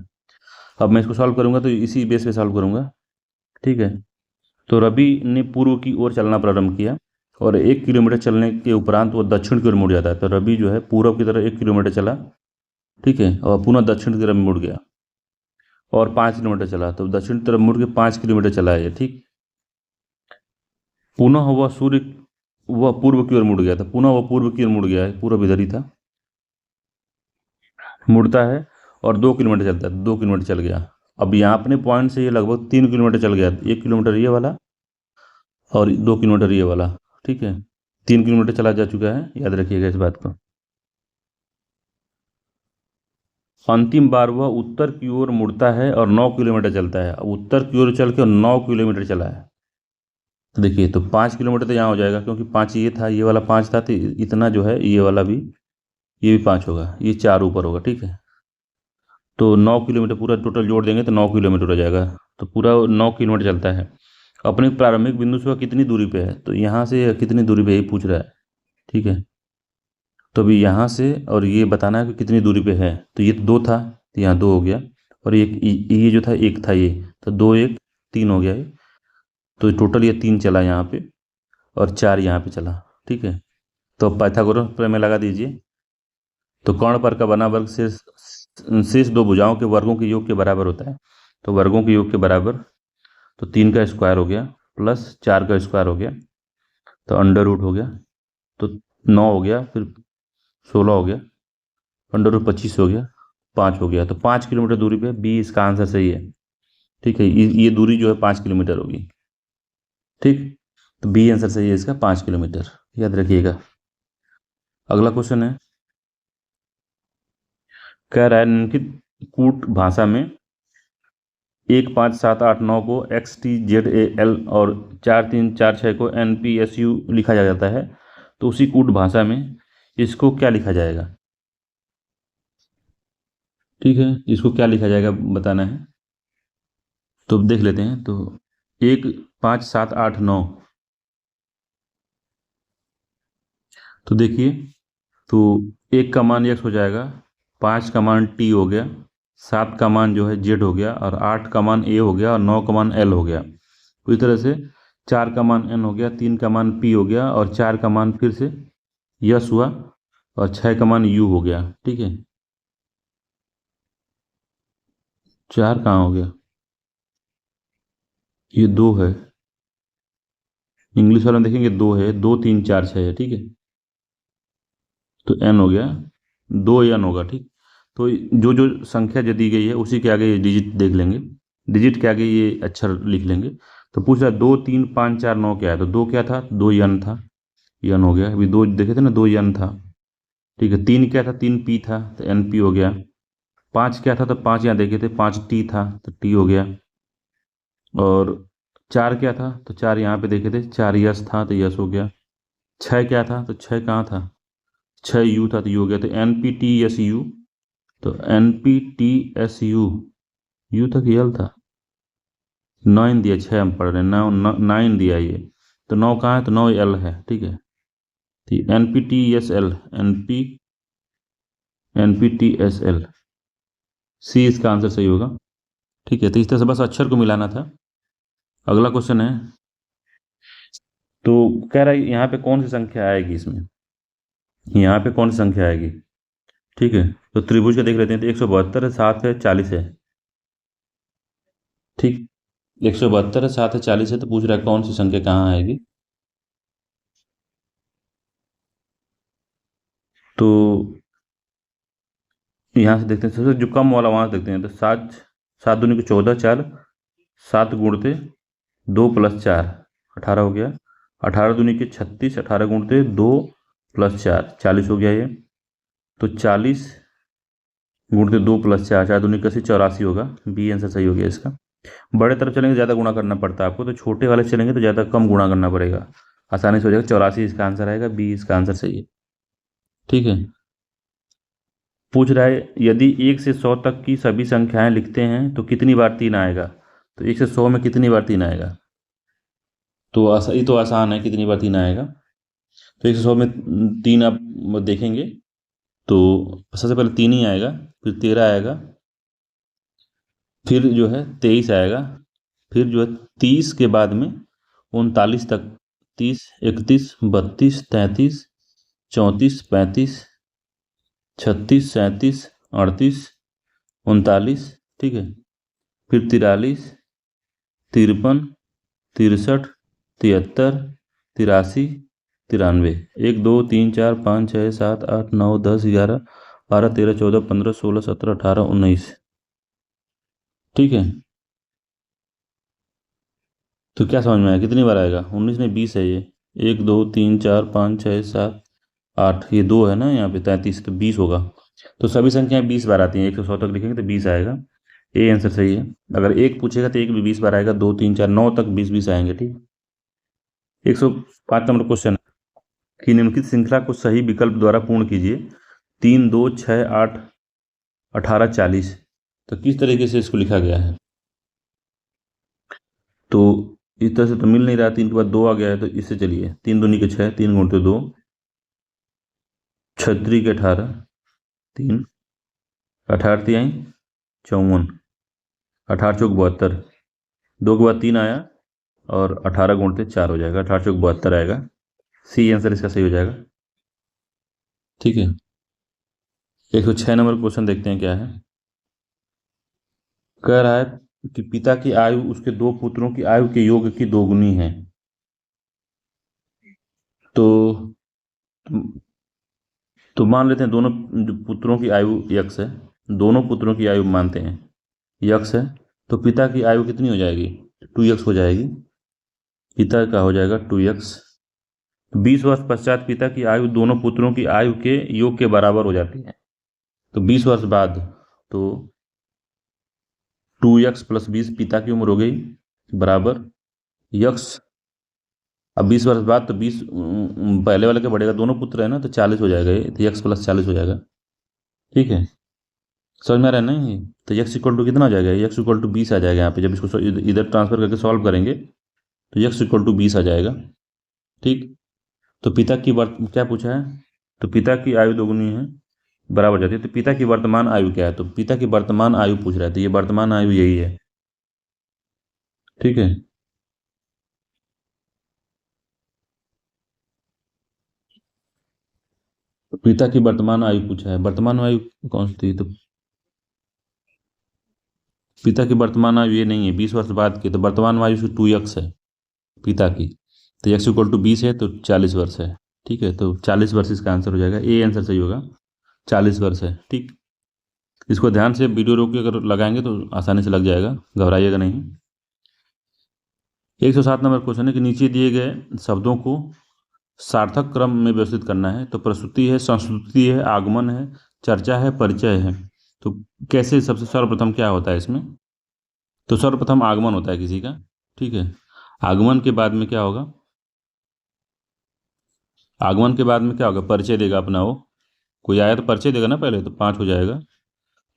अब मैं इसको सॉल्व करूंगा तो इसी बेस पे सॉल्व करूंगा। ठीक है, तो रवि ने पूर्व की ओर चलना प्रारंभ किया और 1 किलोमीटर चलने के उपरांत वो दक्षिण की ओर मुड़ जाता है। तो रवि जो है पूर्व की तरफ 1 किलोमीटर चला, ठीक है, और पुनः दक्षिण की तरफ मुड़ गया और 5 किलोमीटर चला, तो दक्षिण की तरफ मुड़ के 5 किलोमीटर चला है ये। ठीक, पुनः वह पूर्व की ओर मुड़ गया था, पुनः वह पूर्व की ओर मुड़ गया है, पूर्व इधर ही था, मुड़ता है और 2 किलोमीटर चलता है, 2 किलोमीटर चल गया। अब यहाँ अपने पॉइंट से ये लगभग 3 किलोमीटर चल गया, 1 किलोमीटर ये वाला और 2 किलोमीटर ये वाला। ठीक है, 3 किलोमीटर चला जा चुका है, याद रखिएगा इस बात को। अंतिम बार वह उत्तर की ओर मुड़ता है और 9 किलोमीटर चलता है। अब उत्तर की ओर चल के 9 किलोमीटर चला है, तो देखिए, तो 5 किलोमीटर तो यहाँ हो जाएगा, क्योंकि 5 ये था, ये वाला 5 था, तो इतना जो है ये वाला भी, ये भी 5 होगा, ये 4 ऊपर होगा। ठीक है, तो 9 किलोमीटर पूरा टोटल जोड़ देंगे तो 9 किलोमीटर हो जाएगा, तो पूरा 9 किलोमीटर चलता है। अपने प्रारंभिक बिंदु से वह कितनी दूरी पे है? तो यहाँ से कितनी दूरी पे, यही पूछ रहा है। ठीक है, तो अभी यहाँ से और ये बताना है कि कितनी दूरी पे है। तो ये 2 था, तो यहाँ 2 हो गया, और ये जो था 1 था, ये तो 2 1 3 हो गया ये। तो टोटल ये 3 चला यहाँ पे और 4 यहाँ पे चला। ठीक है, तो अब पाइथागोरस प्रमेय लगा दीजिए। तो कर्ण पर का बना वर्ग शेष 2 भुजाओं के वर्गों के योग के बराबर होता है। तो वर्गों के योग के बराबर, तो 3 का स्क्वायर हो गया प्लस 4 का स्क्वायर हो गया, तो अंडर रूट हो गया, तो 9 हो गया, फिर 16 हो गया, अंडर रूट 25 हो गया, 5 हो गया। तो 5 किलोमीटर दूरी पे बी इसका आंसर सही है। ठीक है, ये दूरी जो है 5 किलोमीटर होगी। ठीक, तो बी आंसर सही है इसका 5 किलोमीटर, याद रखिएगा। अगला क्वेश्चन है, कह रहा है निम्नलिखित कूट भाषा में 1 5 7 8 9 को XTZAL और 4 3 4 6 को NPSU लिखा जाता है, तो उसी कूट भाषा में इसको क्या लिखा जाएगा। ठीक है, इसको क्या लिखा जाएगा बताना है। तो देख लेते हैं। तो 1 5 7 8 9, तो देखिए, तो 1 का मान x हो जाएगा, 5 का मान t हो गया, 7 का मान जो है z हो गया, और 8 का मान a हो गया, और 9 का मान l हो गया। तो इस तरह से 4 का मान n हो गया, 3 का मान p हो गया, और 4 का मान फिर से यस हुआ, और 6 का मान u हो गया। ठीक है, 4 कहाँ हो गया, ये 2 है, इंग्लिश वाला में देखेंगे 2 है, 2 3 4 6 है। ठीक है, तो n हो गया, 2 n होगा। ठीक, तो जो जो संख्या जो दी गई है उसी के आगे ये डिजिट देख लेंगे, डिजिट के आगे ये अक्षर लिख लेंगे। तो पूछ रहा है 2 3 5 4 9 क्या है, तो 2 क्या था, 2 n था, n हो गया। अभी 2 देखे थे ना, 2 n था। ठीक है, 3 क्या था, 3 p था, तो n p हो गया। 5 क्या था, तो 5 यहाँ देखे थे, 5 t था, तो t हो गया। और 4 क्या था, तो 4 यहाँ पे देखे थे, 4 यस था, तो यस हो गया। 6 क्या था, तो 6 कहाँ था, 6 यू था, तो यू हो गया। तो N P T S U, N N P T S U, यू था कि एल था, 9 दिया, 6 हम पढ़ रहे हैं, 9 दिया ये, तो 9 कहाँ है, तो 9 एल है। ठीक है, तो N P T S L, N P T S L, C इसका आंसर सही होगा। ठीक है, तो इस तरह से बस अक्षर को मिलाना था। अगला क्वेश्चन है, तो कह रहा है यहाँ पे कौन सी संख्या आएगी इसमें, यहाँ पे कौन सी संख्या आएगी। ठीक है, तो त्रिभुज का देख लेते हैं। तो 172 है, 7 है, 40 है। ठीक, 172 है, 7 है, 40 है, तो पूछ रहा है कौन सी संख्या कहाँ आएगी। तो यहाँ से देखते हैं, सबसे जो कम वाला वहाँ से देखते हैं। तो 7 7 दूनी को 14, 4 7 गुणते 2 प्लस 4 18 हो गया। 18 दूनी के 36, 18 गुणते 2 प्लस 4 40 हो गया ये। तो 40 गुणते 2 प्लस 4, 4 दूनी कैसे 84 होगा, बी आंसर सही हो गया इसका। बड़े तरफ चलेंगे ज़्यादा गुणा करना पड़ता है आपको, तो छोटे वाले चलेंगे तो ज़्यादा कम गुणा करना पड़ेगा, आसानी से हो जाएगा। 84 इसका आंसर आएगा, बी इसका आंसर सही है। ठीक है, पूछ रहा है यदि 1 से 100 तक की सभी संख्याएं लिखते हैं तो कितनी बार 3 आएगा। तो 1 से 100 में कितनी बार 3 आएगा। तो ये तो आसान है, कितनी बार 3 आएगा। तो 1 से 100 में 3 आप देखेंगे, तो सबसे पहले 3 ही आएगा, फिर 13 आएगा, फिर जो है 23 आएगा, फिर जो है 30 के बाद में 39 तक, 30 31 32 33 34 35 36 37 38 39। ठीक है, फिर 43 53 63 73 83 93। 1 2 3 4 5 6 7 8 9 10 11 12 13 14 15 16 17 18 19। ठीक है, तो क्या समझ में आया, कितनी बार आएगा, 19 नहीं 20 है ये। 1 2 3 4 5 6 7 8, ये 2 है ना यहाँ पे, 33, तो 20 होगा। तो सभी संख्याएं 20 बार आती हैं, 1 से 100 तक लिखेंगे तो 20 आएगा, ए आंसर सही है। अगर एक पूछेगा तो एक भी 20 बार आएगा, 2 3 4 9 तक 20 20 आएंगे। ठीक, 105 नंबर क्वेश्चन कि निम्नलिखित श्रृंखला को सही विकल्प द्वारा पूर्ण कीजिए। 3 2 6 8 18 40, तो किस तरीके से इसको लिखा गया है। तो इस तरह से तो मिल नहीं रहा, 3 के बाद 2 आ गया है, तो इससे चलिए 3 दूनी के 6, 3 गुणते 2, छत्री के 18, 3, 18 तिहाई 54, 18 चौक 72, 2 के बाद 3 आया और 18 गुणते 4 हो जाएगा, 18 चौक 72 आएगा। सी आंसर इसका सही हो जाएगा। ठीक है, 106 नंबर क्वेश्चन देखते हैं क्या है। कह रहा है कि पिता की आयु उसके 2 पुत्रों की आयु के योग की दोगुनी है। तो मान लेते हैं दोनों जो पुत्रों की आयु यक्स है, दोनों पुत्रों की आयु मानते हैं यक्स है, तो पिता की आयु कितनी हो जाएगी? 2x हो जाएगी। पिता का हो जाएगा 2x। 20 वर्ष पश्चात पिता की आयु दोनों पुत्रों की आयु के योग के बराबर हो जाती है। तो 20 वर्ष बाद तो 2x + 20 पिता की उम्र हो गई बराबर यक्स। अब 20 वर्ष बाद तो 20 पहले वाले का बढ़ेगा, दोनों पुत्र है ना, तो 40 हो जाएगा, ये तो x + 40 हो जाएगा। ठीक है, समझ में आ रहा है ना? ये तो x = कितना हो जाएगा? x = 20 आ जाएगा यहाँ पे। जब इसको इधर ट्रांसफर करके सॉल्व करेंगे तो x = 20 आ जाएगा। ठीक, तो पिता की क्या पूछा है? तो पिता की आयु दोगुनी है बराबर जाती है। तो पिता की वर्तमान आयु क्या है? तो पिता की वर्तमान आयु पूछ रहा है, तो ये वर्तमान आयु यही है। ठीक है, तो पिता की वर्तमान आयु पूछा है। वर्तमान आयु कौन सी थी? तो पिता की वर्तमान आयु ये नहीं है, 20 वर्ष बाद की, तो वर्तमान आयु से 2x है पिता की, तो x = 20 है तो 40 वर्ष है। ठीक है, तो 40 वर्ष इसका आंसर हो जाएगा, ए आंसर सही होगा, 40 वर्ष है। ठीक, इसको ध्यान से वीडियो रोक के अगर लगाएंगे तो आसानी से लग जाएगा, घबराइएगा नहीं। 107 नंबर क्वेश्चन है कि नीचे दिए गए शब्दों को सार्थक क्रम में व्यवस्थित करना है। तो प्रस्तुति है, संस्तुति है, आगमन है, चर्चा है, परिचय है। तो कैसे, सबसे सर्वप्रथम क्या होता है इसमें? तो सर्वप्रथम आगमन होता है किसी का। ठीक है, आगमन के बाद में क्या होगा? आगमन के बाद में क्या होगा? परिचय देगा अपना वो, कोई आया तो परिचय देगा ना पहले, तो 5 हो जाएगा।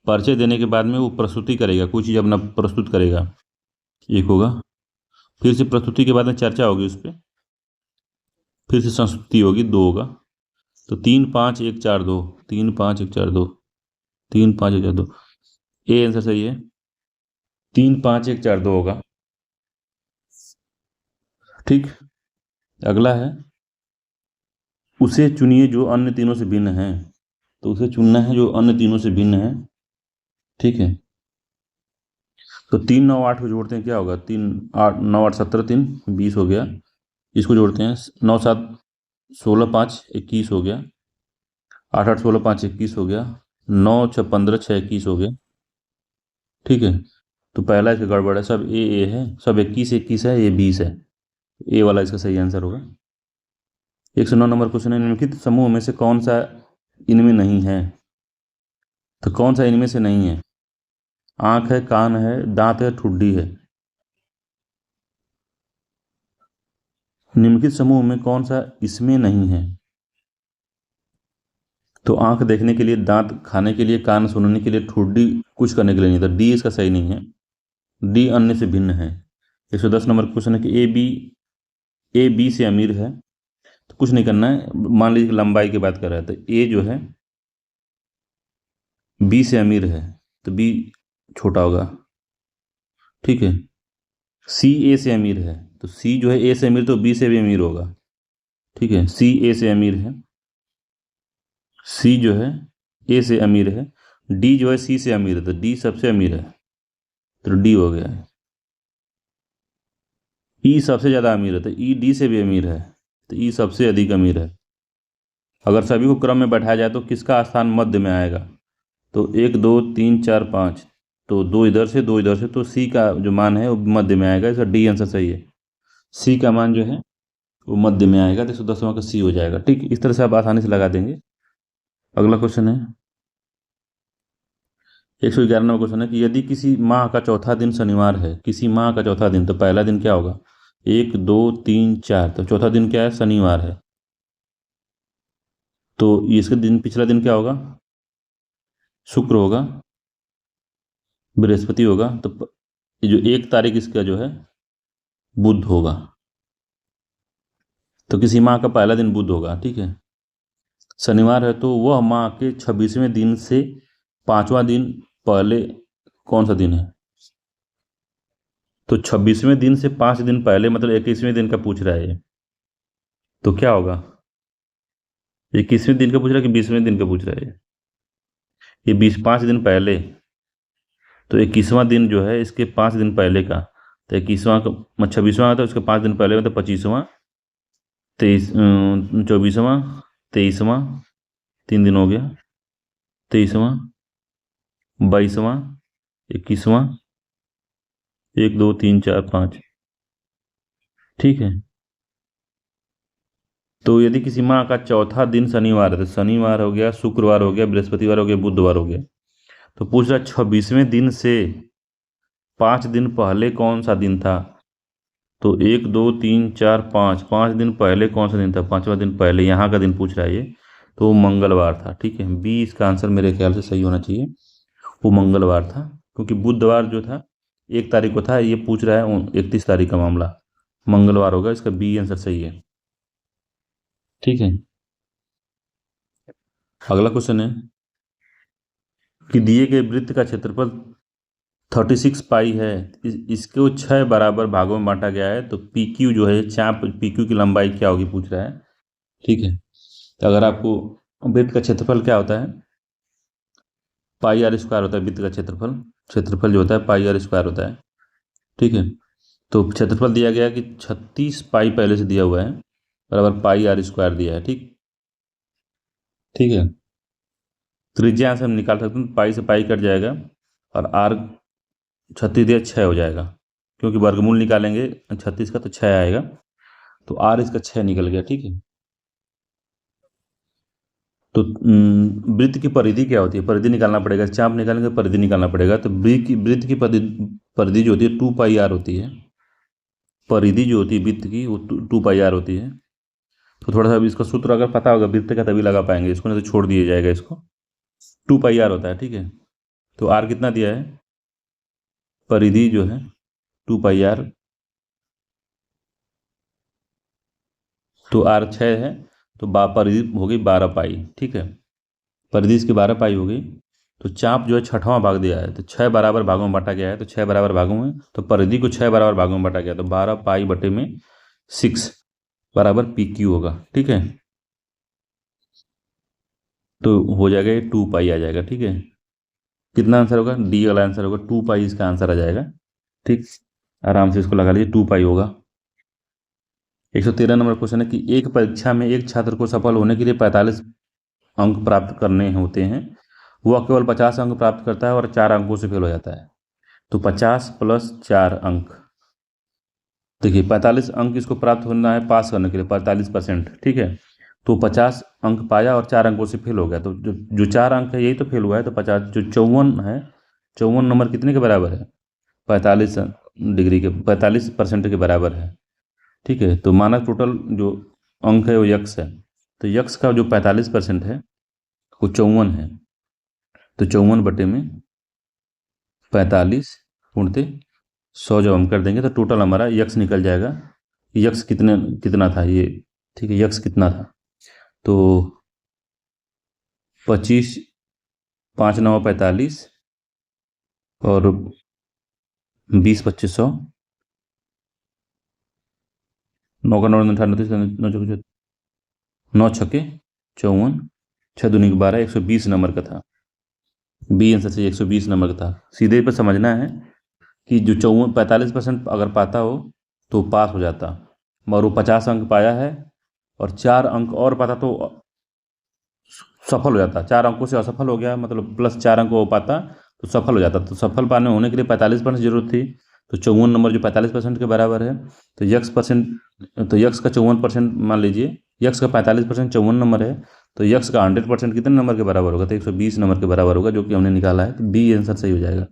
परिचय देने के बाद में वो प्रस्तुति करेगा, कोई चीज़ अपना प्रस्तुत करेगा, 1 होगा। फिर से प्रस्तुति के बाद में चर्चा होगी उस पर, फिर से संस्तुति होगी, 2 होगा। तो 3 5 1 4 2, 3 5 1 4 2, 3 5 1 4 2, ए आंसर सही है, 3 5 1 4 2 होगा। ठीक, अगला है उसे चुनिए जो अन्य तीनों से भिन्न है। तो उसे चुनना है जो अन्य तीनों से भिन्न है। ठीक है, तो 3 9 8 को जोड़ते हैं, क्या होगा? 3 8 9 8 17 3 20 हो गया। इसको जोड़ते हैं, 9 7 16 5 21 हो गया, 8 8 16 5 21 हो गया, 9 6 15 6 21 हो गया। ठीक है, तो पहला इसका गड़बड़ है, सब ए है, सब 21 21 है, ये 20 है, ए वाला इसका सही आंसर होगा। 109 नंबर क्वेश्चन है, निम्नलिखित समूह में से कौन सा इनमें नहीं है? तो कौन सा इनमें से नहीं है? आंख है, कान है, दांत है, ठुड्डी है। निम्नलिखित समूह में कौन सा इसमें नहीं है? तो आंख देखने के लिए, दांत खाने के लिए, कान सुनने के लिए, ठुड्डी कुछ करने के लिए नहीं था, डी इसका सही नहीं है, डी अन्य से भिन्न है। 110 नंबर क्वेश्चन है कि ए बी से अमीर है। तो कुछ नहीं करना है, मान लीजिए लंबाई की बात कर रहा है, तो ए जो है बी से अमीर है, तो बी छोटा होगा। ठीक है, सी ए से अमीर है, तो सी जो है ए से अमीर, तो बी से भी अमीर होगा। ठीक है, सी ए से अमीर है, सी जो है ए से अमीर है, डी जो है सी से अमीर है, तो डी सबसे अमीर है, तो डी हो गया है। ई सबसे ज़्यादा अमीर है, तो ई डी से भी अमीर है, तो ई सबसे अधिक अमीर है। अगर सभी को क्रम में बैठाया जाए तो किसका स्थान मध्य में आएगा? तो 1 2 3 4 5, तो 2 इधर से 2 इधर से, तो सी का जो मान है वो मध्य में आएगा, इसका डी आंसर सही है। सी का मान जो है वो मध्य में आएगा, तो 110वां का सी हो जाएगा। ठीक, इस तरह से आप आसानी से लगा देंगे। अगला क्वेश्चन है 111 नंबर क्वेश्चन है कि यदि किसी माह का चौथा दिन शनिवार है, किसी माह का चौथा दिन, तो पहला दिन क्या होगा? 1 2 3 4, तो चौथा दिन क्या है? शनिवार है। तो इसका दिन, पिछला दिन क्या होगा? शुक्र होगा, बृहस्पति होगा, तो जो 1 तारीख इसका जो है बुध होगा। तो किसी माह का पहला दिन बुध होगा। ठीक है, शनिवार है तो वह माह के 26वें दिन से 5वां दिन पहले कौन सा दिन है? तो 26वें दिन से 5 दिन पहले मतलब 21वें दिन का पूछ रहा है ये। तो क्या होगा? 21वें दिन का पूछ रहा है कि 20वें दिन का पूछ रहा है ये 5 दिन पहले। तो 21वां दिन जो है इसके 5 दिन पहले का, तो 21वां का 26वां आता है, उसके 5 दिन पहले मतलब 25वां, 24वां, 23वां, 3 दिन हो गया, 23वां, 22वां, 21वां, 1 2 3 4 5। ठीक है। तो यदि किसी माह का चौथा दिन शनिवार है तो शनिवार हो गया, शुक्रवार हो गया, बृहस्पतिवार हो गया, बुधवार हो गया। तो पूछ रहा 26वें दिन से 5 दिन पहले कौन सा दिन था? तो 1 2 3 4 5, 5 दिन पहले कौन सा दिन था? 5वां दिन पहले यहाँ का दिन पूछ रहा है ये। तो वो मंगलवार था। ठीक है, बी इसका आंसर मेरे ख्याल से सही होना चाहिए। वो मंगलवार था, क्योंकि बुधवार जो था 1 तारीख को था, ये पूछ रहा है 31 तारीख का मामला। मंगलवार होगा, इसका बी आंसर सही है। ठीक है, अगला क्वेश्चन है कि दिए गए वृत्त का क्षेत्रफल 36 पाई है, इसको 6 बराबर भागों में बांटा गया है, तो पी क्यू जो है चाप पी क्यू की लंबाई क्या होगी पूछ रहा है। ठीक है, तो अगर आपको वृत्त का क्षेत्रफल क्या होता है, पाई आर स्क्वायर होता है। वृत्त का क्षेत्रफल क्षेत्रफल जो होता है पाई आर स्क्वायर होता है। ठीक है, तो क्षेत्रफल दिया गया कि 36 पाई पहले से दिया हुआ है, बराबर पाई आर स्क्वायर दिया है। ठीक ठीक है, त्रिज्या से हम निकाल सकते हैं, पाई से पाई कट जाएगा और आर 36 दिया 6 हो जाएगा, क्योंकि वर्गमूल निकालेंगे 36 का तो 6 आएगा, तो आर इसका 6 निकल गया। ठीक है, तो वृत्त की परिधि क्या होती है? परिधि निकालना पड़ेगा, चाप निकालेंगे परिधि निकालना पड़ेगा। तो वृत्त की परिधि जो होती है 2 पाई आर होती है। परिधि जो होती है वृत्त की वो 2 पाई आर होती है। तो थोड़ा सा अभी इसका सूत्र अगर पता होगा वृत्त का तभी लगा पाएंगे इसको, नहीं तो छोड़ दिया जाएगा इसको। 2 पाई आर होता है। ठीक है, तो आर कितना दिया है? परिधि जो है 2 पाई आर, तो आर 6 है, तो परिधि हो गई 12 पाई। ठीक है, परिधि इसकी 12 पाई हो गई। तो चाप जो है 6वां भाग दिया है, तो 6 बराबर भागों में बांटा गया है, तो 6 बराबर भागों में, तो परिधि को 6 बराबर भागों में बांटा गया, तो 12 पाई/6 बराबर पी क्यू होगा। ठीक है, तो हो जाएगा ये 2 पाई आ जाएगा। ठीक है, कितना आंसर होगा? डी वाला आंसर होगा, 2 पाई इसका आंसर आ जाएगा। ठीक, आराम से इसको लगा लीजिए, 2 पाई होगा। 113 नंबर क्वेश्चन है कि एक परीक्षा में एक छात्र को सफल होने के लिए 45 अंक प्राप्त करने होते हैं, वह केवल 50 अंक प्राप्त करता है और 4 अंकों से फेल हो जाता है। तो 50 + 4 अंक, देखिए 45 अंक इसको प्राप्त होना है पास करने के लिए, 45%। ठीक है, तो 50 अंक पाया और 4 अंकों से फेल हो गया, तो जो 4 अंक है यही तो फेल हुआ है। तो 50 जो 54 है, 54 नंबर कितने के बराबर है? 45 डिग्री के, 45% के बराबर है। ठीक है, तो मानक टोटल जो अंक है वो यक्स है, तो यक्स का जो 45% है वो 54 है, तो 54/45 जब हम कर देंगे तो टोटल हमारा यक्स निकल जाएगा। यक्स कितना था ये? ठीक है, यक्स कितना था? तो 25, 5 9 45 और 20 2500, 9 का 9 98, 9 छक्के 54, 6 दूनी 12, 120 नंबर का था। बी आंसर से 120 नंबर का था। सीधे पर समझना है कि जो 45% अगर पाता हो तो पास हो जाता, और वो 50 अंक पाया है और 4 अंक और पाता तो सफल हो जाता। 4 अंकों से असफल हो गया, मतलब +4 अंक वो पाता तो सफल हो जाता। तो सफल पाने होने के लिए 45% जरूरत थी, तो 54 नंबर जो 45% के बराबर है, तो यक्स का 54% मान लीजिए, यक्स का 45% 54 नंबर है, तो यक्स का 100% कितने नंबर के बराबर होगा? तो 120 नंबर के बराबर होगा, जो कि हमने निकाला है। तो बी आंसर सही हो जाएगा।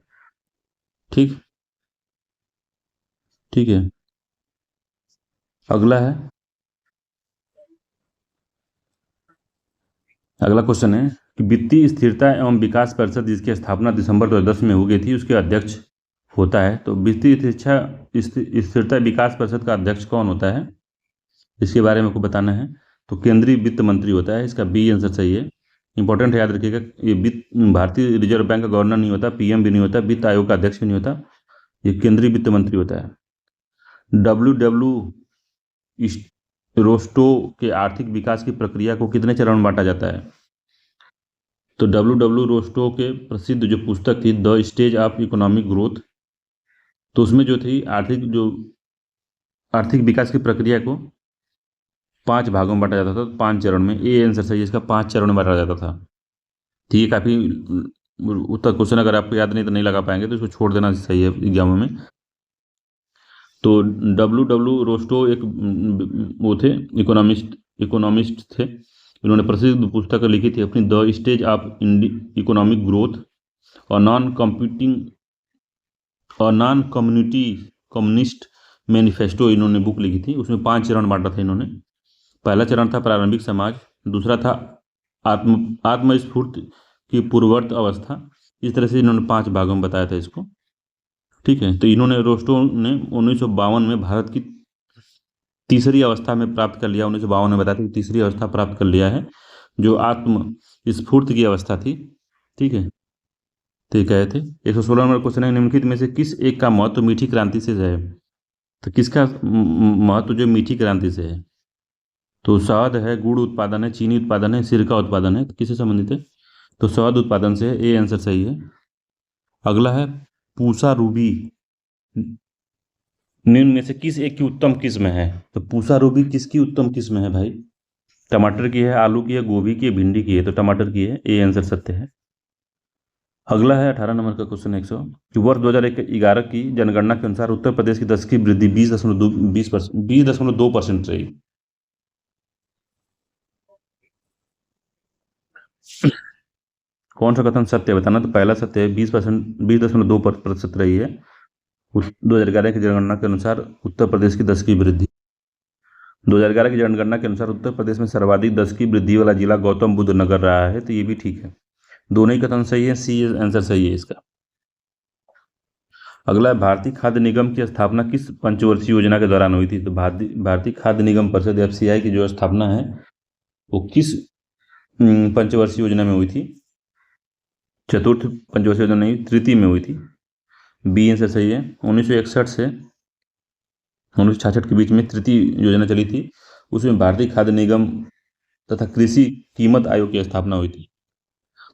ठीक ठीक है, अगला है, अगला क्वेश्चन है कि वित्तीय स्थिरता एवं विकास परिषद जिसकी स्थापना दिसंबर 2010 में हो गई थी, उसके अध्यक्ष होता है। तो वित्तीय स्थिरता विकास परिषद का अध्यक्ष कौन होता है, इसके बारे में आपको बताना है। तो केंद्रीय वित्त मंत्री होता है, इसका बी आंसर सही है। इंपॉर्टेंट है, याद रखिएगा। ये वित्त भारतीय रिजर्व बैंक का गवर्नर नहीं होता, पीएम भी नहीं होता, वित्त आयोग का अध्यक्ष भी नहीं होता, ये केंद्रीय वित्त मंत्री होता है। रोस्टो के आर्थिक विकास की प्रक्रिया को कितने चरण में बांटा जाता है? तो रोस्टो के प्रसिद्ध जो पुस्तक थी the stage of economic growth, तो उसमें जो थी आर्थिक विकास की प्रक्रिया को 5 भागों में बांटा जाता था, 5 चरण में। ए आंसर सही है इसका, 5 चरण में बांटा जाता था। ठीक है, काफ़ी उत्तर क्वेश्चन अगर आपको याद नहीं तो नहीं लगा पाएंगे, तो इसको छोड़ देना सही है एग्जामों में। तो रोस्टो एक वो थे, इकोनॉमिस्ट थे। इन्होंने प्रसिद्ध पुस्तक लिखी थी अपनी, the stage of economic growth, और नॉन कम्युनिस्ट मैनिफेस्टो इन्होंने बुक लिखी थी। उसमें 5 चरण बांटा था इन्होंने। पहला चरण था प्रारंभिक समाज, दूसरा था आत्मस्फूर्त की पूर्ववर्त अवस्था। इस तरह से इन्होंने 5 भागों में बताया था इसको। ठीक है, तो इन्होंने रोस्टो ने 1952 में भारत की तीसरी अवस्था में प्राप्त कर लिया। 1952 में बताया था कि तीसरी अवस्था प्राप्त कर लिया है, जो आत्म स्फूर्त की अवस्था थी। ठीक है, तो ये कहे थे। 116 नंबर क्वेश्चन है, निम्नलिखित में से किस एक का महत्व मीठी क्रांति से है? तो किसका महत्व जो मीठी क्रांति से है? तो शहद है, गुड़ उत्पादन है, चीनी उत्पादन है, सिरका उत्पादन है। तो किससे संबंधित है? तो शहद उत्पादन से है, ए आंसर सही है। अगला है पूसा रूबी निम्न में से किस एक की उत्तम किस्म है? तो पूसा रूबी किसकी उत्तम किस्म है भाई? टमाटर की है, आलू की है, गोभी की है, भिंडी की है? तो टमाटर की है, ए आंसर सत्य है। अगला है 18 नंबर का क्वेश्चन 100 कि वर्ष 2011 की जनगणना के अनुसार उत्तर प्रदेश की 10 की वृद्धि 20.2% रही। कौन सा कथन सत्य है बताना? तो पहला सत्य है, 20.2% रही है 2011 की जनगणना के अनुसार उत्तर प्रदेश की 10 की वृद्धि। 2011 की जनगणना के अनुसार उत्तर प्रदेश में सर्वाधिक 10 की वृद्धि वाला जिला गौतम बुद्ध नगर रहा है। तो ये भी ठीक है, दोनों ही कथन सही है, सी आंसर सही है इसका। अगला है भारतीय खाद्य निगम की स्थापना किस पंचवर्षीय योजना के दौरान हुई थी? तो भारतीय खाद्य निगम परिषद एफसीआई की जो स्थापना है वो किस पंचवर्षीय योजना में हुई थी? चतुर्थ पंचवर्षीय योजना नहीं, तृतीय में हुई थी, बी आंसर सही है। 1961 से 1966 के बीच में तृतीय योजना चली थी, उसमें भारतीय खाद्य निगम तथा कृषि कीमत आयोग की स्थापना हुई थी।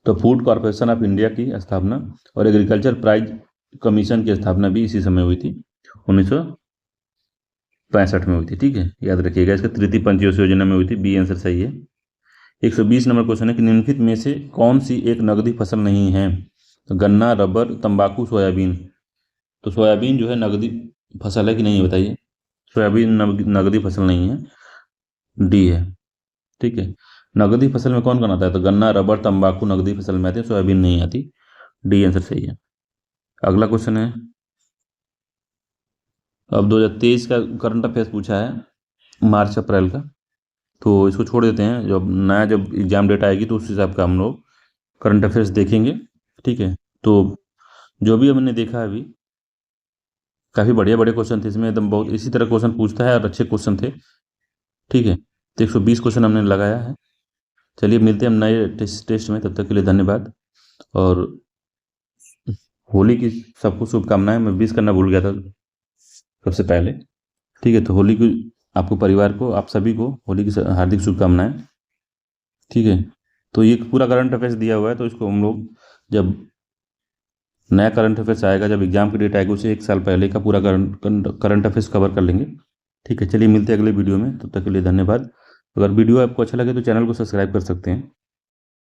तो फूड कॉर्पोरेशन ऑफ इंडिया की स्थापना और एग्रीकल्चर प्राइज कमीशन की स्थापना भी इसी समय हुई थी, 1965 में हुई थी। ठीक है, याद रखिएगा, इसका तृतीय पंचवर्षीय योजना में हुई थी, बी आंसर सही है। 120 नंबर क्वेश्चन है कि निम्नलिखित में से कौन सी एक नकदी फसल नहीं है? तो गन्ना, रबर, तंबाकू, सोयाबीन। तो सोयाबीन जो है नकदी फसल है कि नहीं है बताइए? सोयाबीन नकदी फसल नहीं है, डी है। ठीक है, नकदी फसल में कौन कौन आता है? तो गन्ना, रबर, तंबाकू नकदी फसल में आती है, सोयाबीन नहीं आती, डी आंसर सही है। अगला क्वेश्चन है, अब 2023 का करंट अफेयर्स पूछा है मार्च अप्रैल का, तो इसको छोड़ देते हैं। जब एग्जाम डेट आएगी तो उस हिसाब का हम लोग करंट अफेयर्स देखेंगे। ठीक है, तो जो भी हमने देखा अभी काफ़ी बढ़िया बड़े क्वेश्चन थे इसमें, एकदम बहुत इसी तरह क्वेश्चन पूछता है और अच्छे क्वेश्चन थे। ठीक है, तो 120 क्वेश्चन हमने लगाया है। चलिए मिलते हैं हम नए टेस्ट में, तब तक के लिए धन्यवाद। और होली की सबको शुभकामनाएं। मैं विश करना भूल गया था सबसे पहले। ठीक है, तो होली की आपको परिवार को, आप सभी को होली की हार्दिक शुभकामनाएं। ठीक है, तो ये पूरा करंट अफेयर्स दिया हुआ है, तो इसको हम लोग जब नया करंट अफेयर्स आएगा, जब एग्जाम की डेट आएगी, उसे 1 साल पहले का पूरा करंट अफेयर्स कवर कर लेंगे। ठीक है, चलिए मिलते हैं अगले वीडियो में, तब तक के लिए धन्यवाद। अगर वीडियो आपको अच्छा लगे तो चैनल को सब्सक्राइब कर सकते हैं।